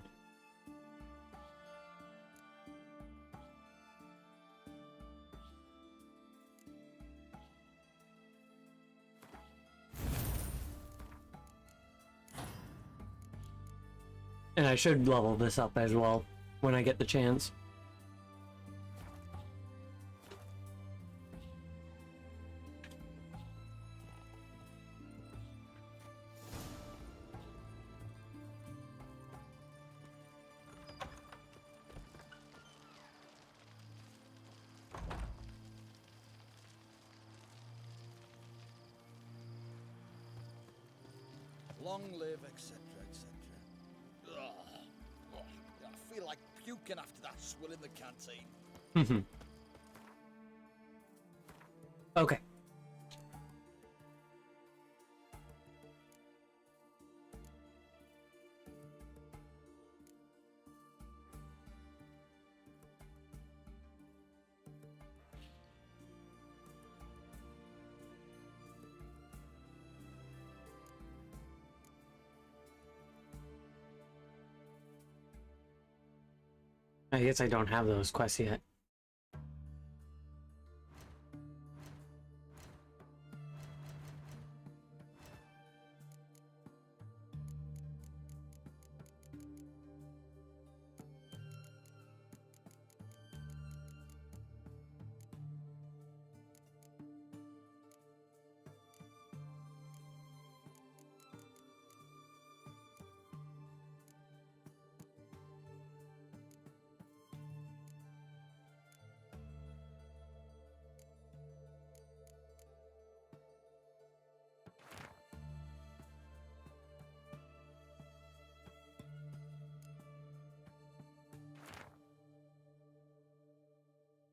And I should level this up as well when I get the chance. Long live, etc., etc. I feel like puking after that swill in the canteen. Okay. I guess I don't have those quests yet.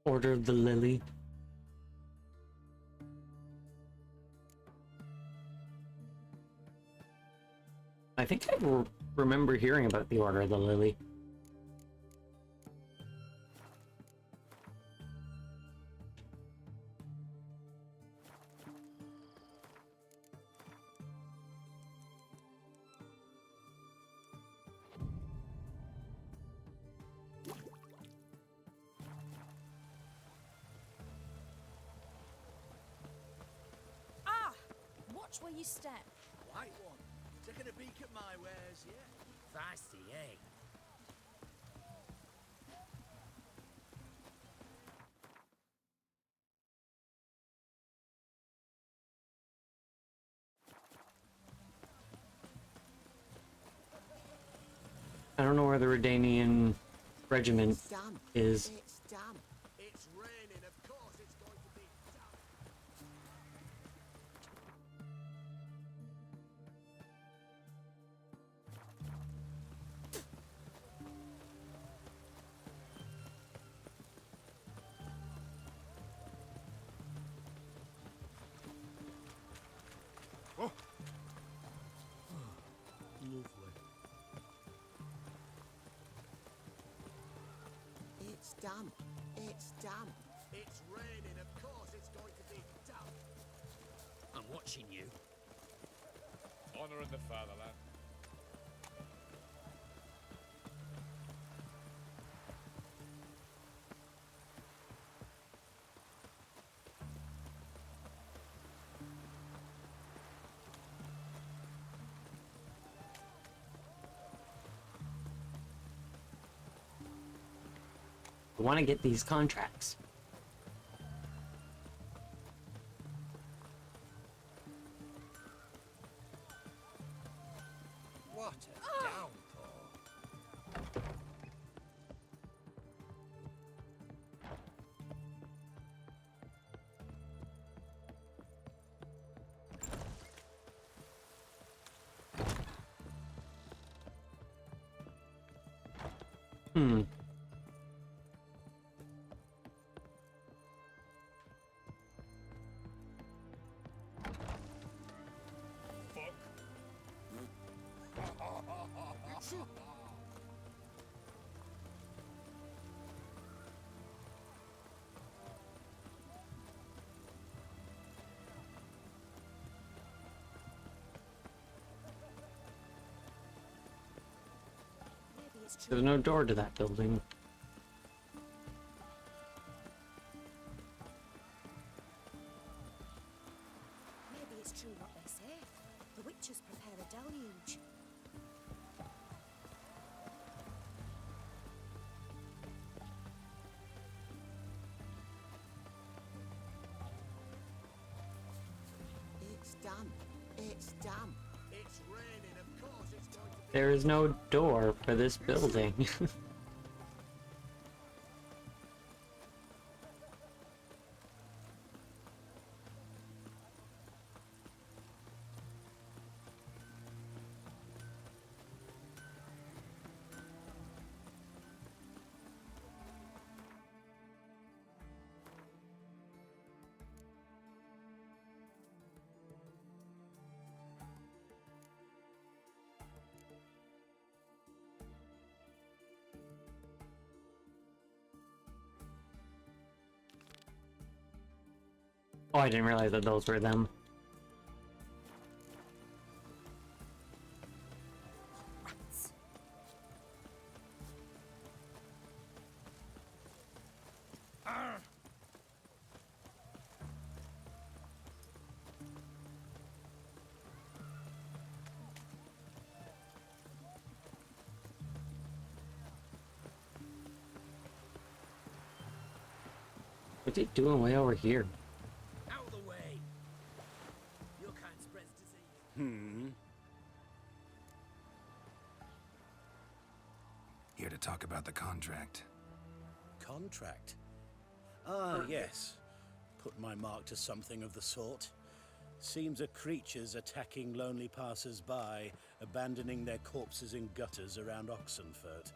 Order of the Lily. I think I remember hearing about the Order of the Lily. Watch where you step. White one. Taking a peek at my wares, yeah? Feisty, eh? I don't know where the Redanian regiment is. It's damp. It's raining, of damp. It's damp. It's raining, of course it's going to be damp. I'm watching you. Honor in the fatherland. I want to get these contracts. What a downpour. Hmm. There's no door to that building. Maybe it's true what they say. The witches prepare a deluge. It's damp. It's damp. It's raining, of course it's going to be. There is no door for this building. Oh, I didn't realize that those were them. What's he doing way over here? Out of the way. Your kind spreads disease. Here to talk about the contract. Contract? Ah, yes. Put my mark to something of the sort. Seems a creature's attacking lonely passers-by, abandoning their corpses in gutters around Oxenfurt.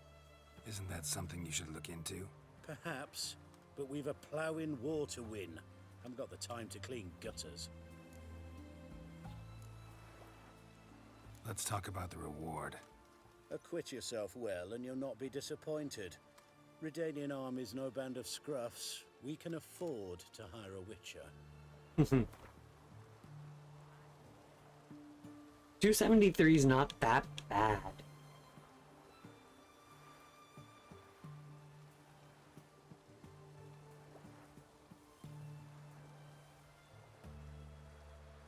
Isn't that something you should look into? Perhaps, but we've a ploughing war to win. Haven't got the time to clean gutters. Let's talk about the reward. Acquit yourself well and you'll not be disappointed. Redanian army's no band of scruffs. We can afford to hire a witcher. 273 is not that bad.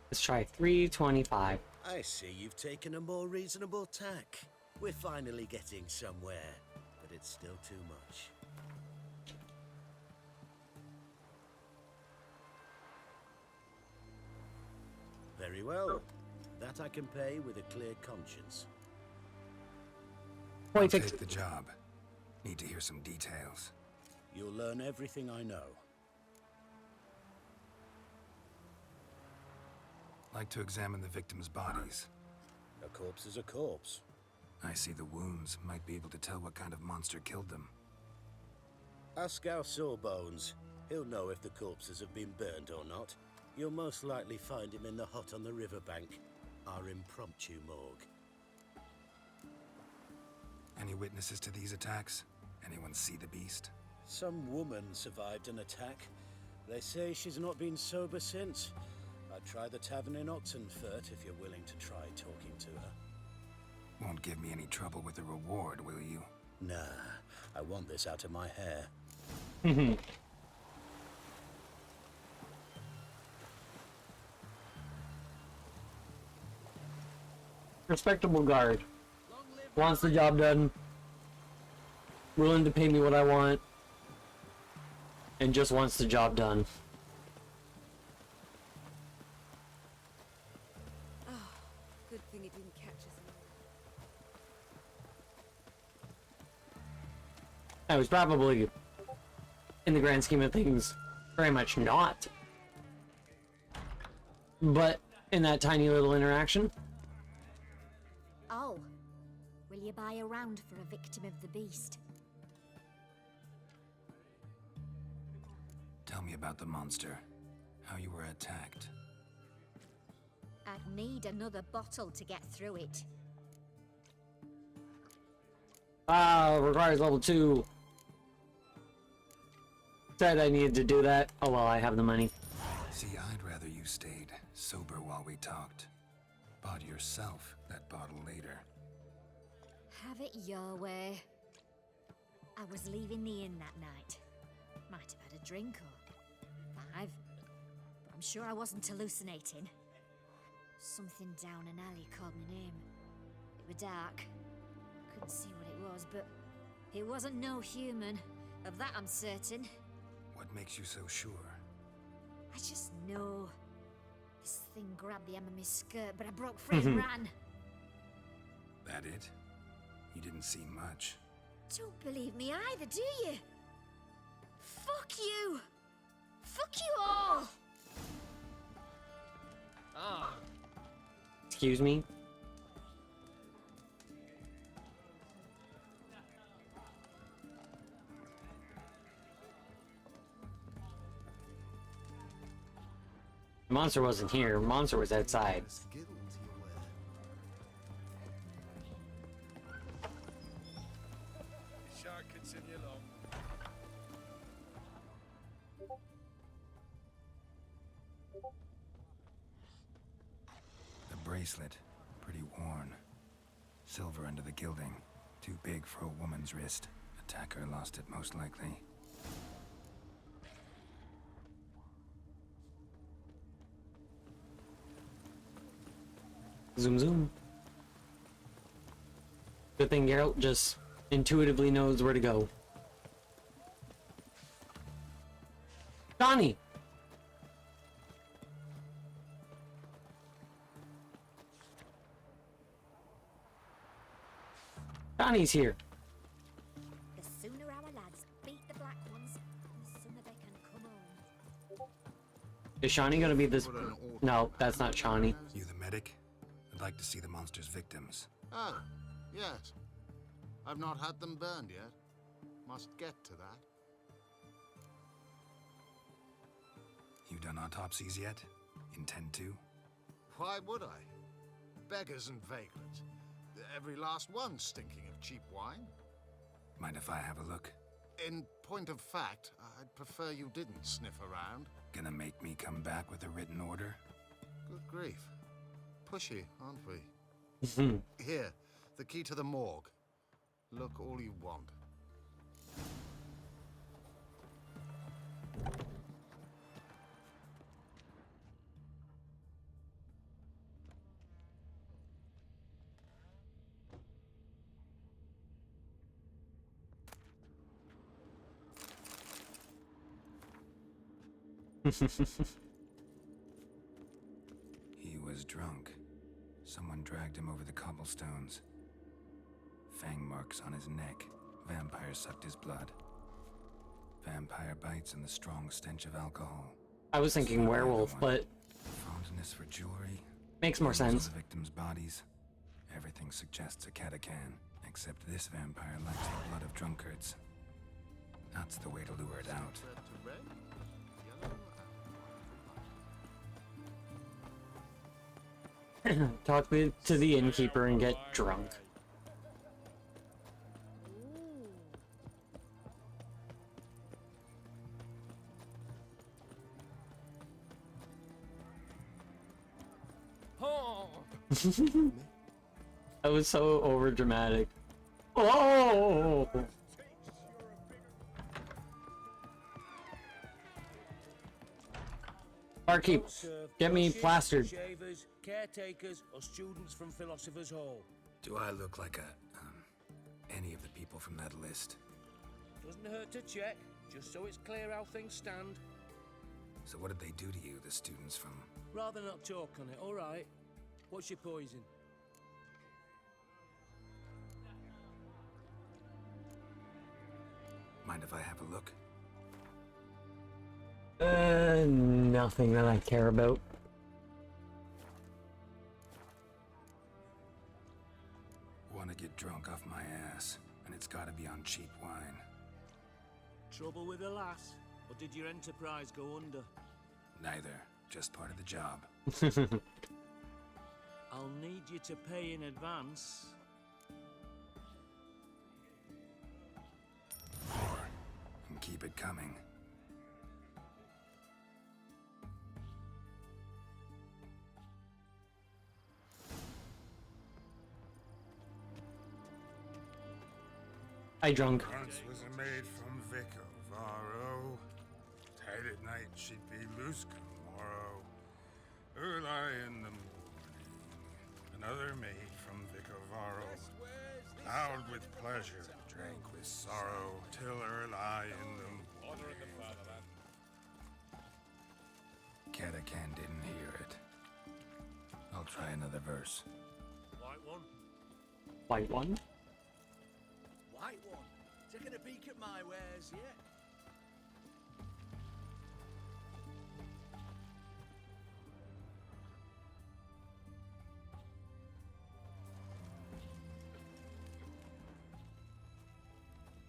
Let's try 325. I see you've taken a more reasonable tack. We're finally getting somewhere, but it's still too much. Very well. That I can pay with a clear conscience. I'll take the job. Need to hear some details. You'll learn everything I know. Like to examine the victims' bodies. A corpse is a corpse. I see the wounds. Might be able to tell what kind of monster killed them. Ask our Sawbones. He'll know if the corpses have been burned or not. You'll most likely find him in the hut on the riverbank. Our impromptu morgue. Any witnesses to these attacks? Anyone see the beast? Some woman survived an attack. They say she's not been sober since. I'd try the tavern in Oxenfurt if you're willing to try talking to her. Won't give me any trouble with the reward, will you? Nah, I want this out of my hair. Respectable guard. Wants the job done. Willing to pay me what I want. And just wants the job done. Oh, good thing it didn't catch us. I was probably, in the grand scheme of things, very much not. But in that tiny little interaction, Oh, will you buy a round for a victim of the beast? Tell me about the monster. How you were attacked. I'd need another bottle to get through it. requires level 2. Said I needed to do that. Oh well, I have the money. See, I'd rather you stayed sober while we talked. Bought yourself that bottle later. Have it your way. I was leaving the inn that night. Might have had a drink or 5. But I'm sure I wasn't hallucinating. Something down an alley called my name. It was dark. Couldn't see what it was, but it wasn't no human. Of that I'm certain. What makes you so sure? I just know. This thing grabbed the hem of my skirt, but I broke free and ran. That it? You didn't see much. Don't believe me either, do you? Fuck you! Fuck you all! Excuse me? The monster wasn't here. Monster was outside. Shark continue along. The bracelet, pretty worn. Silver under the gilding. Too big for a woman's wrist. Attacker lost it most likely. Zoom zoom. Good thing Geralt just intuitively knows where to go. Johnny! Johnny's here. The sooner our lads beat the black ones, the sooner they can come home. Is Shawnee gonna be this? No, that's not Shawnee. You the medic? I'd like to see the monster's victims. Oh, yes. I've not had them burned yet. Must get to that. You done autopsies yet? Intend to? Why would I? Beggars and vagrants. Every last one stinking of cheap wine. Mind if I have a look? In point of fact, I'd prefer you didn't sniff around. Gonna make me come back with a written order? Good grief. Pushy, aren't we? Here, the key to the morgue. Look all you want. He was drunk. Someone dragged him over the cobblestones. Fang marks on his neck. Vampire sucked his blood. Vampire bites and the strong stench of alcohol. I was thinking werewolf, but Fondness for jewelry. makes more Rumors of sense. The victims' bodies. Everything suggests a catachan, except this vampire likes the blood of drunkards. That's the way to lure it out. Red to red, yellow, Talk to the innkeeper and get drunk. That was so over dramatic. Oh! Barkeep, get me plastered. Shavers, caretakers, or students from Philosopher's Hall. Do I look like any of the people from that list? Doesn't hurt to check, just so it's clear how things stand. So what did they do to you, the students from... Rather not talk on it, alright? What's your poison? Mind if I have a look? Nothing that I care about. Want to get drunk off my ass, and it's gotta be on cheap wine. Trouble with the lass? Or did your enterprise go under? Neither. Just part of the job. I'll need you to pay in advance. More. And keep it coming. I drunk. Once was a maid from Vico, Varro. Tight at night she'd be loose come morrow. Early in the morning. Another maid from Vico, Varro. Howled with pleasure, drank with sorrow, till early in the Honor in the fatherland. Catacan didn't hear it. I'll try another verse. White one? White one? White one. Taking a peek at my wares yet?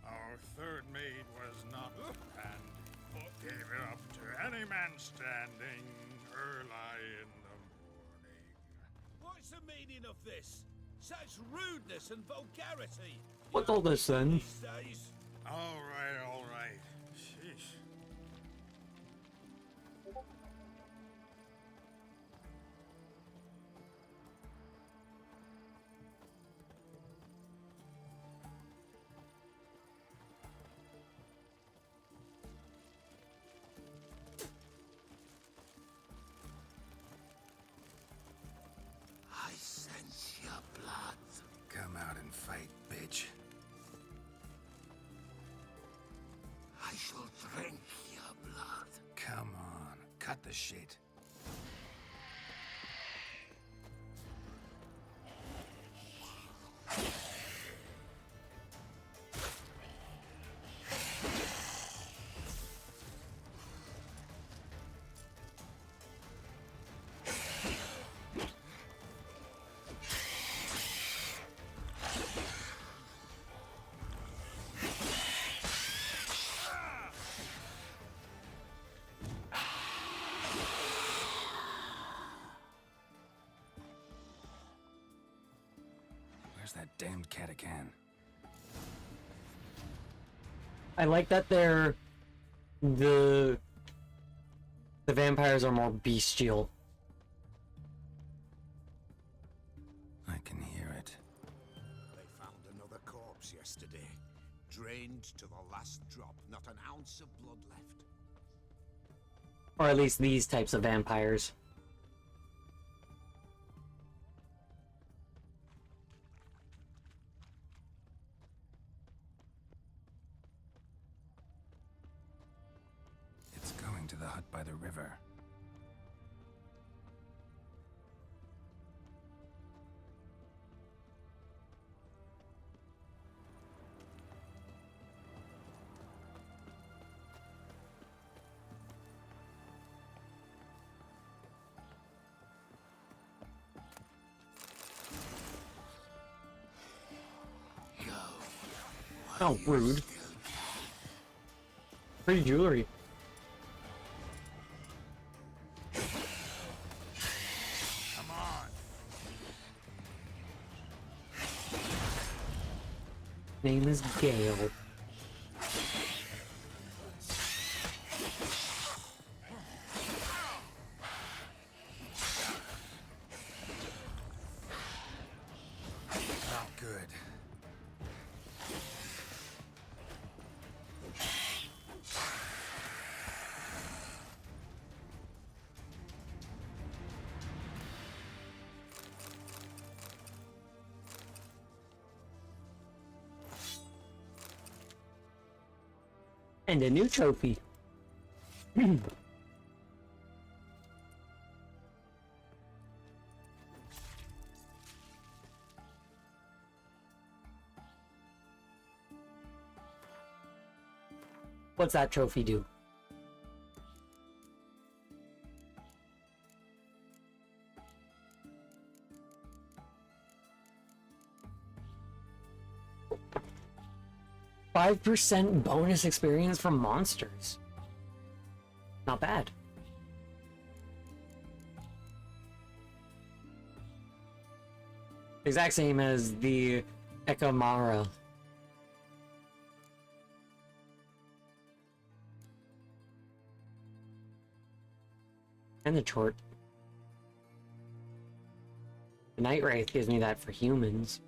Our third maid was not and gave it up to any man standing early in the morning. What's the meaning of this? Such rudeness and vulgarity. What's all this then? These days. All right. Sheesh. I sense your blood. Come out and fight, bitch. I shall drink your blood. Come on, cut the shit. Where's that damned Catacan? I like that they're the vampires are more bestial. I can hear it. They found another corpse yesterday. Drained to the last drop, not an ounce of blood left. Or at least these types of vampires. It's going to the hut by the river. How rude. Pretty jewelry. Come on. Name is Gale. good. And a new trophy. What's that trophy do? %5 bonus experience from monsters. Not bad. Exact same as the Ekamara. And the Chort. The Night Wraith gives me that for humans.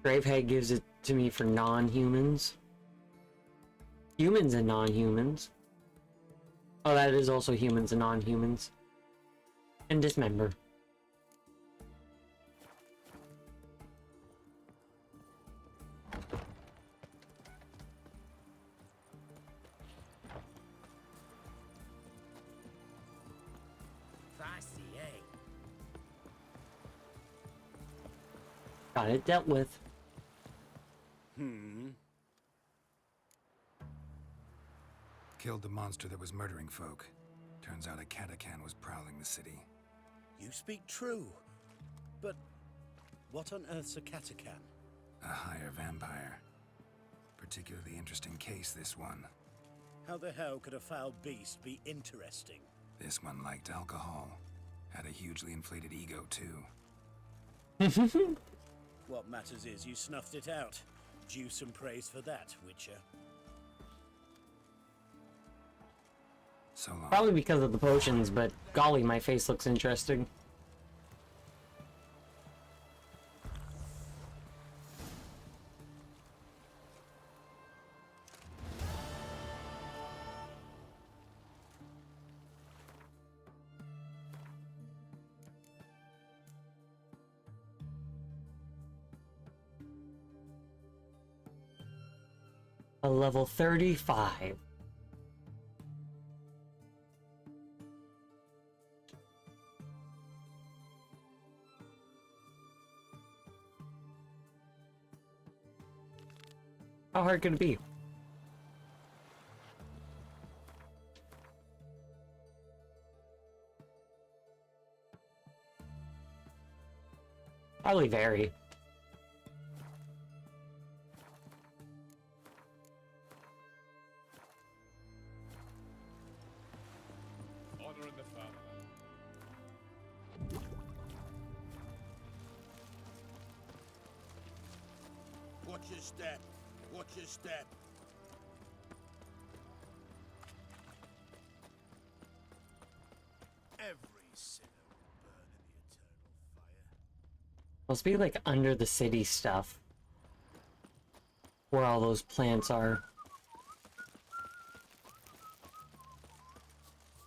Gravehead gives it to me for non-humans. Humans and non-humans. Oh, that is also humans and non-humans. And Dismember. Feisty, eh? Got it dealt with. Killed the monster that was murdering folk. Turns out a Katakan was prowling the city. You speak true. But what on earth's a Katakan? A higher vampire. Particularly interesting case, this one. How the hell could a foul beast be interesting? This one liked alcohol. Had a hugely inflated ego, too. What matters is you snuffed it out. Due some praise for that, Witcher. So long. Probably because of the potions, but golly, my face looks interesting. A level 35. How hard could it be? Probably very. Honor in the fatherland. Watch your step. Watch your step. Every sinner will burn in the eternal fire. Must be like under the city stuff. Where all those plants are.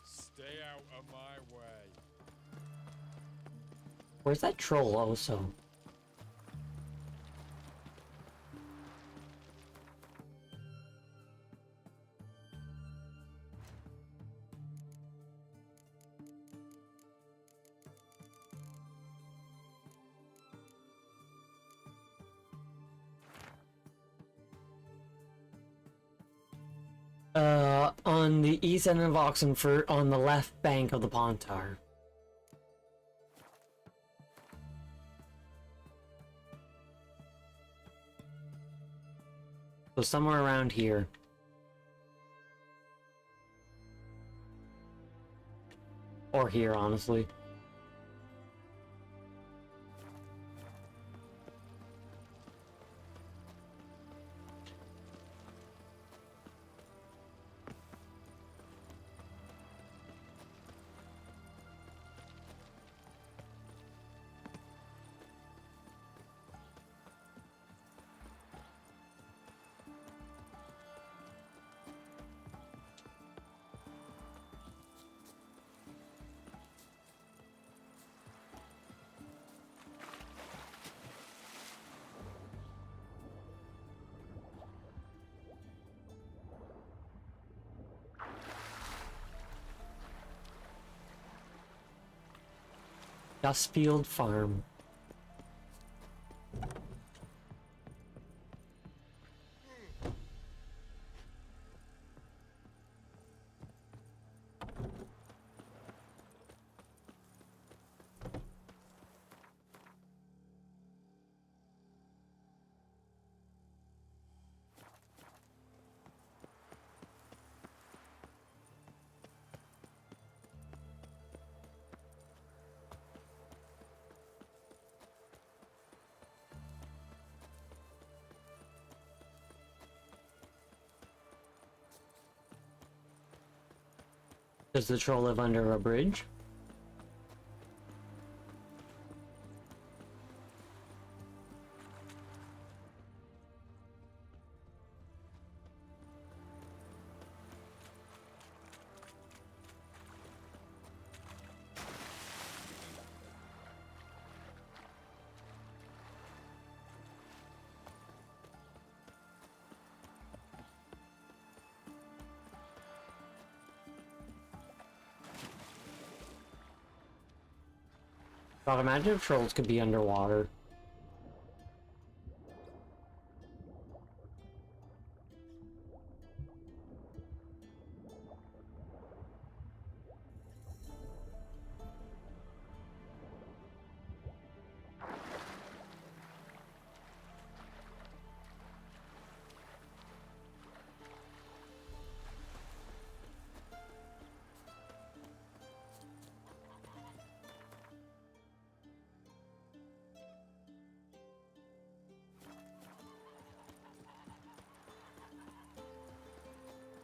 Stay out of my way. Where's that troll also? On the east end of Oxenfurt, on the left bank of the Pontar. So somewhere around here. Or here, honestly. Dustfield Farm. Does the troll live under a bridge? God, imagine if trolls could be underwater.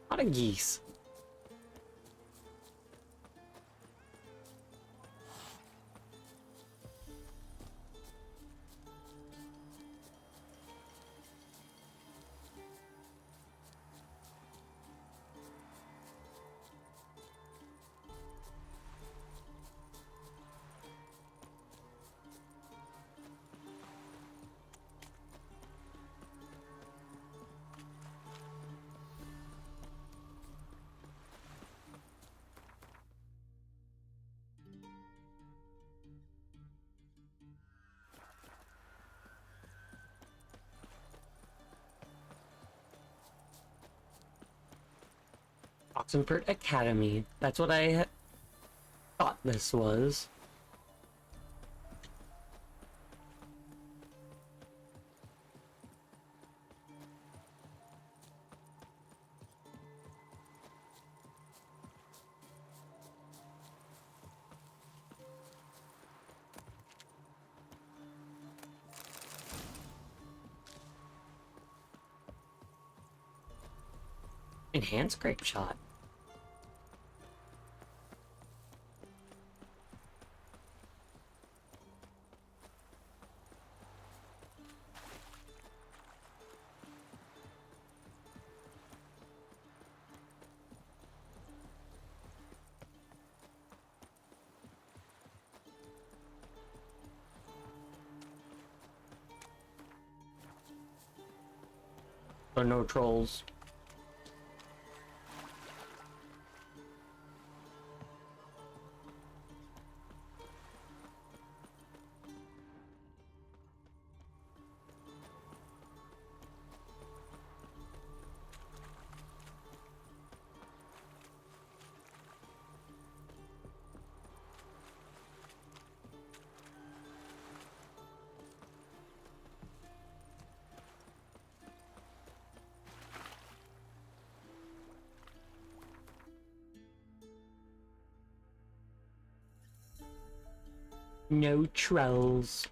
A lot of geese. Oxenford Academy. That's what I thought this was. Enhanced grape shot. So no trolls. No trolls.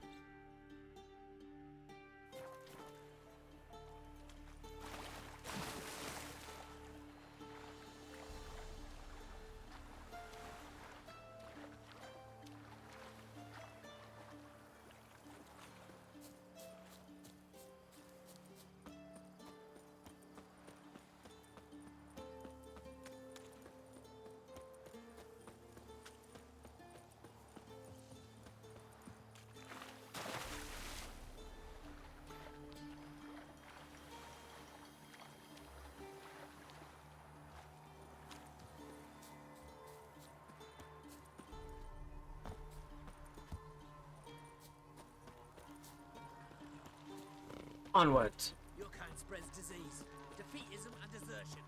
Onwards. Your kind spreads disease, defeatism, and desertion.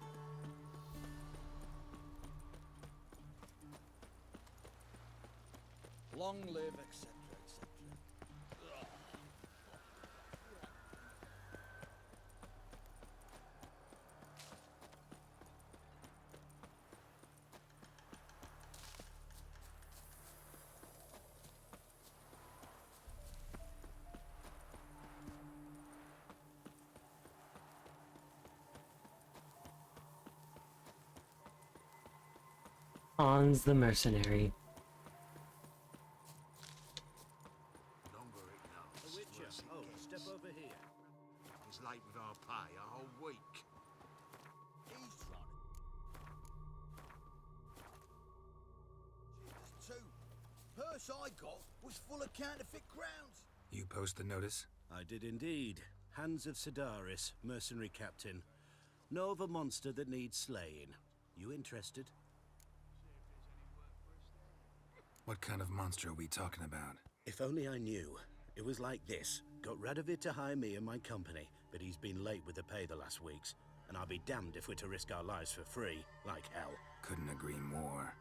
Long live, etc., etc. Hans the mercenary. The Witcher, oh, step over here. was late with our pay a whole week. He's trying to... Jesus, too. Purse I got was full of counterfeit crowns. You post the notice? I did indeed. Hans of Sedaris, mercenary captain. Know of a monster that needs slaying. You interested? What kind of monster are we talking about? If only I knew. It was like this. Got Radovid to hire me and my company, but he's been late with the pay the last weeks. And I'll be damned if we're to risk our lives for free, like hell. Couldn't agree more.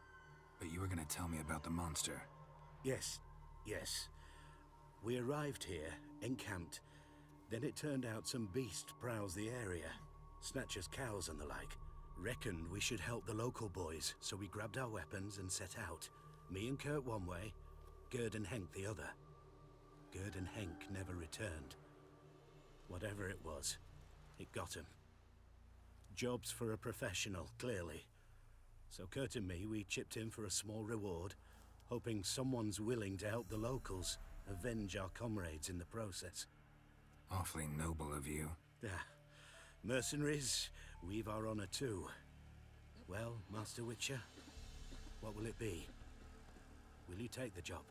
But you were gonna tell me about the monster. Yes. We arrived here, encamped. Then it turned out some beast prowls the area. Snatchers cows and the like. Reckoned we should help the local boys, so we grabbed our weapons and set out. Me and Kurt one way, Gerd and Henk the other. Gerd and Henk never returned. Whatever it was, it got him. Jobs for a professional, clearly. So Kurt and me, we chipped in for a small reward, hoping someone's willing to help the locals, avenge our comrades in the process. Awfully noble of you. Mercenaries, we've our honor too. Well, Master Witcher, what will it be? Will you take the job?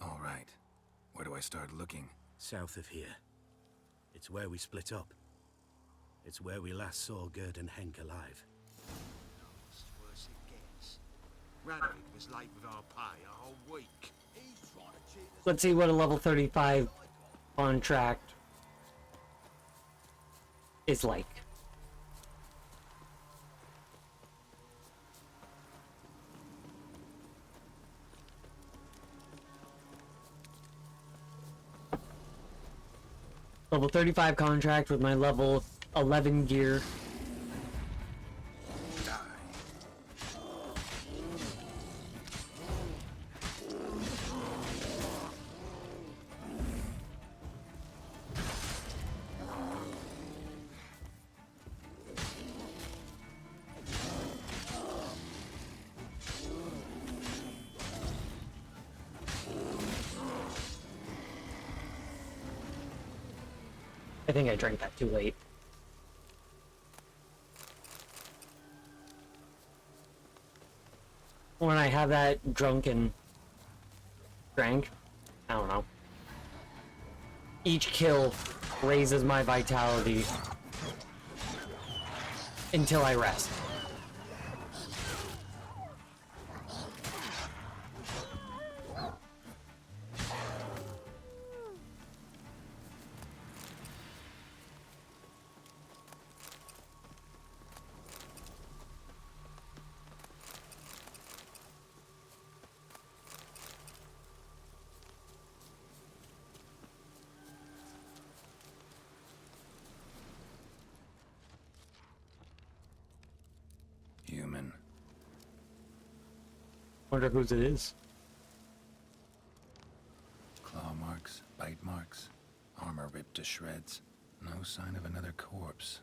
All right. Where do I start looking? South of here. It's where we split up. It's where we last saw Gerd and Henk alive. It's worse it gets. Radovid was late with our pay a whole week. He's trying to cheat us. Let's see what a level 35 contract is like. Level 35 contract with my level 11 gear. I think I drank that too late. When I have that drunk and drank, I don't know. Each kill raises my vitality until I rest. Human. Wonder whose it is. Claw marks, bite marks, armor ripped to shreds. No sign of another corpse.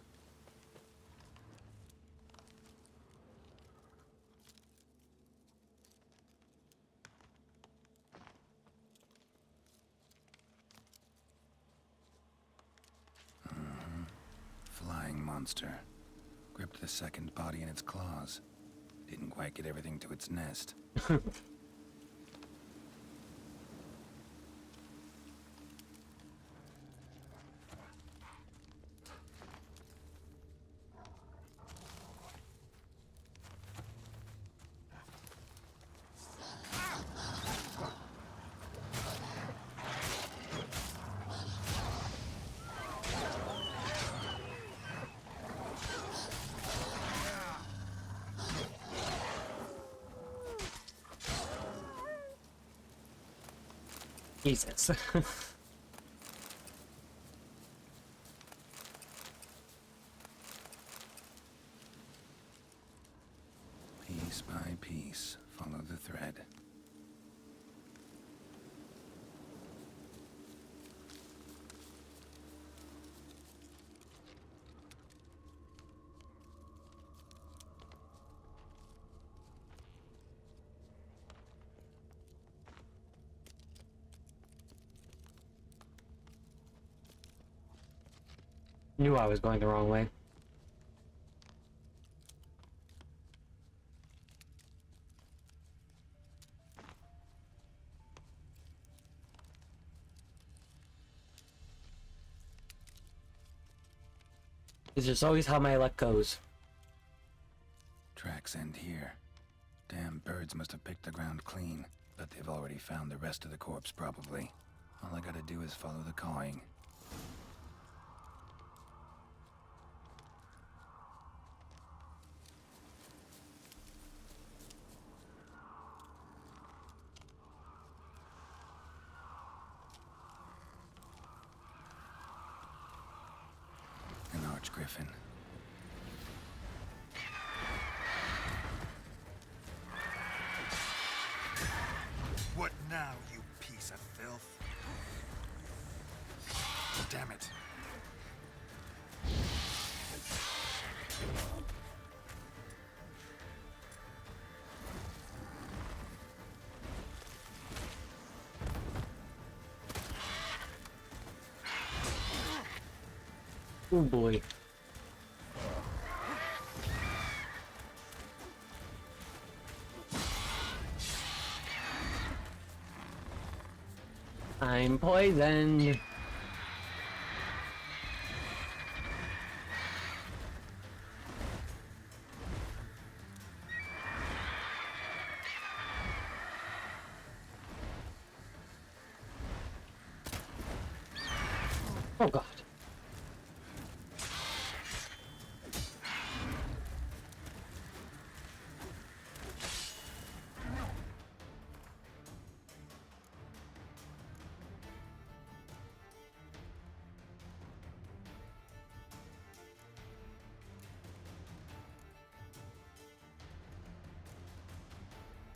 Flying monster. Gripped the second body in its claws. Didn't quite get everything to its nest. Jesus. Piece by piece, follow the thread. Knew I was going the wrong way. It's just always how my luck goes. Tracks end here. Damn birds must have picked the ground clean, but they've already found the rest of the corpse, probably. All I gotta do is follow the cawing. An archgriffin. What now, you piece of filth? Damn it. Oh boy. I'm poisoned. Oh god.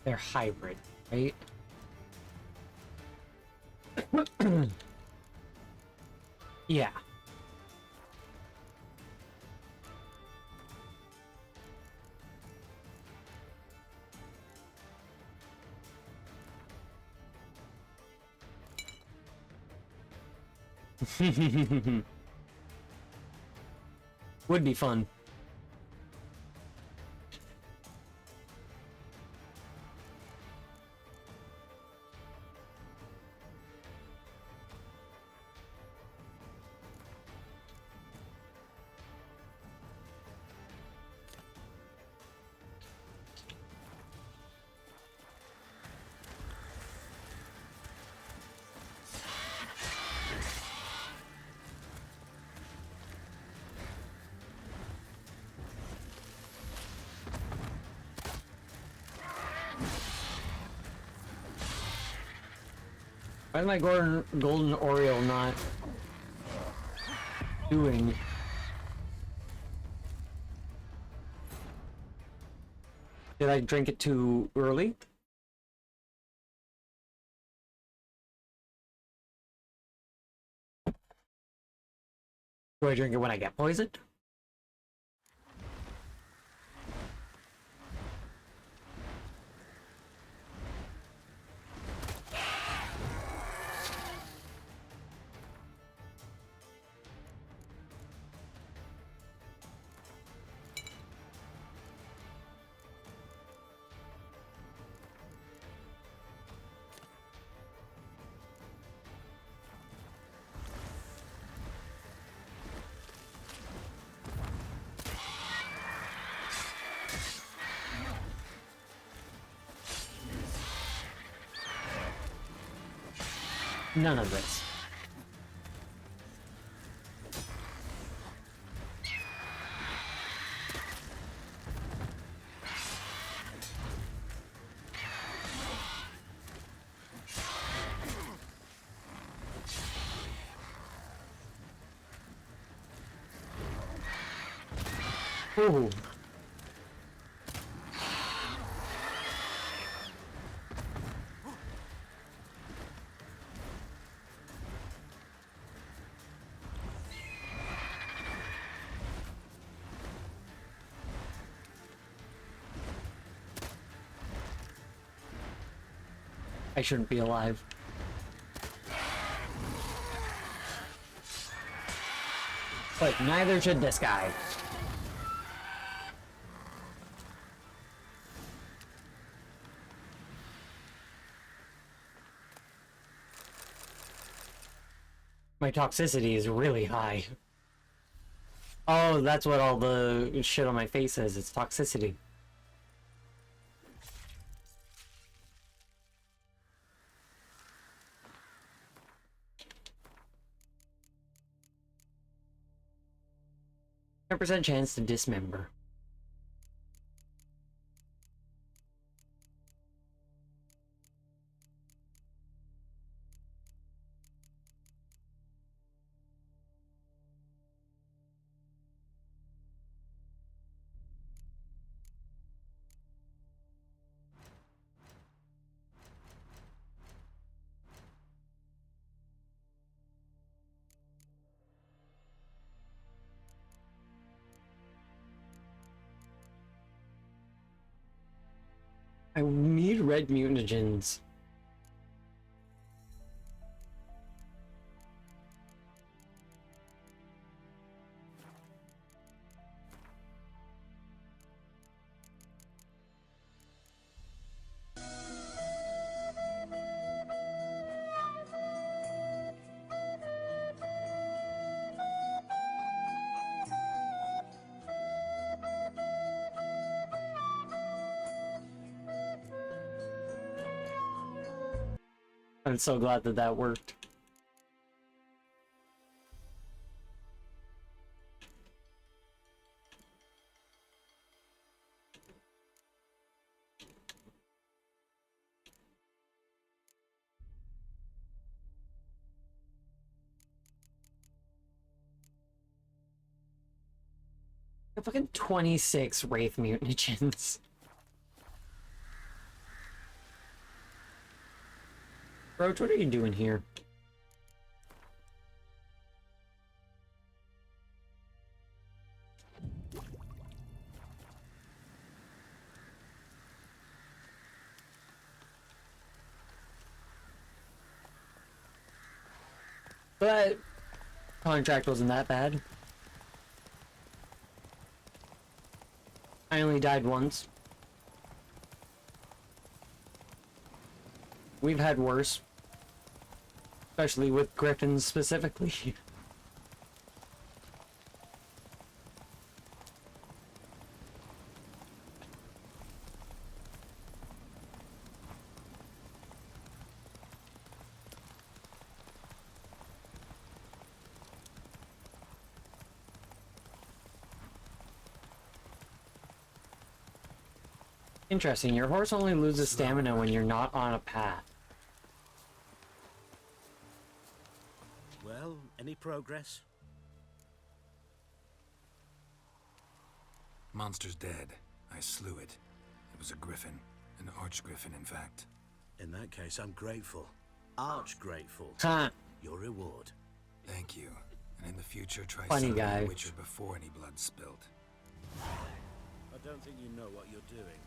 They're hybrid, right? Yeah. Would be fun. Why is my golden Oriole not doing? Did I drink it too early? Do I drink it when I get poisoned? None of this. Ooh. I shouldn't be alive. But neither should this guy. My toxicity is really high. Oh, that's what all the shit on my face is. It's toxicity. %, chance to dismember. I need red mutagens. I'm so glad that that worked. I have fucking 26 Wraith mutagens. Roach, what are you doing here? But contract wasn't that bad. I only died once. We've had worse. Especially with Griffins specifically. Interesting, your horse only loses stamina when you're not on a path. Well, any progress? Monster's dead. I slew it. It was a griffin. An arch-griffin, in fact. In that case, I'm grateful. Arch-grateful. Huh. Your reward. Thank you. And in the future, try Funny summoning guy. the Witcher before any blood spilled. I don't think you know what you're doing.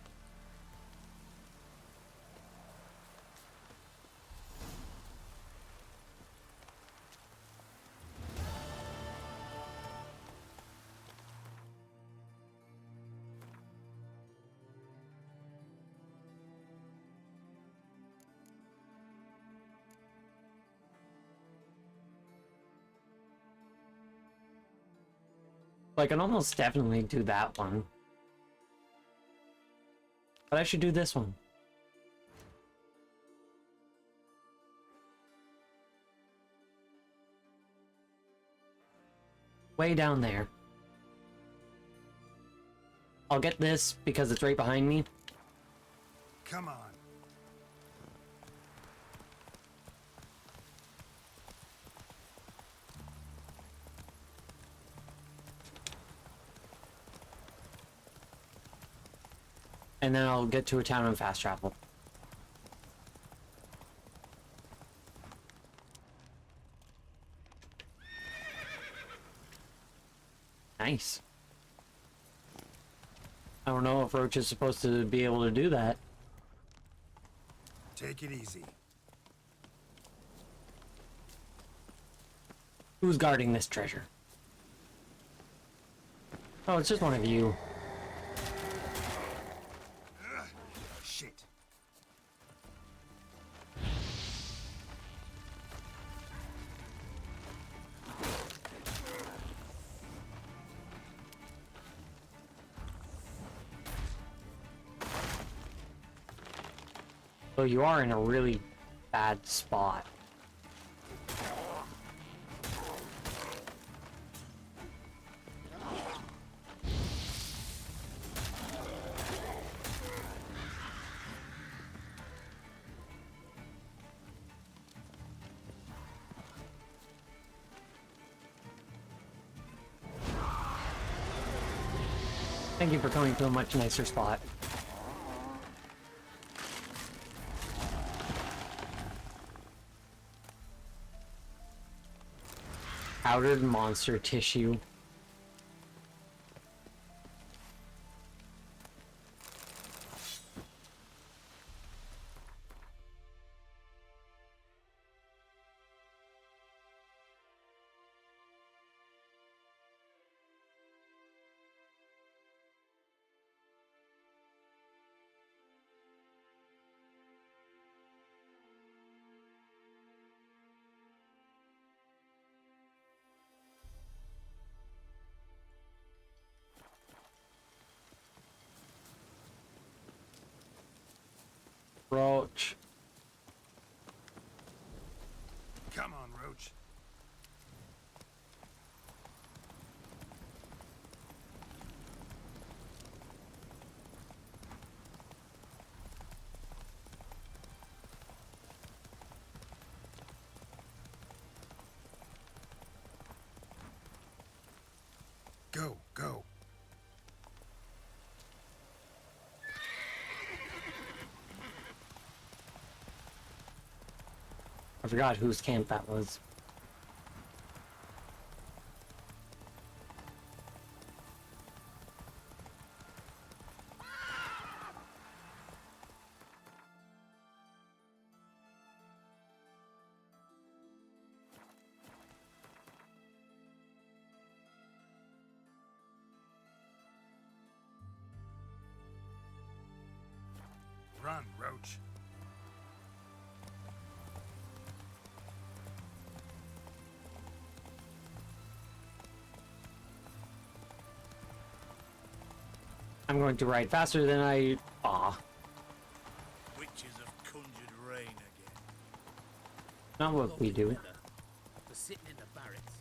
Like, I can almost definitely do that one. But I should do this one. Way down there. I'll get this because it's right behind me. Come on. And then I'll get to a town and fast travel. Nice. I don't know if Roach is supposed to be able to do that. Take it easy. Who's guarding this treasure? Oh, it's just one of you. Shit. So you are in a really bad spot. Thank you for coming to a much nicer spot. Powdered monster tissue. Roach. Come on, Roach. Go, go. I forgot whose camp that was. Run, Roach. I'm going to ride faster than I... Aw. Witches have conjured rain again. Not what we do. For sitting in the barracks.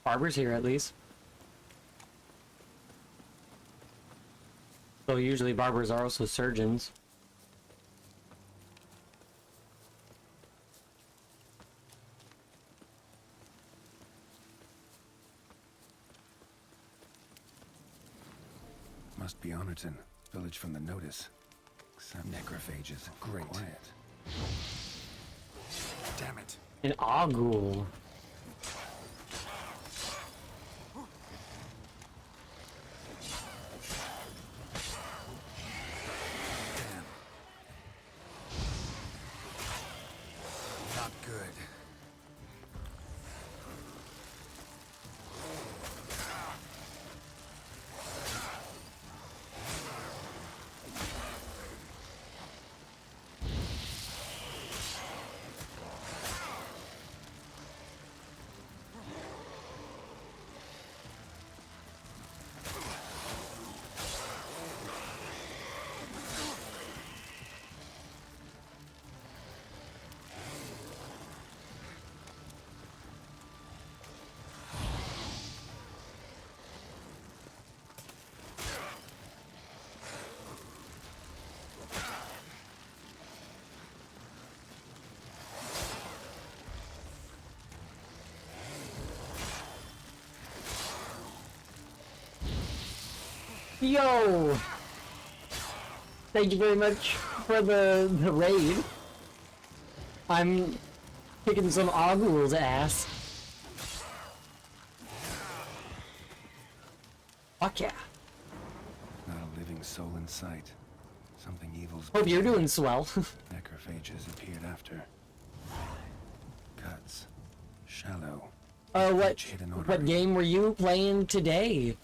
Barber's here, at least. So usually barbers are also surgeons. Must be Honorton, village from the notice. Some necrophages. Great. Quiet. Damn it. An Ogul. Not good. Yo! Thank you very much for the raid. I'm kicking some Ogul's ass. Fuck yeah. Not a living soul in sight. Something evil's... Hope you're doing swell. Necrophages appeared after. Cuts. Shallow. What game were you playing today?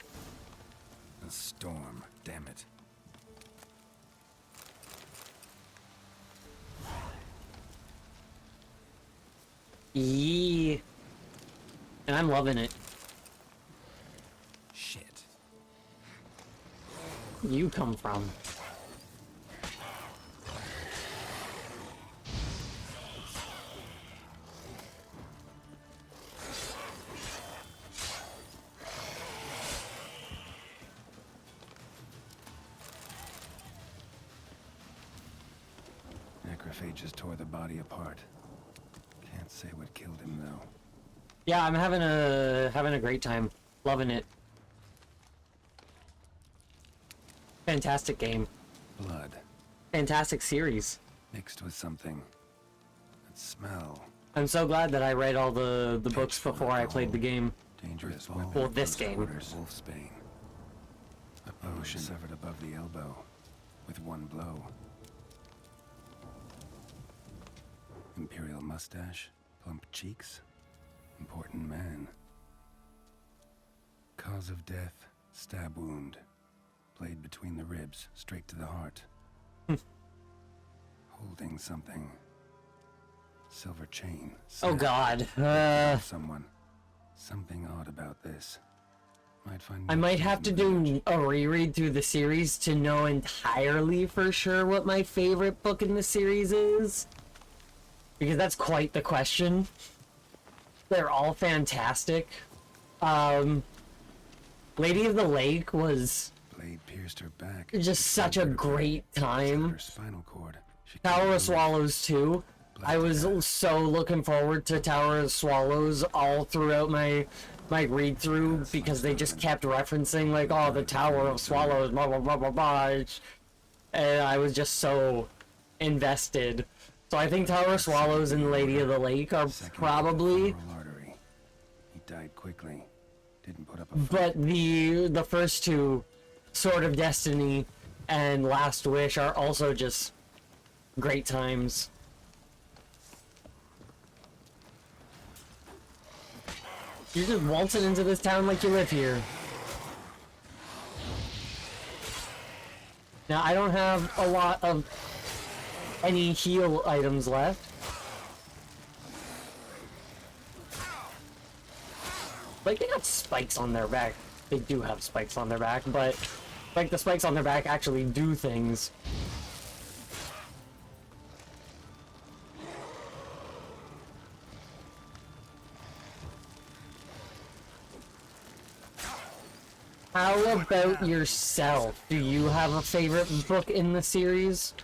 A storm. Damn it. Yeah. And I'm loving it. Shit. You come from. Necrophages tore the body apart. Can't say what killed him though. Yeah, I'm having a great time. Loving it. Fantastic game. Blood. Fantastic series. Mixed with something. That smell. I'm so glad that I read all the books before I played the game. Dangerous Well, this game. Wolfsbane. A potion severed above the elbow. With one blow. Imperial mustache. Plump cheeks. Important man. Cause of death. Stab wound. Blade between the ribs. Straight to the heart. Holding something. Silver chain. Oh God. Someone. Something odd about this. I might have to do a reread through the series to know entirely for sure what my favorite book in the series is. Because that's quite the question. They're all fantastic. Lady of the Lake was Blade pierced her back. just such a great time. Her spinal cord. Tower of Swallows 2. I was so looking forward to Tower of Swallows all throughout my read through because they just kept referencing like, oh, the Tower of Swallows, blah blah blah blah blah, and I was just so invested. So I think Tower of Swallows and Lady of the Lake are probably. He died quickly. Didn't put up a fight. But the first two, Sword of Destiny and Last Wish, are also just great times. You're just waltzing into this town like you live here. Now, I don't have a lot of any heal items left. Like, they got spikes on their back. They do have spikes on their back, but like the spikes on their back actually do things. How about yourself? Do you have a favorite book in the series?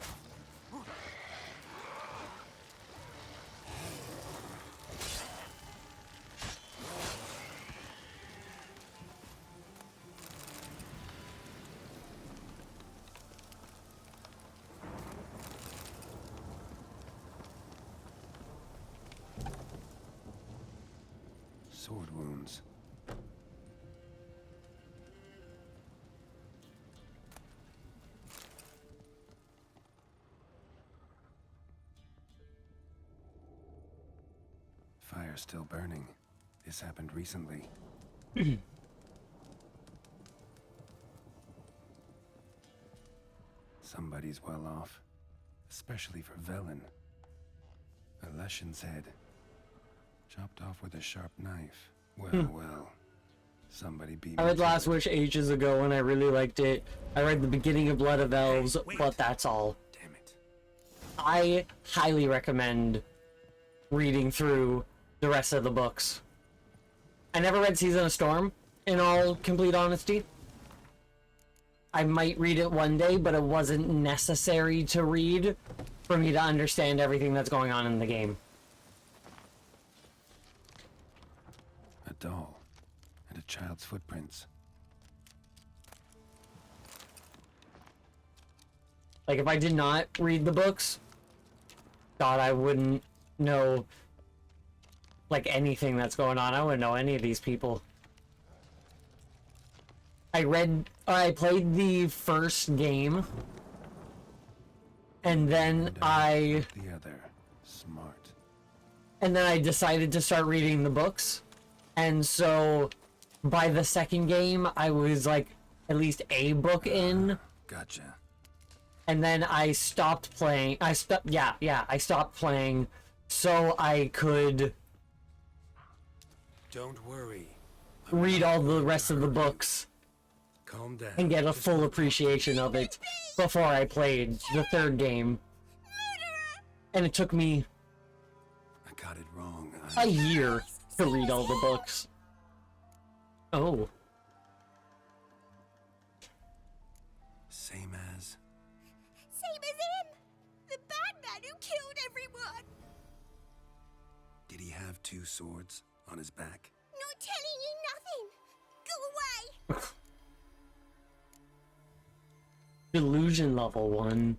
Sword wounds. Fire still burning. This happened recently. Somebody's well off. Especially for Velen. A Leshen's head. Chopped off with a sharp knife. Well, well. Somebody beat me. I read Last Wish ages ago and I really liked it. I read the beginning of Blood of Elves, but that's all. Damn it. I highly recommend reading through the rest of the books. I never read Season of Storm, in all complete honesty. I might read it one day, but it wasn't necessary to read for me to understand everything that's going on in the game. A doll. And a child's footprints. Like, if I did not read the books, God, I wouldn't know, like, anything that's going on. I wouldn't know any of these people. I played the first game, and then The other. Smart. and then I decided to start reading the books. And so, by the second game, I was, like, at least a book in. Gotcha. And then I stopped playing. I stopped playing so I could Don't worry. read all the rest of the books Calm down. and get a full appreciation of it before I played the third game. And it took me I got it wrong. a year to read all the books. Oh. Same as. Same as him! The bad man who killed everyone! Did he have 2 swords on his back? Not telling you nothing! Go away! Delusion level 1.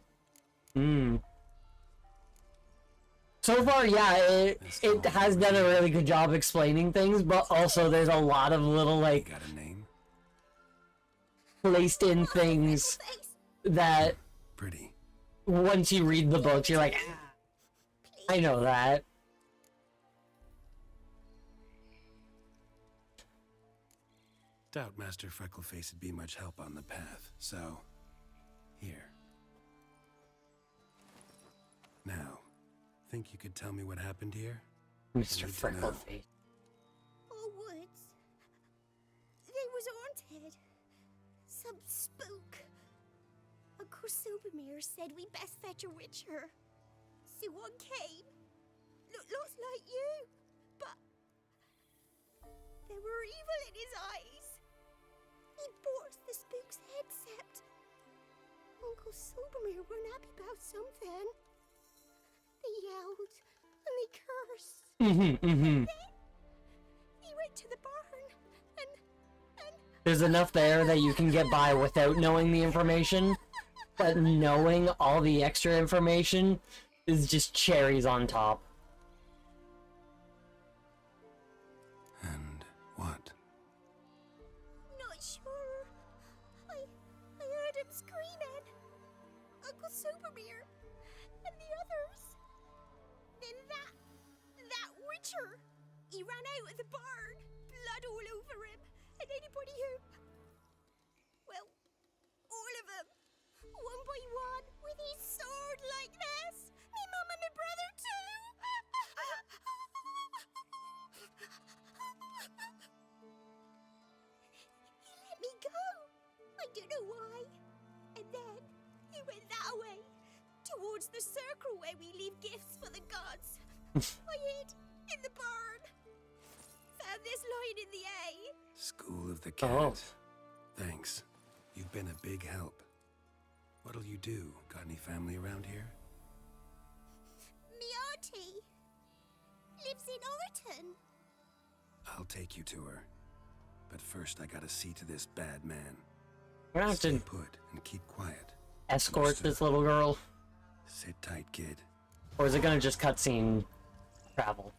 So far, yeah, it has done a really good job explaining things, but also there's a lot of little, like, Got a name? placed in things that Pretty. once you read the books, you're like, ah, I know that. Doubt Master Freckleface would be much help on the path, so. Here. Now, think you could tell me what happened here? Mr. I need to know. Freckleface. Oh, woods. They was haunted. Some spook. Uncle Silvermere said we best fetch a witcher. So one came. Looked lots like you, but there were evil in his eyes. He bought the spook's headset. Uncle Silvermere weren't happy about something. They yelled and they cursed. Then he went to the barn and There's enough there that you can get by without knowing the information, but knowing all the extra information is just cherries on top. And what? not sure. I heard him screaming. Uncle Silvermere and the others. Then that witcher. He ran out of the barn, blood all over him, and anybody who, well, all of them, one by one, with his sword like this. Me mum and my brother too. He let me go. I don't know why. And then he went that way, towards the circle where we leave gifts for the gods. I hid in the barn. Found this line in the A. School of the Cat. Thanks. You've been a big help. What'll you do? Got any family around here? Me auntie lives in Orton. I'll take you to her. But first, I gotta see to this bad man. We're gonna have Stay to put and keep quiet. escort this little girl, Sit tight, kid. or is it gonna just cutscene travel?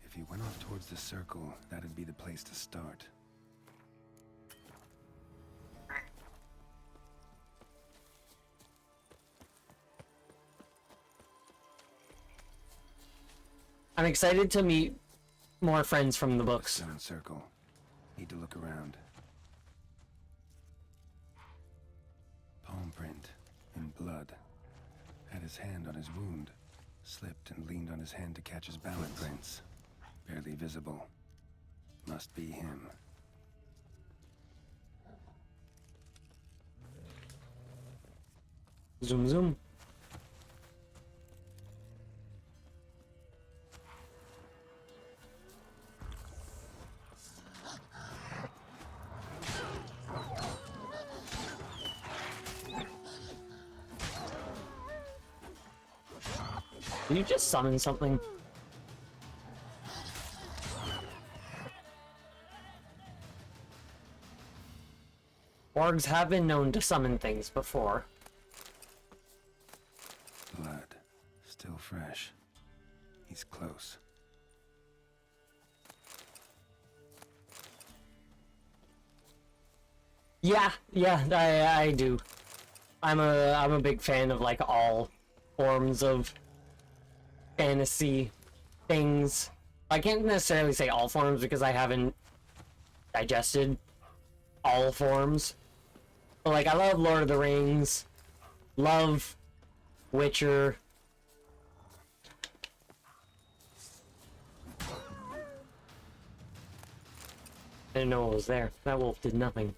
If you went off towards the circle, that'd be the place to start. I'm excited to meet more friends from the books. Stone circle. Need to look around. Palm print in blood. Had his hand on his wound. Slipped and leaned on his hand to catch his balance. Prints. Barely visible. Must be him. Zoom zoom. Did you just summon something? Orgs have been known to summon things before. Yeah, I do. I'm a big fan of like all forms of fantasy things. I can't necessarily say all forms because I haven't digested all forms. But like I love Lord of the Rings, love Witcher. I didn't know it was there. That wolf did nothing.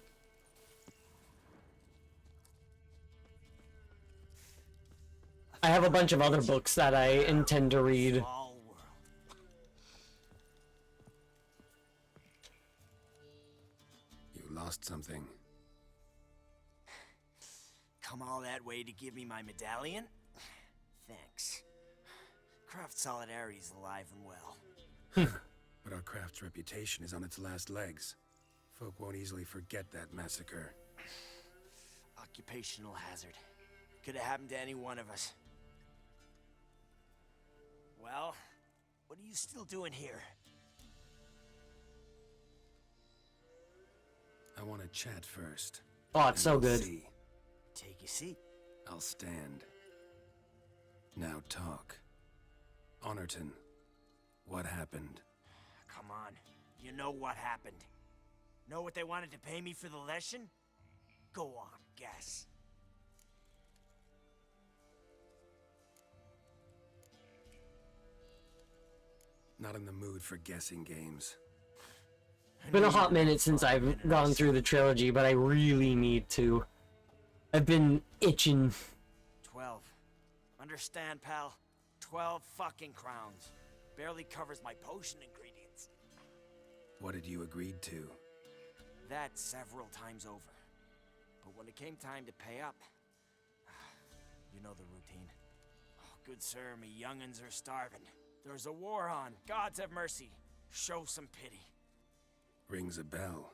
I have a bunch of other books that I intend to read. You lost something. Come all that way to give me my medallion? Thanks. Craft Solidarity's alive and well. But our craft's reputation is on its last legs. Folk won't easily forget that massacre. Occupational hazard. Could have happened to any one of us. Well, what are you still doing here? I want to chat first. Oh, it's so We'll good. see. Take your seat. I'll stand. Now talk. Honorton, what happened? Come on. You know what happened. Know what they wanted to pay me for the lesson? Go on, guess. Not in the mood for guessing games. It's been a hot minute since I've gone through the trilogy, but I really need to. I've been itching. 12. Understand, pal? 12 fucking crowns. Barely covers my potion ingredients. What had you agreed to? That several times over. But when it came time to pay up, you know the routine. Oh, good sir, me young'uns are starving. There's a war on. Gods have mercy. Show some pity. Rings a bell,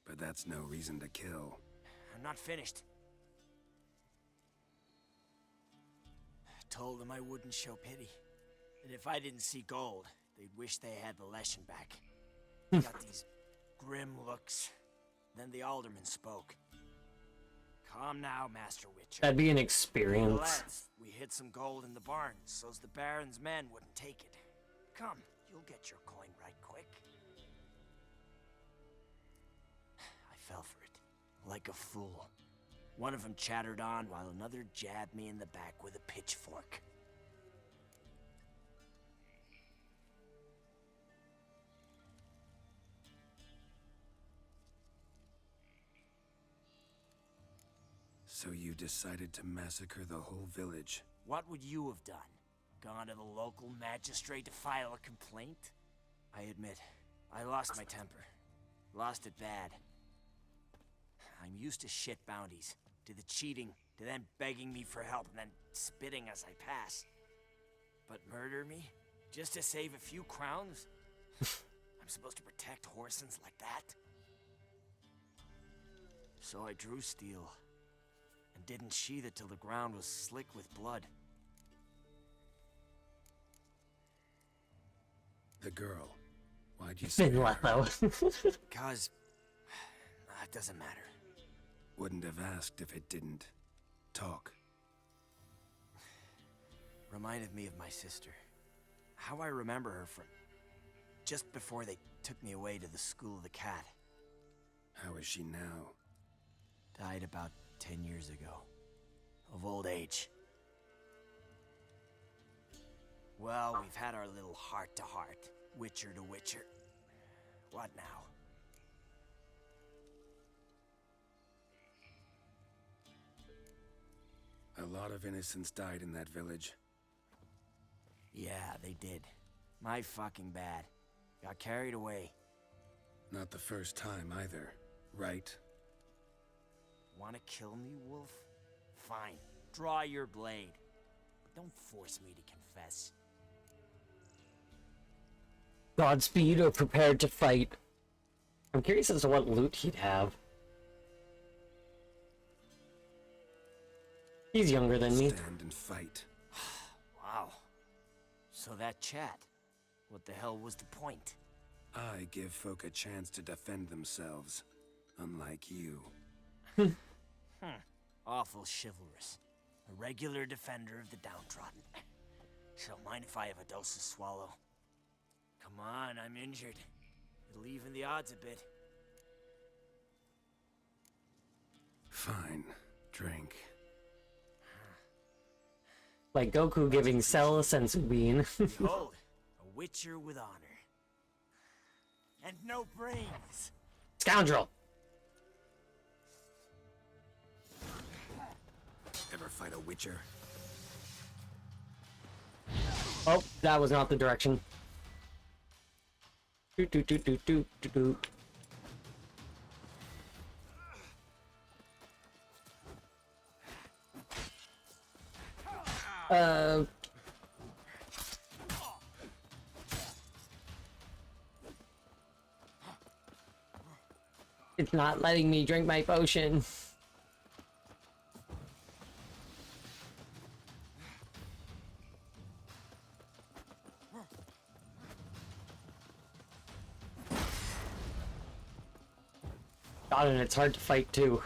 but that's no reason to kill. I'm not finished. I told them I wouldn't show pity. That if I didn't see gold, they'd wish they had the lesson back. Got these grim looks. Then the alderman spoke. Calm now, Master Witcher. That'd be an The experience. lads, we hid some gold in the barn, so's the Baron's men wouldn't take it. Come, you'll get your coin right quick. I fell for it, like a fool. One of them chattered on while another jabbed me in the back with a pitchfork. So you decided to massacre the whole village? What would you have done? Gone to the local magistrate to file a complaint? I admit, I lost my temper. Lost it bad. I'm used to shit bounties, to the cheating, to them begging me for help and then spitting as I pass. But murder me? Just to save a few crowns? I'm supposed to protect Horsens like that? So I drew steel, and didn't sheathe it till the ground was slick with blood. The girl. Why'd you Been spare left her? though. Cause... it doesn't matter. Wouldn't have asked if it didn't. Talk. Reminded me of my sister. How I remember her from... just before they took me away to the School of the Cat. How is she now? Died about 10 years ago. Of old age. Well, we've had our little heart-to-heart. Witcher to Witcher. What now? A lot of innocents died in that village. Yeah, they did. My fucking bad. Got carried away. Not the first time either, right? Wanna kill me, Wolf? Fine. Draw your blade. But don't force me to confess. Godspeed or prepared to fight. I'm curious as to what loot he'd have. He's younger than me. Stand and fight. Wow. So that chat. What the hell was the point? I give folk a chance to defend themselves. Unlike you. Awful chivalrous. A regular defender of the downtrodden. So mind if I have a dose to swallow? Come on, I'm injured. It'll even the odds a bit. Fine. Drink. Like Goku giving Cell a sensu bean. Behold, a witcher with honor. And no brains. Scoundrel! Ever fight a witcher? Oh, that was not the direction. Do do do do do do do. It's not letting me drink my potion. God, and it's hard to fight too.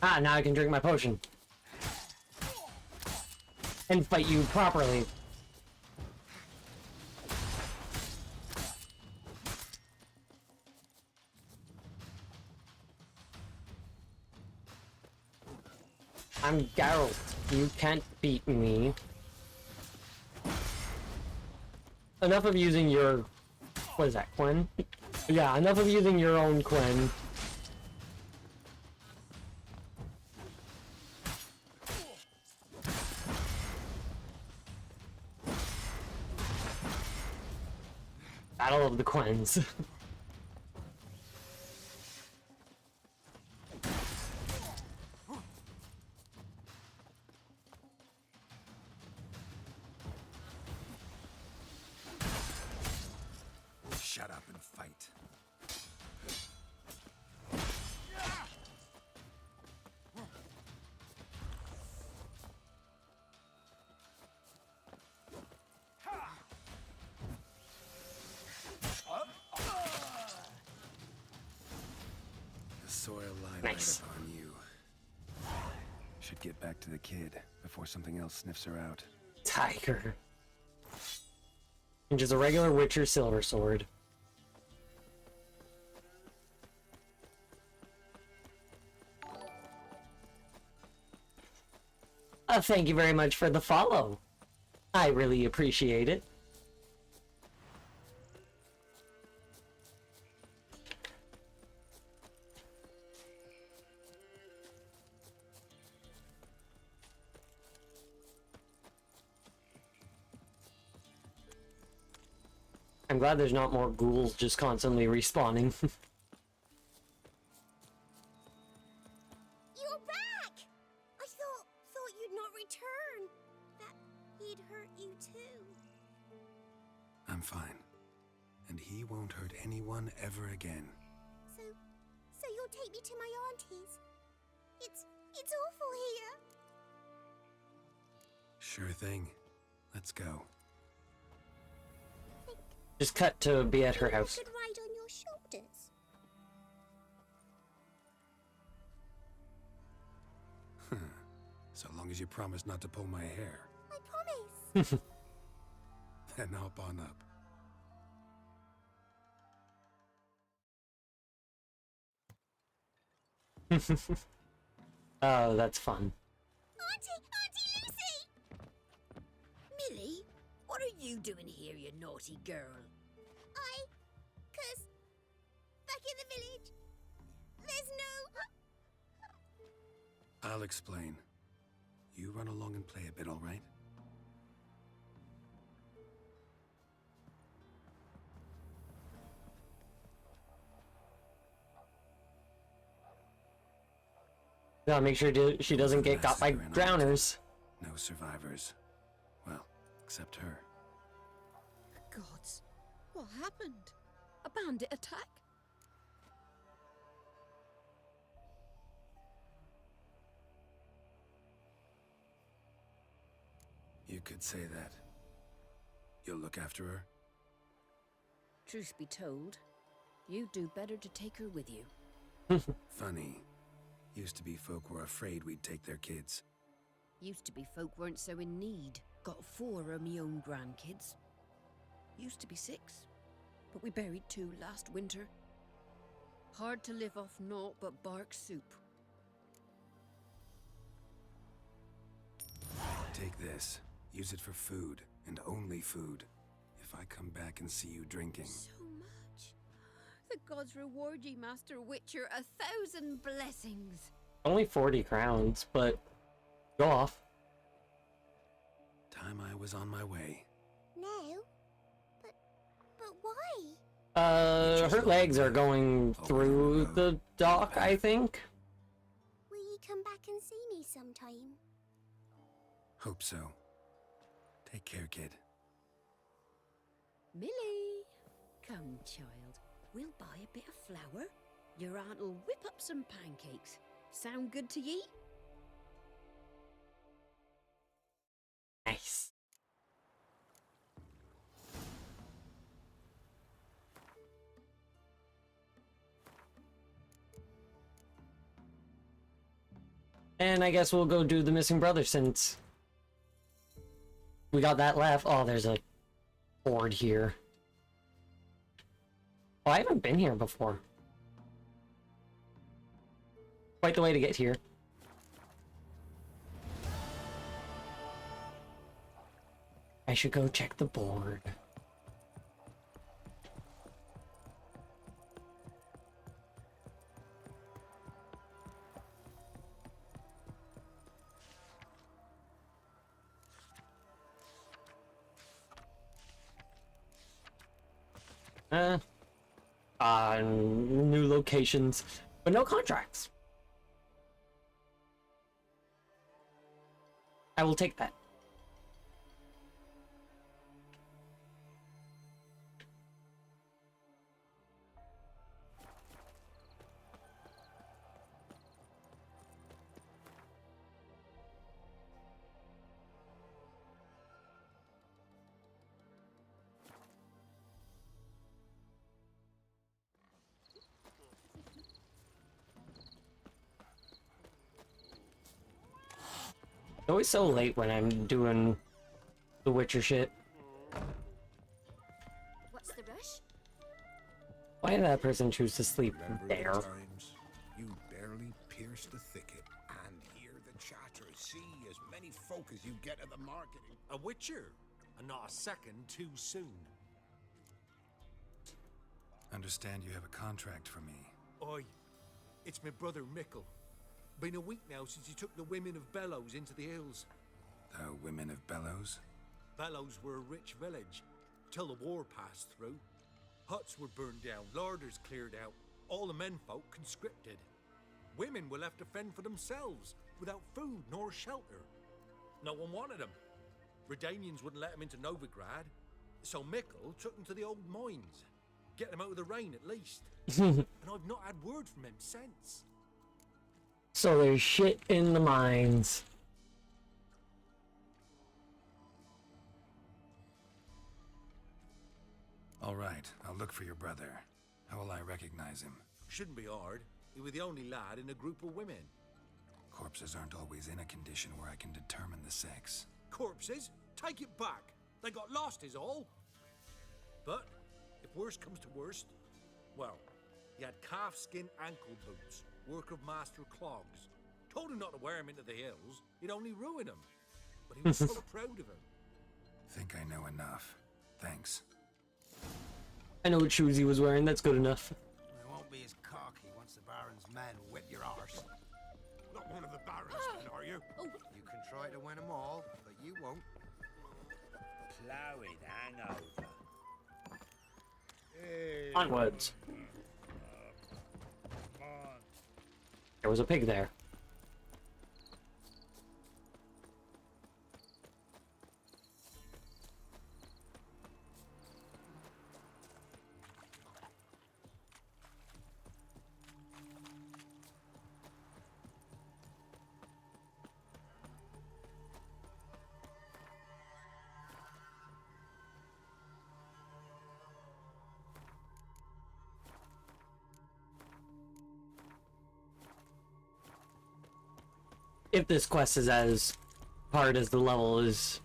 Ah, now I can drink my potion. And fight you properly. I'm Geralt. You can't beat me. Enough of using your... What is that, Quen? Yeah, enough of using your own Quen. Battle of the Quens. Shut up and fight. The soil line Nice. right upon you. Should get back to the kid before something else sniffs her out. Tiger. And just a regular Witcher silver sword. Thank you very much for the follow. I really appreciate it. I'm glad there's not more ghouls just constantly respawning. You're back! I thought you'd not return. That he'd hurt you too. I'm fine. And he won't hurt anyone ever again. So you'll take me to my auntie's. It's awful here. Sure thing. Let's go. Just cut to be at her house. I could ride on your shoulders. So long as you promise not to pull my hair. I promise. Then hop on up. Oh, that's fun. Auntie Lucy! Millie, what are you doing here, you naughty girl? Cause back in the village, there's no... I'll explain. You run along and play a bit, all right? Gotta make sure she doesn't get got by drowners. No survivors. Well, except her. gods! What happened? A bandit attack? You could say that. You'll look after her? Truth be told, you'd do better to take her with you. Funny. Used to be folk were afraid we'd take their kids. Used to be folk weren't so in need. Got 4 of me own grandkids. Used to be 6, but we buried 2 last winter. Hard to live off naught but bark soup. Take this. Use it for food, and only food. If I come back and see you drinking... So much. The gods reward ye, Master Witcher, 1,000 blessings. Only 40 crowns, but go off. Time I was on my way. No. But why? Her legs are going through the dock, I think. Will ye come back and see me sometime? Hope so. Take care, kid. Millie, come, child. We'll buy a bit of flour. Your aunt'll whip up some pancakes. Sound good to ye? Nice. And I guess we'll go do the missing brother since we got that left. Oh, there's a board here. Oh, I haven't been here before. Quite the way to get here. I should go check the board. New locations, but no contracts. I will take that. It's always so late when I'm doing the Witcher shit. What's the rush? Why did that person choose to sleep Remember there? the times you barely pierce the thicket and hear the chatter, see as many folk as you get at the market. A witcher, and not a second too soon. Understand you have a contract for me. Oi, it's my brother Mickle. Been a week now since he took the women of Bellows into the hills. The women of Bellows? Bellows were a rich village, till the war passed through. Huts were burned down, larders cleared out, all the menfolk conscripted. Women were left to fend for themselves, without food nor shelter. No one wanted them. Redanians wouldn't let them into Novigrad, so Mickle took them to the old mines. Get them out of the rain, at least. And I've not had word from him since. So there's shit in the mines. All right, I'll look for your brother. How will I recognize him? Shouldn't be hard. He was the only lad in a group of women. Corpses aren't always in a condition where I can determine the sex. Corpses? Take it back. They got lost is all. But, if worst comes to worst, well, he had calfskin ankle boots, work of Master Clogs. Told him not to wear him into the hills, he'd only ruin him. But he was so proud of him. Think I know enough. Thanks. I know what shoes he was wearing, that's good enough. I won't be as cocky once the Baron's men whip your arse. Not one of the Baron's men, are you? You can try to win them all, but you won't. Ploughed hangover. Onwards. There was a pig there. if this quest is as hard as the level is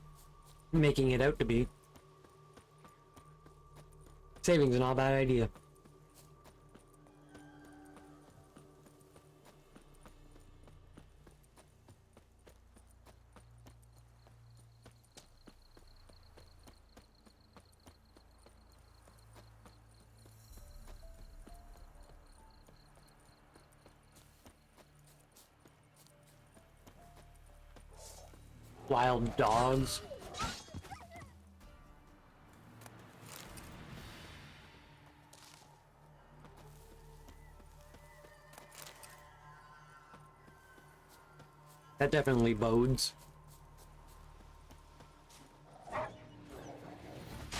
making it out to be. Saving's not a bad idea. Wild dogs. That definitely bodes. Gonna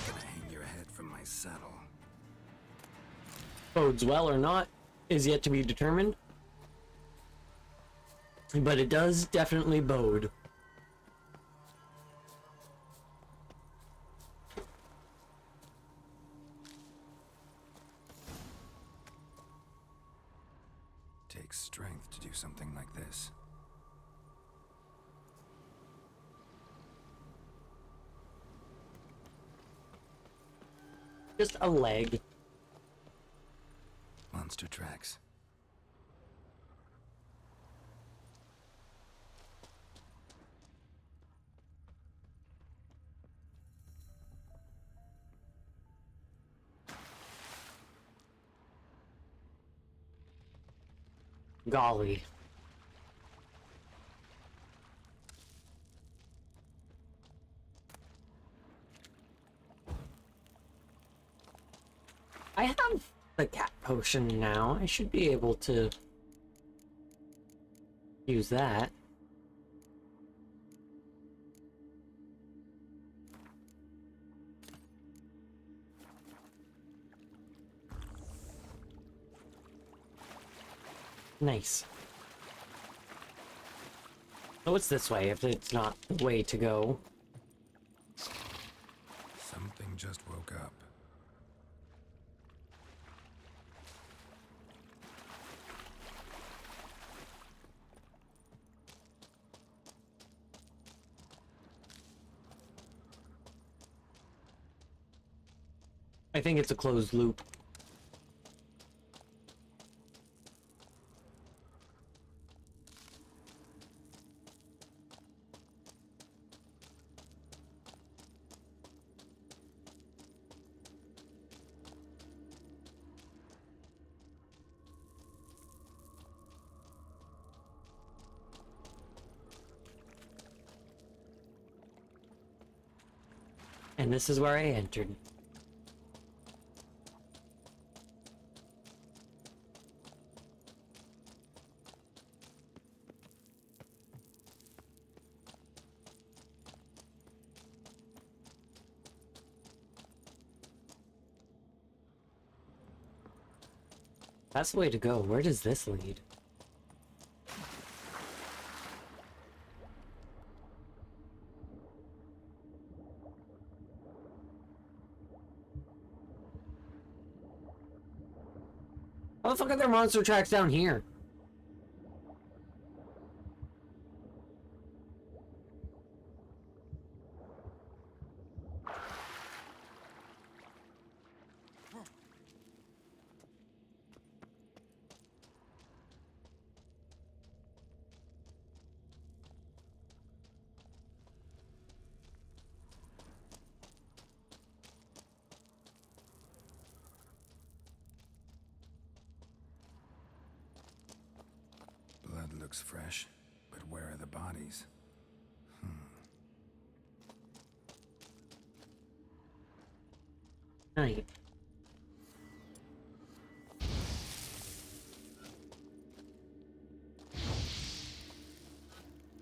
hang your head from my saddle. Bodes well or not is yet to be determined. But it does definitely bode. Takes strength to do something like this. Just a leg. Monster tracks. Golly. I have the cat potion now. I should be able to use that. Nice. Oh, it's this way if it's not the way to go. Something just woke up. I think it's a closed loop. And this is where I entered. That's the way to go. Where does this lead? How the fuck are there monster tracks down here? Blood looks fresh, but where are the bodies? Night.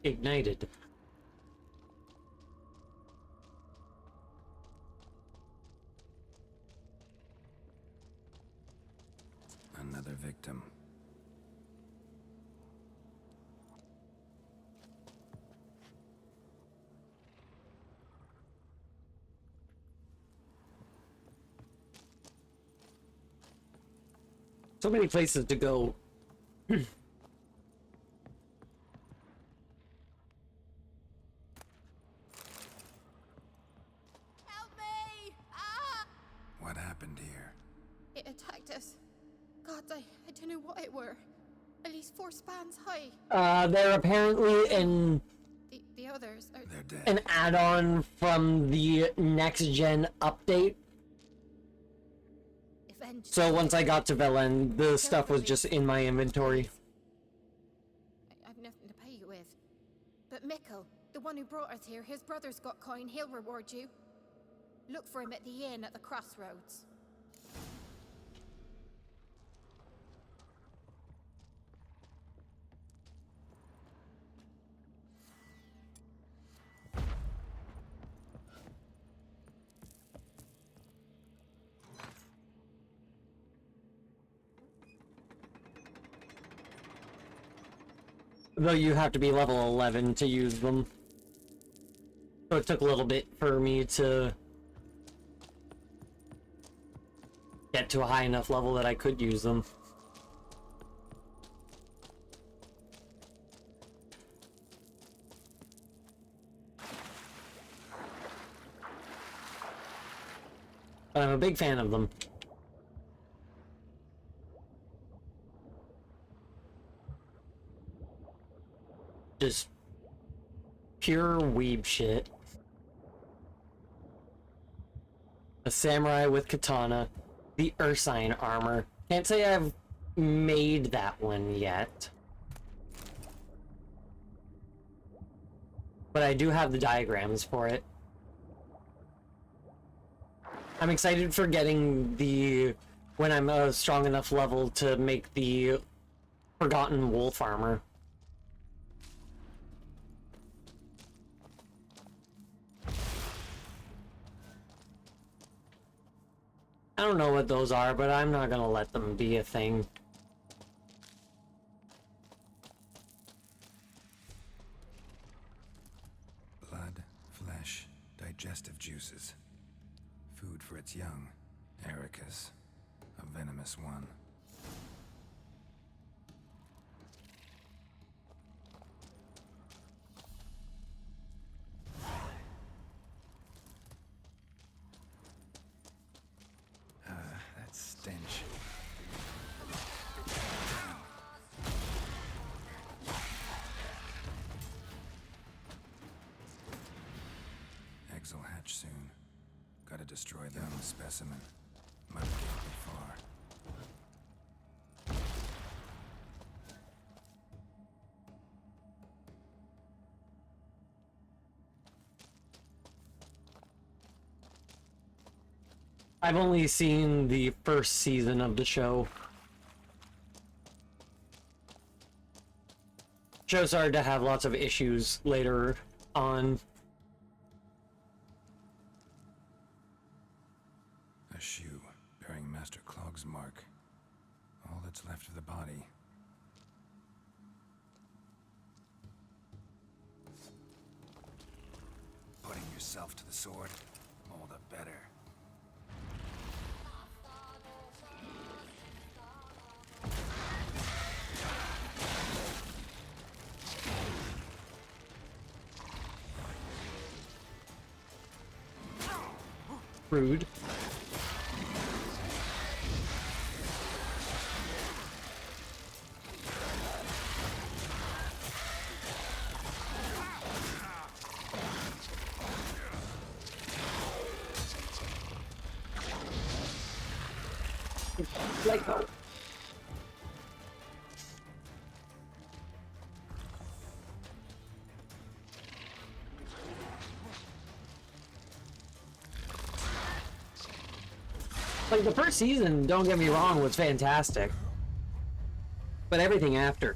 Ignited. Another victim. So many places to go. cactus. God, I don't know what it were. At least 4 spans high. They're apparently The others are... They're dead. an add-on from the next-gen update. So once I got to Velen, the stuff was just in my inventory. I've nothing to pay you with. But Mikkel, the one who brought us here, his brother's got coin, he'll reward you. Look for him at the inn at the crossroads. Though you have to be level 11 to use them. So it took a little bit for me to get to a high enough level that I could use them. But I'm a big fan of them. Just pure weeb shit. A samurai with katana, the Ursine armor. Can't say I've made that one yet. But I do have the diagrams for it. I'm excited for getting the... when I'm a strong enough level to make the Forgotten Wolf armor. I don't know what those are, but I'm not gonna let them be a thing. Blood, flesh, digestive juices. Food for its young. Ericus, a venomous one. That stench. Eggs will hatch soon. Gotta destroy them, specimen. Might get me far. I've only seen the first season of the show. Show started to have lots of issues later on. A shoe bearing Master Clog's mark. All that's left of the body. Putting yourself to the sword, all the better. Rude. Like, the first season, don't get me wrong, was fantastic. But everything after.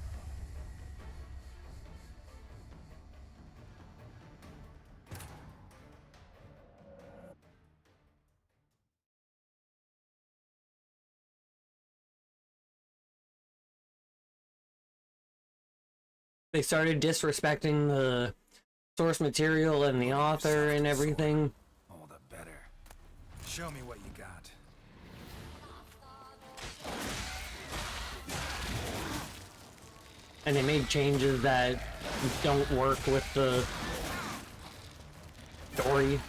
They started disrespecting the source material and the author and everything. All the better. Show me what you got. And they made changes that don't work with the story.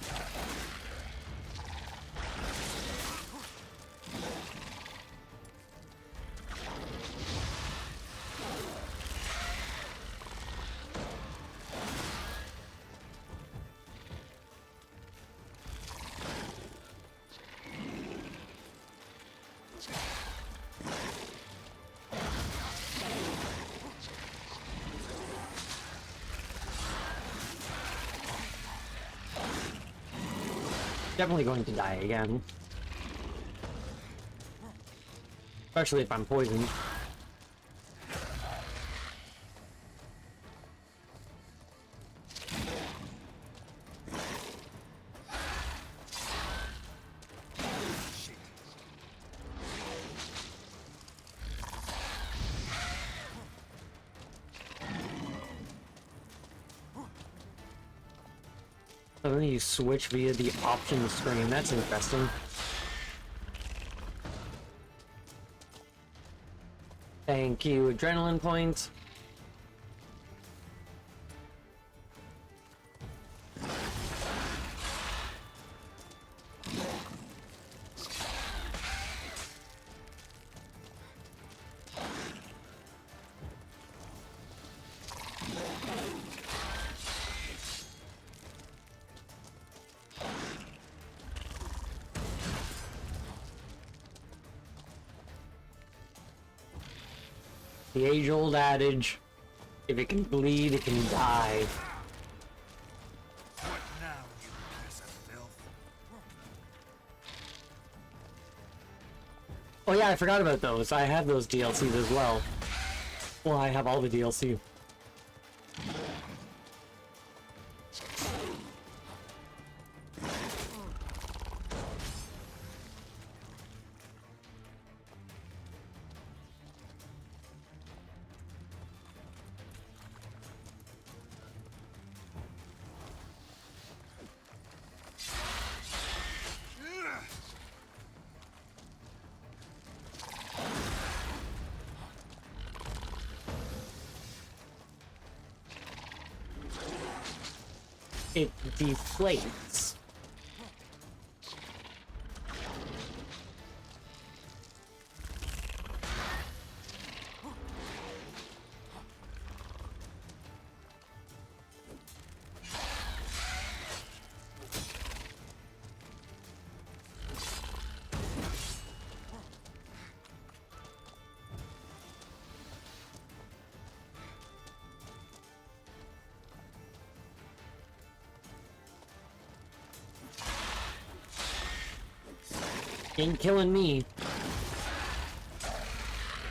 definitely going to die again. Especially if I'm poisoned. So then you switch via the options screen. That's interesting. Thank you, adrenaline points. The age-old adage, if it can bleed, it can die. What now, you piece of filth? Oh yeah, I forgot about those. I have those DLCs as well. Well, I have all the DLC. It deflates. Ain't killing me.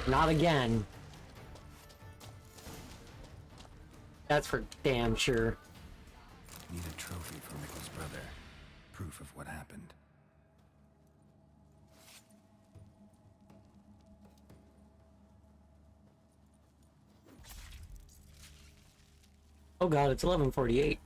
Not again. That's for damn sure. Need a trophy for Mickle's brother. Proof of what happened. Oh god, it's 11:48.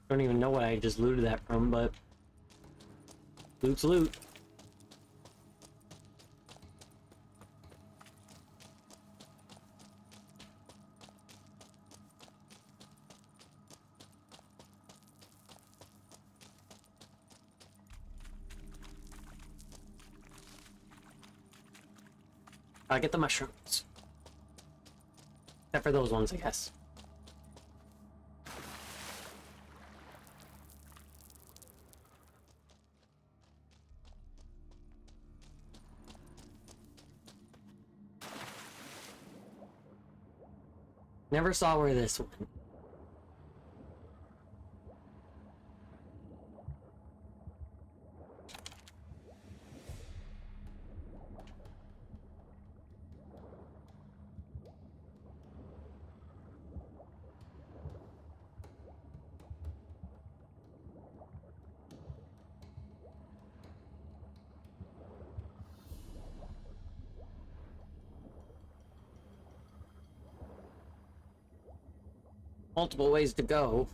Don't even know what I just looted that from, but loot's loot. I get the mushrooms. Except for those ones, I guess. Never saw where this went. Multiple ways to go.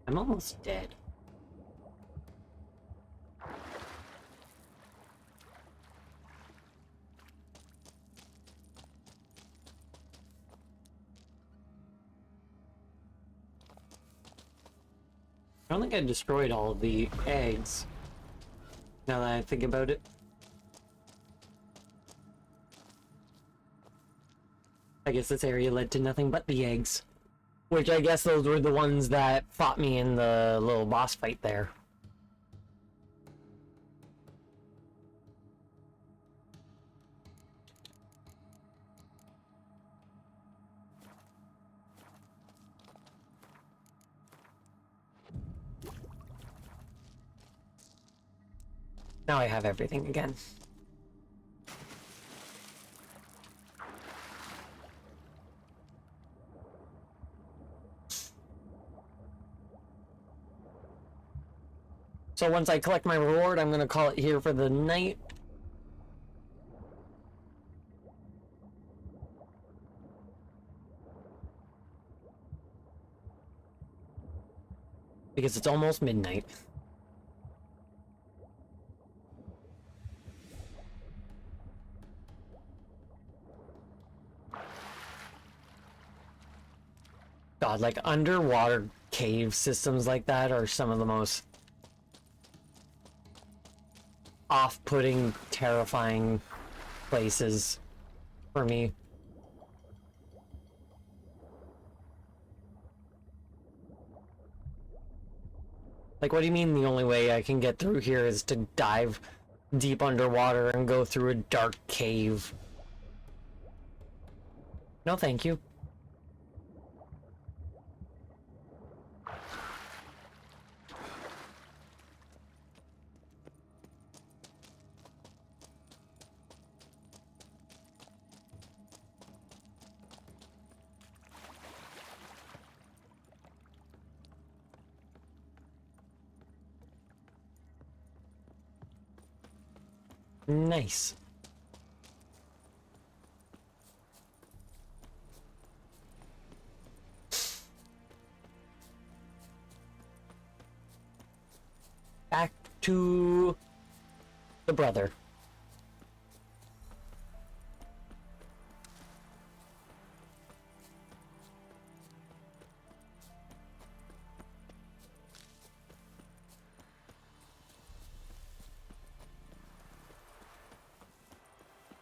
I'm almost dead. don't think I destroyed all of the eggs. Now that I think about it. I guess this area led to nothing but the eggs. Which I guess those were the ones that fought me in the little boss fight there. Now I have everything again. So once I collect my reward, I'm gonna call it here for the night. Because it's almost midnight. God, like underwater cave systems like that are some of the most off-putting, terrifying places for me. Like, what do you mean the only way I can get through here is to dive deep underwater and go through a dark cave? No, thank you. Nice. Back to the brother.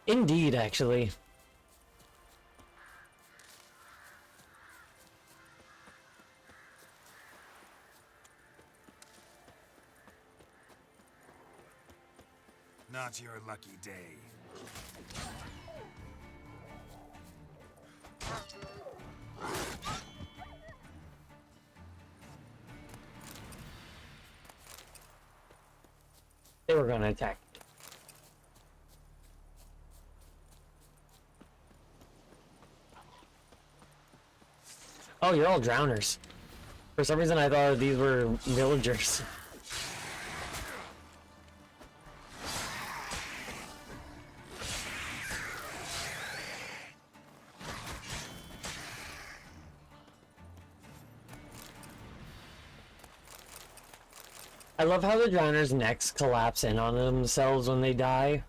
Indeed, actually. Not your lucky day. They were gonna attack. Oh, you're all drowners. For some reason I thought these were villagers. I love how the drowners' necks collapse in on themselves when they die.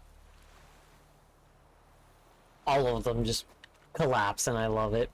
All of them just collapse and I love it.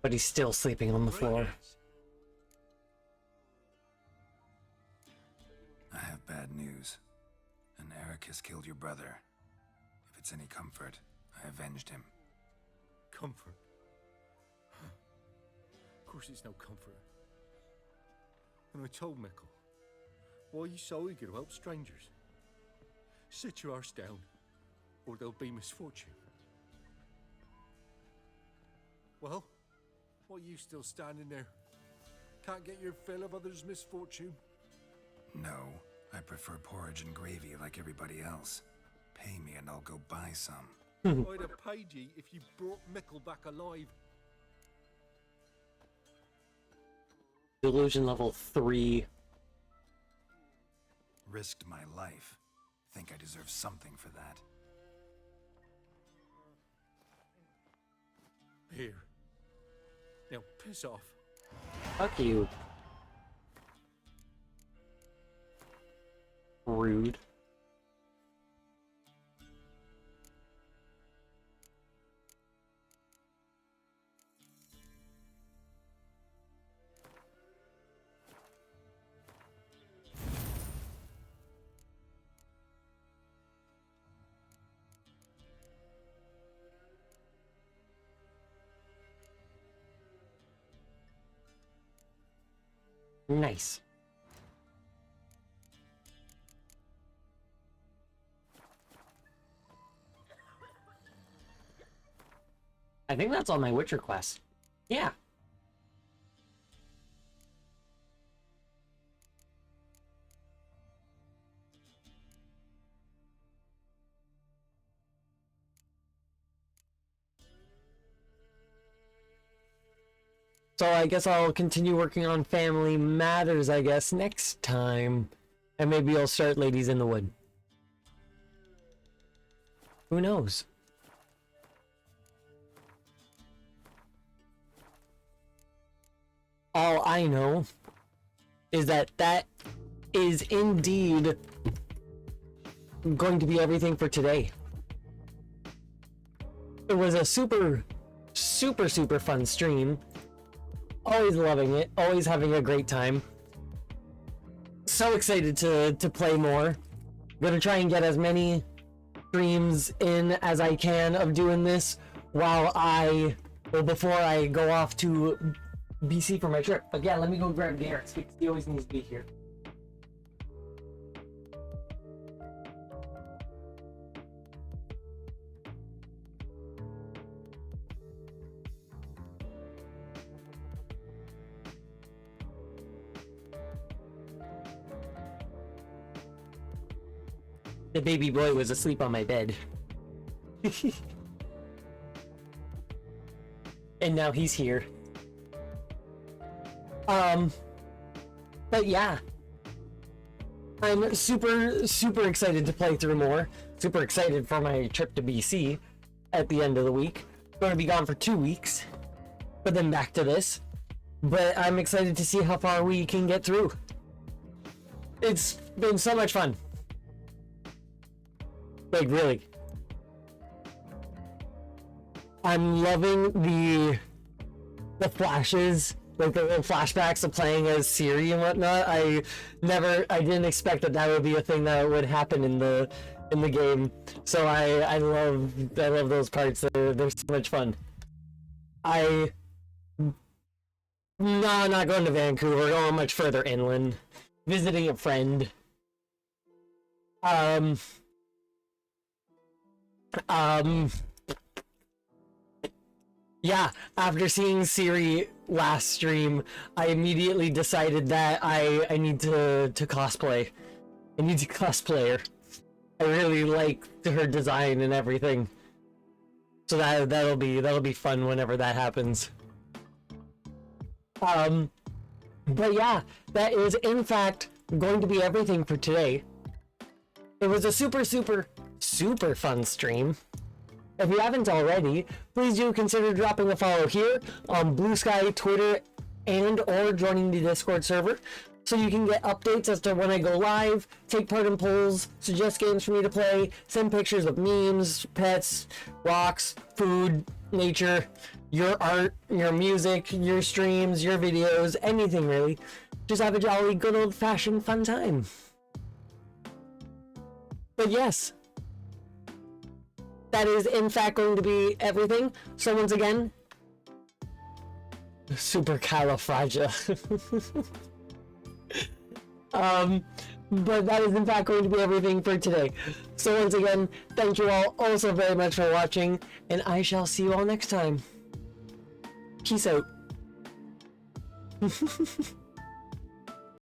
But he's still sleeping on the floor. I have bad news. An Eric has killed your brother. If it's any comfort, I avenged him. Comfort? Of course it's no comfort. And I told Mickle, why are you so eager to help strangers? Sit your arse down, or there'll be misfortune. Well, why are you still standing there? Can't get your fill of others' misfortune? No, I prefer porridge and gravy like everybody else. Pay me and I'll go buy some. I'd have paid ye if you brought Mickle back alive. Delusion level 3. Risked my life. Think I deserve something for that. Here. Now piss off. Fuck you. Rude. Nice. I think that's all my Witcher quests. Yeah. So I guess I'll continue working on Family Matters, I guess, next time. And maybe I'll start Ladies in the Wood. Who knows? All I know is that that is indeed going to be everything for today. It was a super fun stream. Always loving it, always having a great time. So excited to play more. Gonna try and get as many streams in as I can of doing this before I go off to BC for my trip. But yeah, let me go grab Garrett because he always needs to be here. The baby boy was asleep on my bed. And now he's here. But yeah. I'm super excited to play through more. Super excited for my trip to BC at the end of the week. Going to be gone for 2 weeks. But then back to this. But I'm excited to see how far we can get through. It's been so much fun. Like, really. I'm loving the flashes, like the little flashbacks of playing as Ciri and whatnot. I didn't expect that would be a thing that would happen in the game. So I love those parts. They're so much fun. No, not going to Vancouver. Going much further inland, visiting a friend. Yeah, after seeing Ciri last stream, I immediately decided that I need to cosplay. I need to cosplay her. I really like her design and everything. So that'll be fun whenever that happens. But yeah, that is in fact going to be everything for today. It was a super fun stream. If you haven't already, please do consider dropping a follow here on Blue Sky, Twitter, and or joining the Discord server so you can get updates as to when I go live, take part in polls, suggest games for me to play, send pictures of memes, pets, rocks, food, nature, your art, your music, your streams, your videos, anything really. Just have a jolly good old-fashioned fun time. But yes, that is in fact going to be everything. So once again, supercalifragia. But that is in fact going to be everything for today. So once again, thank you all also very much for watching, and I shall see you all next time. Peace out.